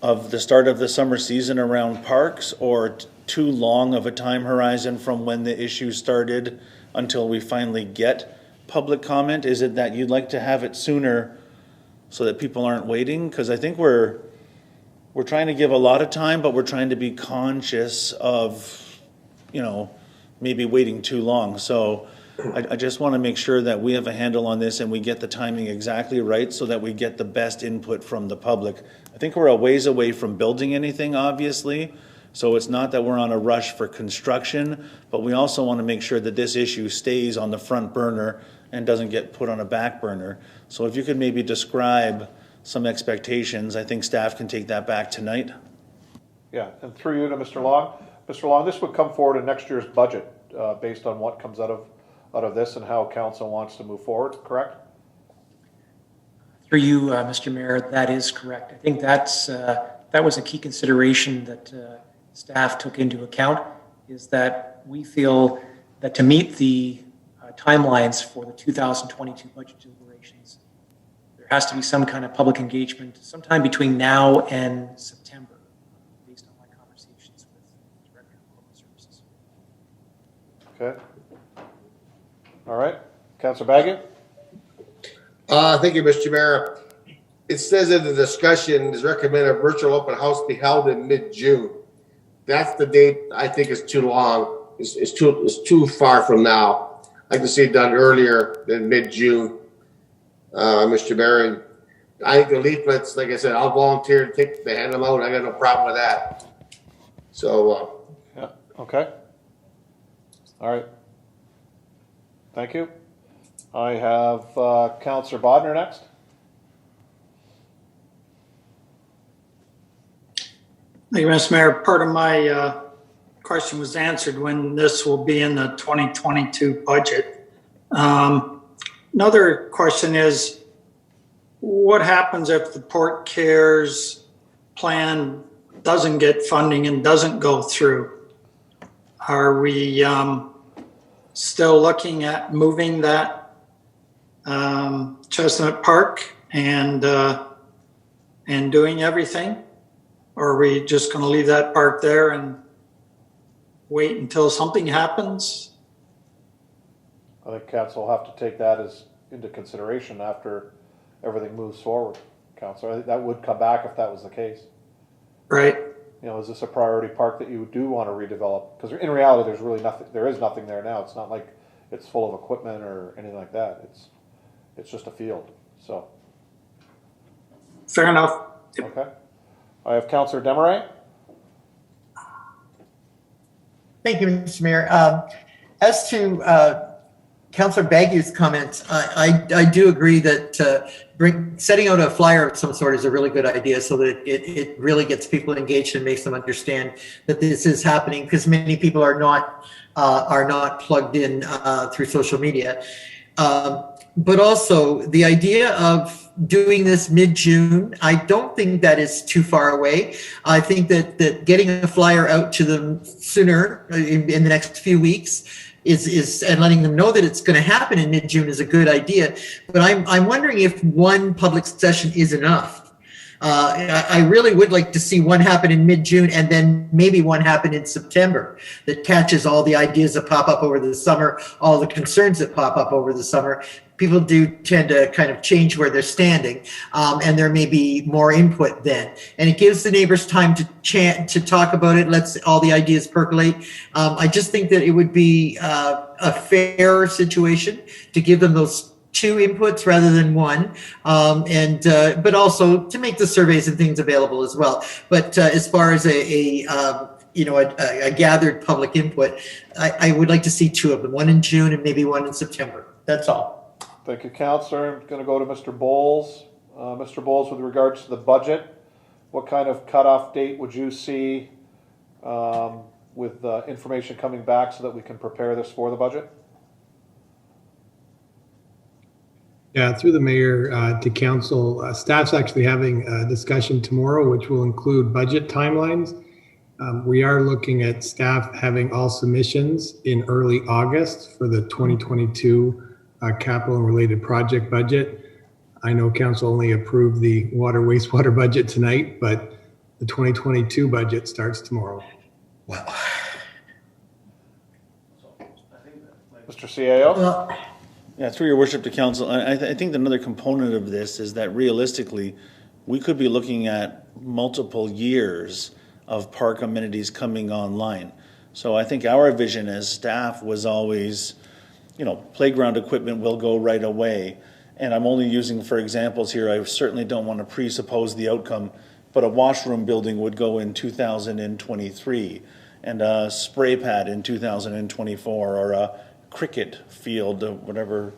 of the start of the summer season around parks, or too long of a time horizon from when the issue started until we finally get public comment? Is it that you'd like to have it sooner so that people aren't waiting? Because I think we're trying to give a lot of time, but we're trying to be conscious of, maybe waiting too long. So I just want to make sure that we have a handle on this and we get the timing exactly right so that we get the best input from the public. I think we're a ways away from building anything, obviously. So it's not that we're on a rush for construction, but we also want to make sure that this issue stays on the front burner and doesn't get put on a back burner. So if you could maybe describe some expectations, I think staff can take that back tonight. Yeah, and through you to Mr. Long. Mr. Long, this would come forward in next year's budget based on what comes out of this and how council wants to move forward, correct? Through you, Mr. Mayor, that is correct. I think that was a key consideration that staff took into account, is that we feel that to meet the timelines for the 2022 budget deliberations, there has to be some kind of public engagement sometime between now and September, based on my conversations with the Director of Corporate Services. Okay. All right. Councillor Baggett? Thank you, Mr. Mayor. It says in the discussion, is recommended a virtual open house be held in mid-June. That's the date I think is too long. It's too far from now. I'd like to see it done earlier than mid-June, Mr. Mayor. And I think the leaflets, like I said, I'll volunteer to hand them out. I got no problem with that. So. Yeah. Okay. All right. Thank you. I have Councillor Bodnar next. Thank you, Mr. Mayor. Part of my question was answered when this will be in the 2022 budget. Another question is, what happens if the Port Cares plan doesn't get funding and doesn't go through? Are we still looking at moving that Chestnut Park and doing everything? Or are we just going to leave that park there and wait until something happens? I think council will have to take that into consideration after everything moves forward, Councillor. I think that would come back if that was the case. Right. You know, is this a priority park that you do want to redevelop? Because in reality, there's really nothing. There is nothing there now. It's not like it's full of equipment or anything like that. It's just a field. So. Fair enough. Okay. I have Councillor Desmarais. Thank you, Mr. Mayor. As to Councillor Baguiou's comments, I do agree that setting out a flyer of some sort is a really good idea, so that it really gets people engaged and makes them understand that this is happening, because many people are not plugged in through social media. But also the idea of doing this mid-June, I don't think that is too far away. I think that getting a flyer out to them sooner in the next few weeks is and letting them know that it's going to happen in mid-June is a good idea. But I'm wondering if one public session is enough. I really would like to see one happen in mid-June and then maybe one happen in September that catches all the ideas that pop up over the summer, all the concerns that pop up over the summer. People do tend to kind of change where they're standing, and there may be more input then. And it gives the neighbors time to talk about it, lets all the ideas percolate. I just think that it would be a fair situation to give them those two inputs rather than one, but also to make the surveys and things available as well. But as far as a gathered public input, I would like to see two of them, one in June and maybe one in September. That's all. Thank you, Councillor. I'm going to go to Mr. Bowles. Mr. Bowles, with regards to the budget, what kind of cutoff date would you see with information coming back so that we can prepare this for the budget? Yeah, through the mayor to council, staff's actually having a discussion tomorrow, which will include budget timelines. We are looking at staff having all submissions in early August for the 2022 capital and related project budget. I know council only approved the water wastewater budget tonight, but the 2022 budget starts tomorrow. Wow. Mr. CAO? Yeah, through your worship to council, I think another component of this is that realistically, we could be looking at multiple years of park amenities coming online. So I think our vision as staff was always, playground equipment will go right away. And I'm only using for examples here, I certainly don't want to presuppose the outcome, but a washroom building would go in 2023 and a spray pad in 2024 or a cricket field, whatever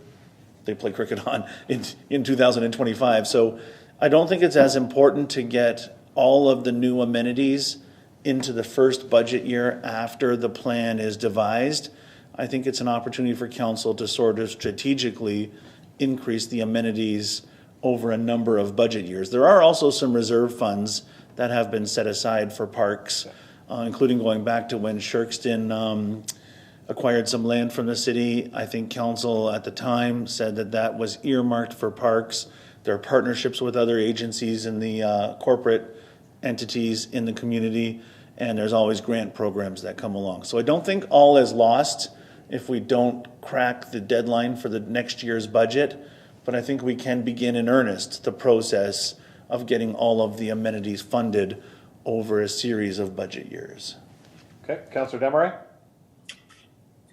they play cricket on, in 2025. So I don't think it's as important to get all of the new amenities into the first budget year after the plan is devised. I think it's an opportunity for council to sort of strategically increase the amenities over a number of budget years. There are also some reserve funds that have been set aside for parks, including going back to when Shirkston acquired some land from the city. I think council at the time said that was earmarked for parks. There are partnerships with other agencies and the corporate entities in the community, and there's always grant programs that come along. So I don't think all is lost if we don't crack the deadline for the next year's budget, but I think we can begin in earnest the process of getting all of the amenities funded over a series of budget years. Okay, Councillor Desmarais?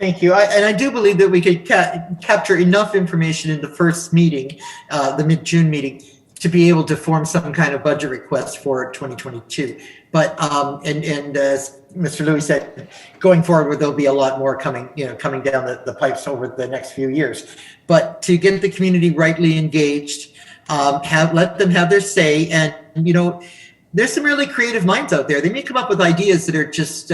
Thank you. I do believe that we could capture enough information in the first meeting, the mid-June meeting, to be able to form some kind of budget request for 2022. But and as Mr. Louis said, going forward, there'll be a lot more coming down the pipes over the next few years. But to get the community rightly engaged, let them have their say, and There's some really creative minds out there. They may come up with ideas that are just,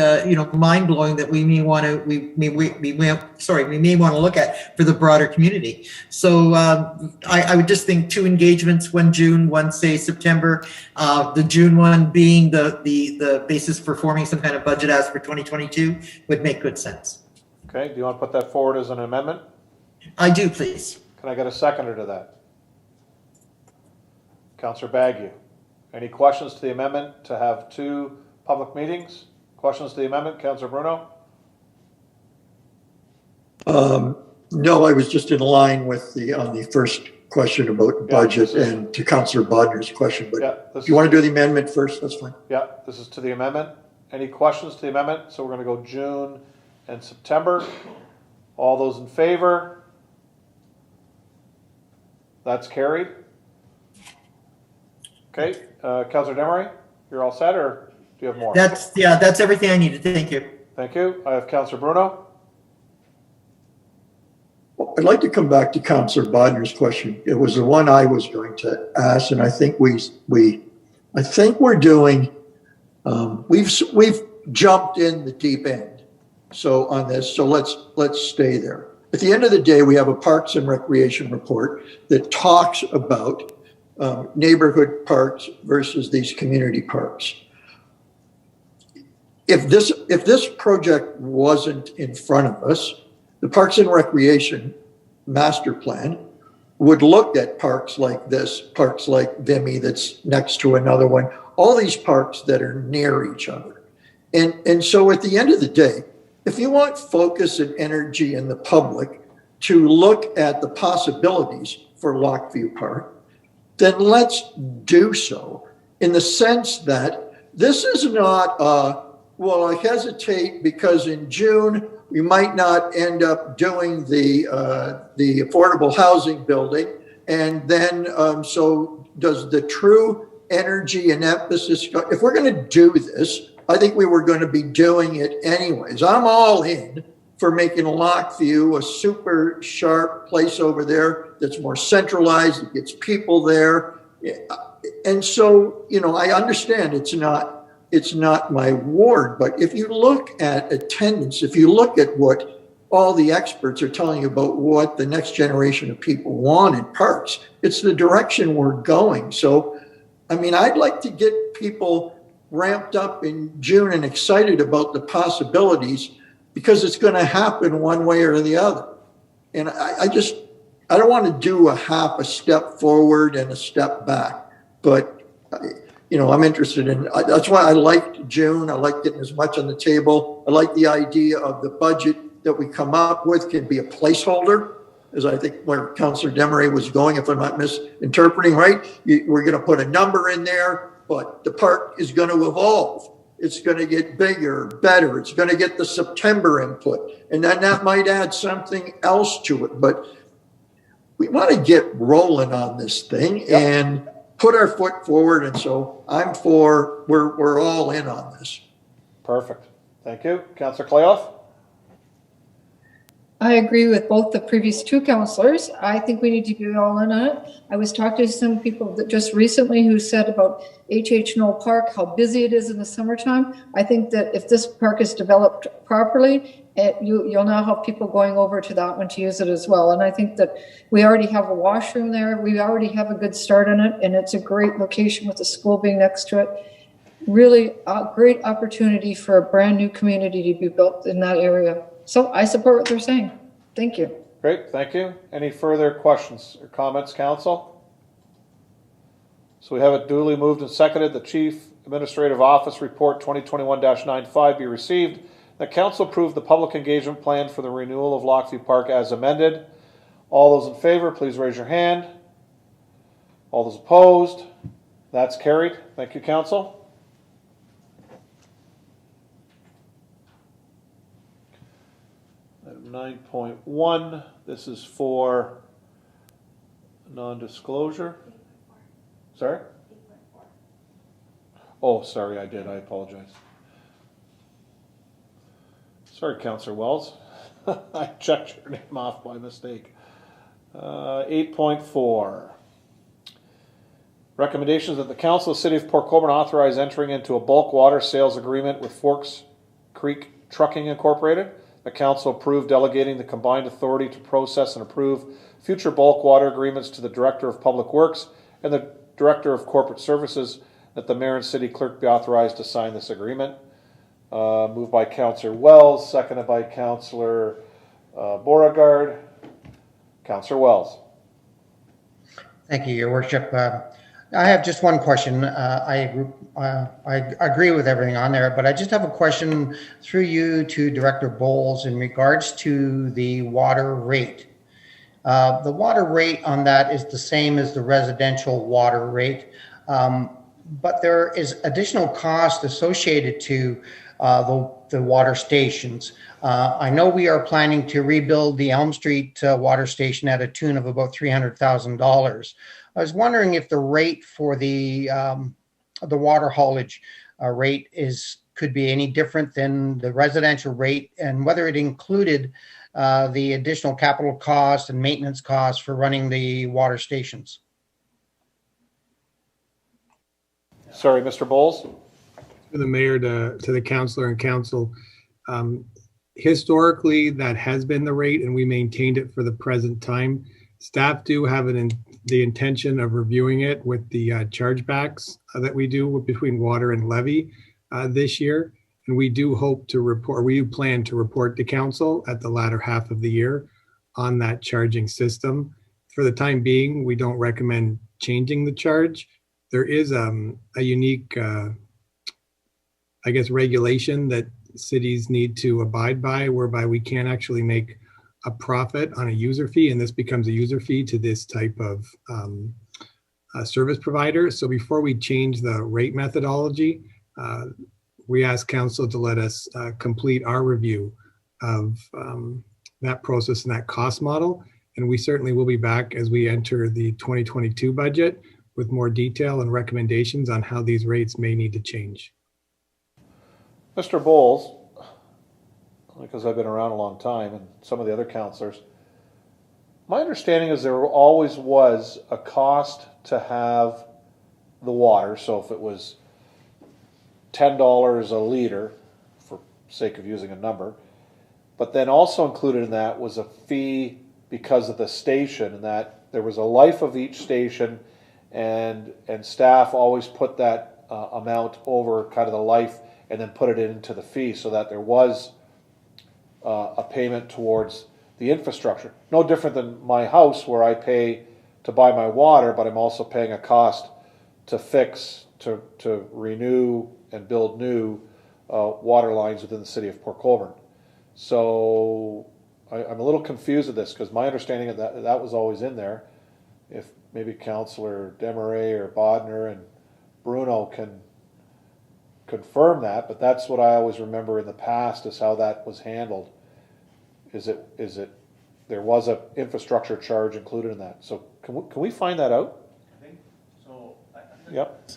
mind blowing that we may want to, we may want to look at for the broader community. So I would just think 2 engagements, one June, one say September. The June one being the basis for forming some kind of budget as for 2022 would make good sense. Okay, do you want to put that forward as an amendment? I do, please. Can I get a seconder to that? Councillor Bagu. Any questions to the amendment to have 2 public meetings? Questions to the amendment, Councillor Bruno? No, I was just in line with on the first question about budget and to Councillor Bodner's question, but if you want to do the amendment first, that's fine. Yeah, this is to the amendment. Any questions to the amendment? So we're going to go June and September. All those in favor? That's carried. Okay, Councillor Demery, you're all set, or do you have more? That's everything I needed. Thank you. Thank you. I have Councillor Bruno. Well, I'd like to come back to Councillor Bodner's question. It was the one I was going to ask, and I think we're doing. We've jumped in the deep end. So on this, so let's stay there. At the end of the day, we have a Parks and Recreation report that talks about neighborhood parks versus these community parks. If this project wasn't in front of us, the Parks and Recreation master plan would look at parks like this, parks like Vimy that's next to another one, all these parks that are near each other. And so at the end of the day, if you want focus and energy in the public to look at the possibilities for Lockview Park, then let's do so in the sense that this is not, well, I hesitate because in June, we might not end up doing the affordable housing building. And then, so does the true energy and emphasis, if we're going to do this, I think we were going to be doing it anyways. I'm all in for making Lockview a super sharp place over there that's more centralized, it gets people there. And so, I understand it's not my ward, but if you look at attendance, if you look at what all the experts are telling you about what the next generation of people want in parks, it's the direction we're going. So, I'd like to get people ramped up in June and excited about the possibilities because it's going to happen one way or the other. And I don't want to do a half a step forward and a step back, but I'm interested in, that's why I liked June. I like getting as much on the table. I like the idea of the budget that we come up with can be a placeholder, as I think where Councillor Demery was going, if I'm not misinterpreting, right? We're going to put a number in there, but the park is going to evolve. It's going to get bigger, better. It's going to get the September input. And then that might add something else to it. But we want to get rolling on this thing and put our foot forward. And so we're all in on this. Perfect. Thank you. Councillor Klayoff? I agree with both the previous 2 councillors. I think we need to be all in on it. I was talking to some people that just recently who said about H.H. Knoll Park, how busy it is in the summertime. I think that if this park is developed properly, you'll now have people going over to that one to use it as well. And I think that we already have a washroom there. We already have a good start on it, and it's a great location with the school being next to it. Really a great opportunity for a brand new community to be built in that area. So I support what they're saying. Thank you. Great, thank you. Any further questions or comments, council? So we have it duly moved and seconded. The Chief Administrative Office Report 2021-95 be received. The council approved the public engagement plan for the renewal of Lockview Park as amended. All those in favor, please raise your hand. All those opposed? That's carried. Thank you, council. Item 9.1, this is for non-disclosure. Sorry? Oh, sorry, I did. I apologize. Sorry, Councillor Wells. I checked your name off by mistake. 8.4. Recommendations that the Council of the City of Port Colborne authorize entering into a bulk water sales agreement with Forks Creek Trucking Incorporated. The Council approved delegating the combined authority to process and approve future bulk water agreements to the Director of Public Works and the Director of Corporate Services, that the Mayor and City Clerk be authorized to sign this agreement. Moved by Councillor Wells, seconded by Councillor Beauregard. Councillor Wells. Thank you, Your Worship. I have just one question. I agree with everything on there, but I just have a question through you to Director Bowles in regards to the water rate. The water rate on that is the same as the residential water rate, but there is additional cost associated to the water stations. I know we are planning to rebuild the Elm Street water station at a tune of about $300,000. I was wondering if the rate for the water haulage rate could be any different than the residential rate, and whether it included the additional capital cost and maintenance costs for running the water stations. Sorry, Mr. Bowles. To the mayor, to the councillor and council, historically that has been the rate, and we maintained it for the present time. Staff do have the intention of reviewing it with the chargebacks that we do between water and levy this year. And we do hope to report, we plan to report to council at the latter half of the year on that charging system. For the time being, we don't recommend changing the charge. There is a unique, I guess, regulation that cities need to abide by, whereby we can't actually make a profit on a user fee, and this becomes a user fee to this type of service provider. So before we change the rate methodology, we ask council to let us complete our review of that process and that cost model. And we certainly will be back as we enter the 2022 budget with more detail and recommendations on how these rates may need to change. Mr. Bowles, because I've been around a long time, and some of the other councillors, my understanding is there always was a cost to have the water. So if it was $10 a liter, for sake of using a number, but then also included in that was a fee because of the station, and that there was a life of each station, and staff always put that amount over kind of the life and then put it into the fee, so that there was a payment towards the infrastructure. No different than my house, where I pay to buy my water, but I'm also paying a cost to fix, to renew and build new water lines within the city of Port Colborne. So I'm a little confused with this, because my understanding of that was always in there. If maybe Councillor Desmarais or Bodner and Bruno can confirm that, but that's what I always remember in the past is how that was handled. Is it there was a infrastructure charge included in that? So can we find that out? I think so. Yep.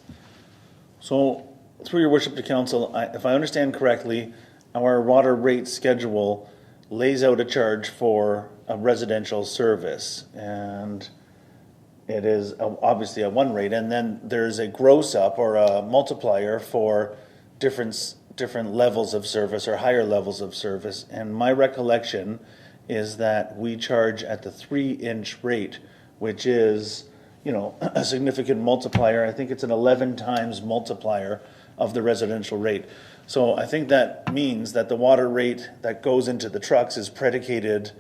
So through your worship to council, if I understand correctly, our water rate schedule lays out a charge for a residential service, and it is obviously a one rate, and then there's a gross up or a multiplier for different levels of service or higher levels of service. And my recollection is that we charge at the 3-inch rate, which is, a significant multiplier. I think it's an 11 times multiplier of the residential rate. So I think that means that the water rate that goes into the trucks is predicated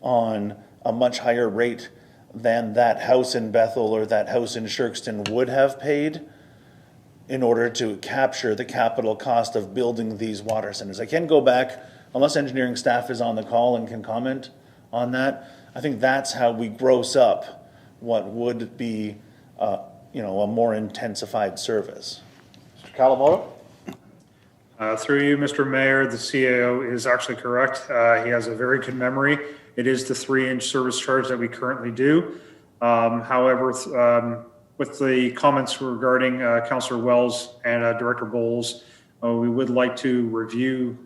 on a much higher rate than that house in Bethel or that house in Shirkston would have paid in order to capture the capital cost of building these water centers. I can go back, unless engineering staff is on the call and can comment on that. I think that's how we gross up what would be, a more intensified service. Mr. Kalamoto? Through you, Mr. Mayor, the CAO is actually correct. He has a very good memory. It is the 3-inch service charge that we currently do. However, with the comments regarding Councillor Wells and Director Bowles, we would like to review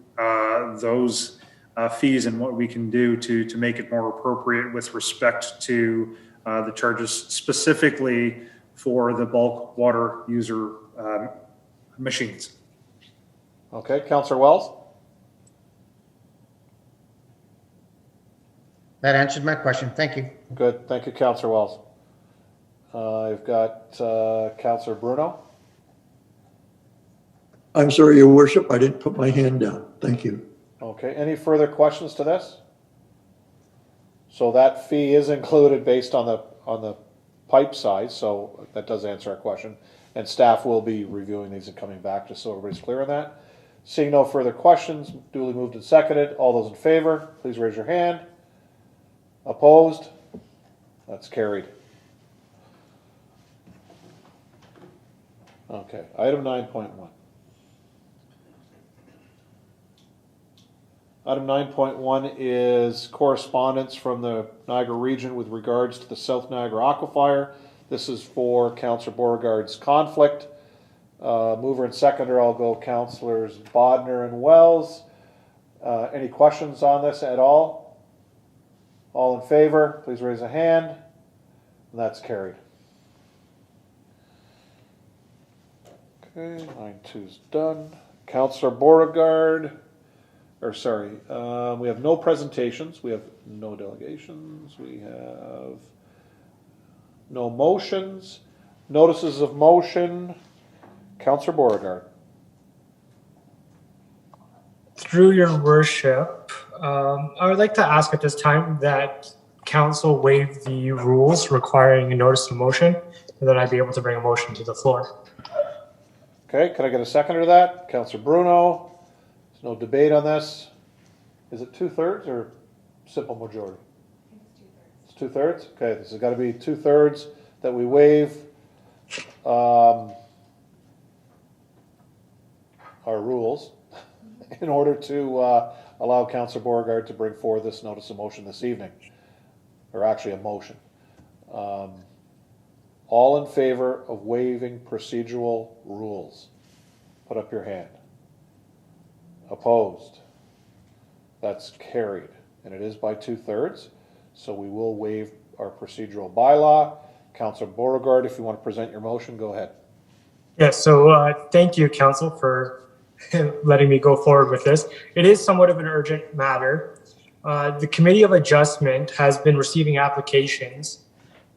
those fees and what we can do to make it more appropriate with respect to the charges specifically for the bulk water user machines. Okay, Councillor Wells? That answered my question. Thank you. Good, thank you, Councillor Wells. I've got Councillor Bruno. I'm sorry, Your Worship, I didn't put my hand down. Thank you. Okay, any further questions to this? So that fee is included based on the pipe size, so that does answer our question. And staff will be reviewing these and coming back, just so everybody's clear on that. Seeing no further questions, duly moved and seconded. All those in favor, please raise your hand. Opposed? That's carried. Okay, item 9.1. Item 9.1 is correspondence from the Niagara region with regards to the South Niagara Aquifer. This is for Councillor Beauregard's conflict. Mover and seconder, I'll go Councillors Bodner and Wells. Any questions on this at all? All in favor, please raise a hand. And that's carried. Okay, 9.2's done. Councillor Beauregard. We have no presentations, we have no delegations, we have no motions, notices of motion. Councillor Beauregard. Through your worship, I would like to ask at this time that council waive the rules requiring a notice of motion, and then I'd be able to bring a motion to the floor. Okay, can I get a seconder to that? Councillor Bruno. There's no debate on this. Is it 2/3 or simple majority? It's 2/3. Okay, this has got to be 2/3 that we waive our rules in order to allow Councillor Beauregard to bring forward this notice of motion this evening, or actually a motion. All in favor of waiving procedural rules? Put up your hand. Opposed? That's carried, and it is by 2/3, so we will waive our procedural bylaw. Councillor Beauregard, if you want to present your motion, go ahead. Yes, so thank you, council, for letting me go forward with this. It is somewhat of an urgent matter. The Committee of Adjustment has been receiving applications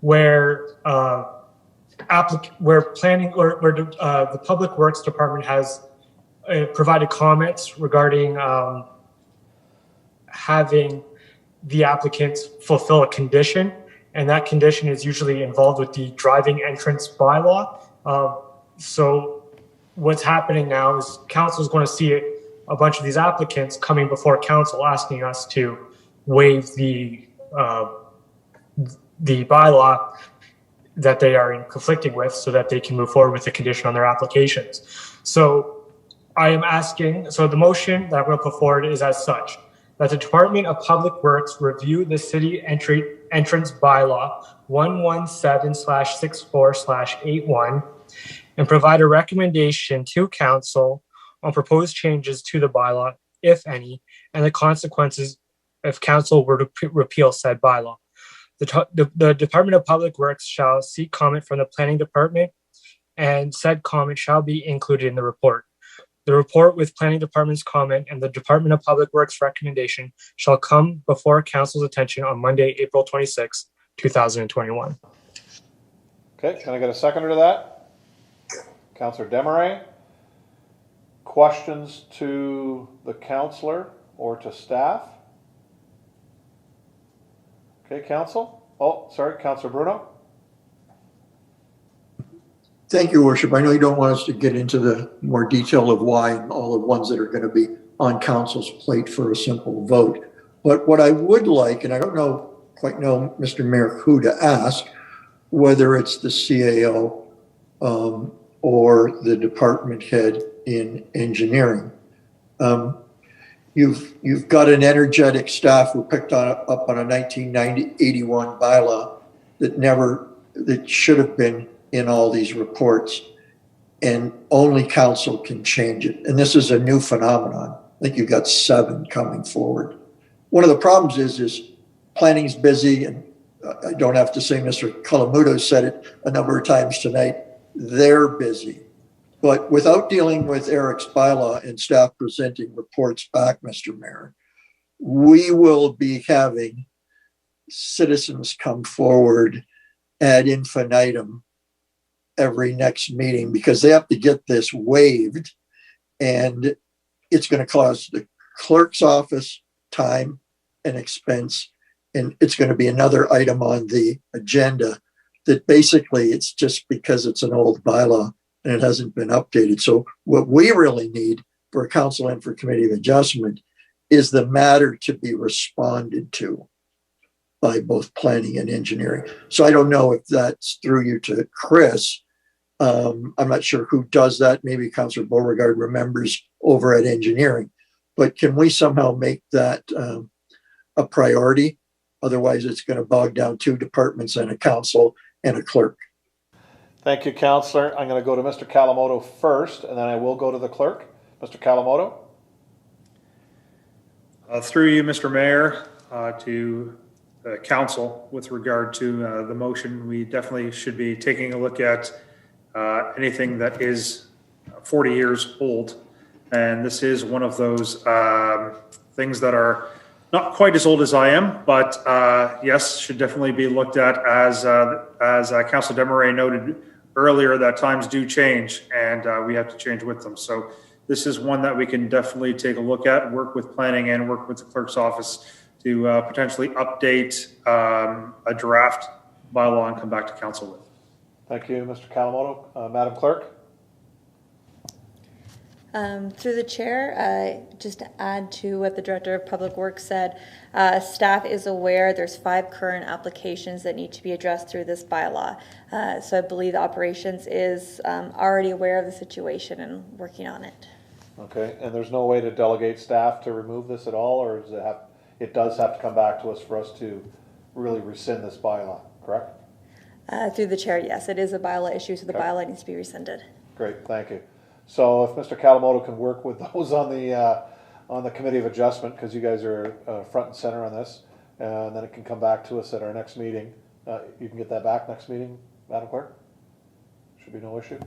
where the Public Works Department has provided comments regarding having the applicants fulfill a condition, and that condition is usually involved with the driving entrance bylaw. So what's happening now is council is going to see a bunch of these applicants coming before council asking us to waive the bylaw that they are conflicting with so that they can move forward with the condition on their applications. So I am asking, so the motion that I'm going to put forward is as such, that the Department of Public Works review the city entrance bylaw 117/64/81 and provide a recommendation to council on proposed changes to the bylaw, if any, and the consequences if council were to repeal said bylaw. The Department of Public Works shall seek comment from the Planning Department, and said comment shall be included in the report. The report with Planning Department's comment and the Department of Public Works recommendation shall come before council's attention on Monday, April 26, 2021. Okay, can I get a seconder to that? Councillor Desmarais. Questions to the councillor or to staff? Okay, council. Oh, sorry, Councillor Bruno. Thank you, Worship. I know you don't want us to get into the more detail of why and all the ones that are going to be on council's plate for a simple vote. But what I would like, and I don't quite know, Mr. Mayor, who to ask, whether it's the CAO or the department head in engineering. You've got an energetic staff who picked up on a 1981 bylaw that should have been in all these reports, and only council can change it. And this is a new phenomenon. I think you've got 7 coming forward. One of the problems is planning's busy and I don't have to say Mr. Kalamuto said it a number of times tonight, they're busy. But without dealing with Eric's bylaw and staff presenting reports back, Mr. Mayor, we will be having citizens come forward ad infinitum every next meeting because they have to get this waived, and it's going to cost the clerk's office time and expense, and it's going to be another item on the agenda that basically it's just because it's an old bylaw and it hasn't been updated. So what we really need for council and for committee of adjustment is the matter to be responded to by both planning and engineering. So I don't know if that's through you to Chris. I'm not sure who does that. Maybe Councillor Beauregard remembers over at engineering, but can we somehow make that a priority? Otherwise it's going to bog down two departments and a council and a clerk. Thank you, Councillor. I'm going to go to Mr. Kalamoto first, and then I will go to the clerk. Mr. Kalamoto. Through you, Mr. Mayor, to council with regard to the motion, we definitely should be taking a look at anything that is 40 years old. And this is one of those things that are not quite as old as I am, but yes, should definitely be looked at as Councilor Desmarais noted earlier, that times do change and we have to change with them. So this is one that we can definitely take a look at, work with planning and work with the clerk's office to potentially update a draft bylaw and come back to council with. Thank you, Mr. Kalamoto. Madam Clerk. Through the chair, just to add to what the Director of Public Works said, staff is aware there's 5 current applications that need to be addressed through this bylaw. So I believe operations is already aware of the situation and working on it. Okay, and there's no way to delegate staff to remove this at all, or does it does have to come back to us for us to really rescind this bylaw, correct? Through the chair, yes, it is a bylaw issue, so the Okay. bylaw needs to be rescinded. Great, thank you. So if Mr. Kalamoto can work with those on the Committee of Adjustment, because you guys are front and center on this, and then it can come back to us at our next meeting. You can get that back next meeting, Madam Clerk? Should be no issue.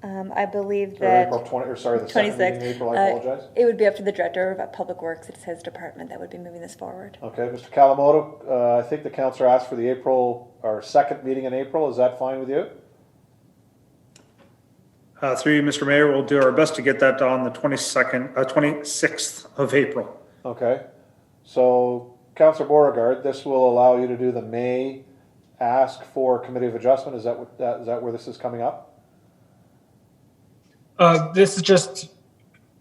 I believe Or that April 20, or sorry, the second meeting in April, I apologize. it would be up to the Director of Public Works. It's his department that would be moving this forward. Okay, Mr. Kalamoto, I think the councillor asked for the April, our second meeting in April. Is that fine with you? Through you, Mr. Mayor, we'll do our best to get that on the 26th of April. Okay, so Councillor Beauregard, this will allow you to do the May ask for Committee of Adjustment. Is that where this is coming up? This is just,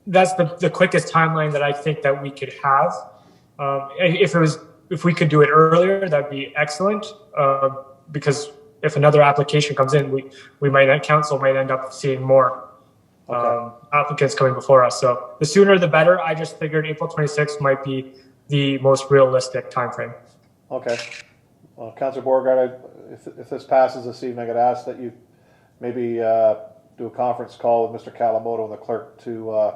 that's the quickest timeline that I think that we could have. If we could do it earlier, that'd be excellent. Because if another application comes in, council might end up seeing more applicants coming before us. So the sooner the better. I just figured April 26th might be the most realistic timeframe. Okay. Well, Councillor Beauregard, if this passes this evening, I'd ask that you maybe do a conference call with Mr. Kalamoto and the clerk to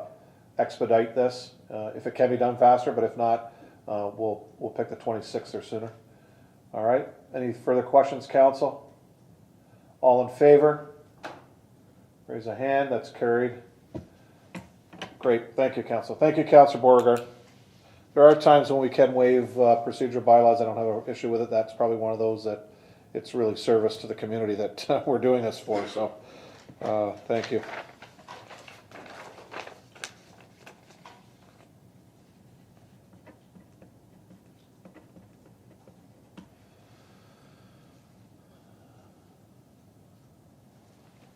expedite this, if it can be done faster, but if not, we'll pick the 26th or sooner. All right. Any further questions, council? All in favor? Raise a hand. That's carried. Great. Thank you, council. Thank you, Councillor Beauregard. There are times when we can waive procedural bylaws. I don't have an issue with it. That's probably one of those that it's really service to the community that we're doing this for. So thank you.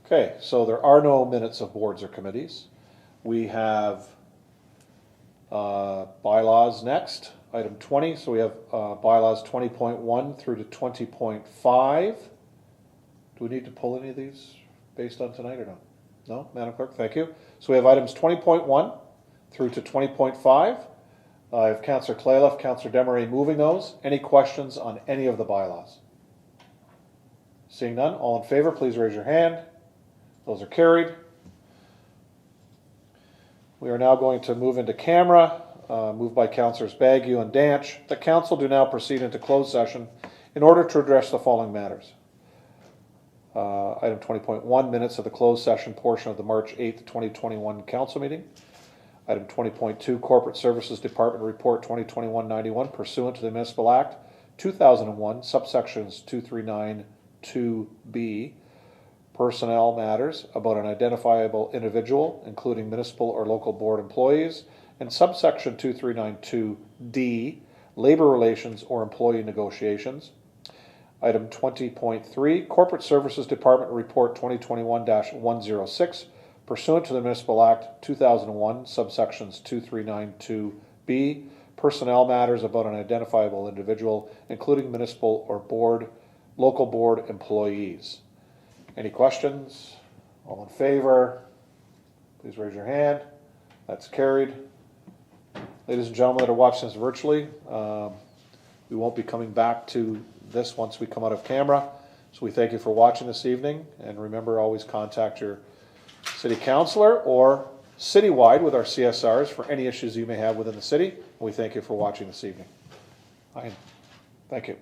Okay, so there are no minutes of boards or committees. We have bylaws next, item 20. So we have bylaws 20.1 through to 20.5. Do we need to pull any of these based on tonight or not? No, Madam Clerk, thank you. So we have items 20.1 through to 20.5. I have Councillor Clayliff, Councillor Desmarais moving those. Any questions on any of the bylaws? Seeing none, all in favor, please raise your hand. Those are carried. We are now going to move into camera. moved by Councillors Bagu and Danch, that council do now proceed into closed session in order to address the following matters. Item 20.1, minutes of the closed session portion of the March 8th, 2021 council meeting. Item 20.2, Corporate Services Department Report 2021-91 pursuant to the Municipal Act 2001, subsections 2392B, personnel matters about an identifiable individual, including municipal or local board employees, and subsection 2392D, labor relations or employee negotiations. Item 20.3, Corporate Services Department Report 2021-106, pursuant to the Municipal Act 2001, subsections 2392B, personnel matters about an identifiable individual, including municipal or local board employees. Any questions? All in favor? Please raise your hand. That's carried. Ladies and gentlemen that are watching this virtually, we won't be coming back to this once we come out of camera. So we thank you for watching this evening, and remember, always contact your city councillor or citywide with our CSRs for any issues you may have within the city. And we thank you for watching this evening. Thank you.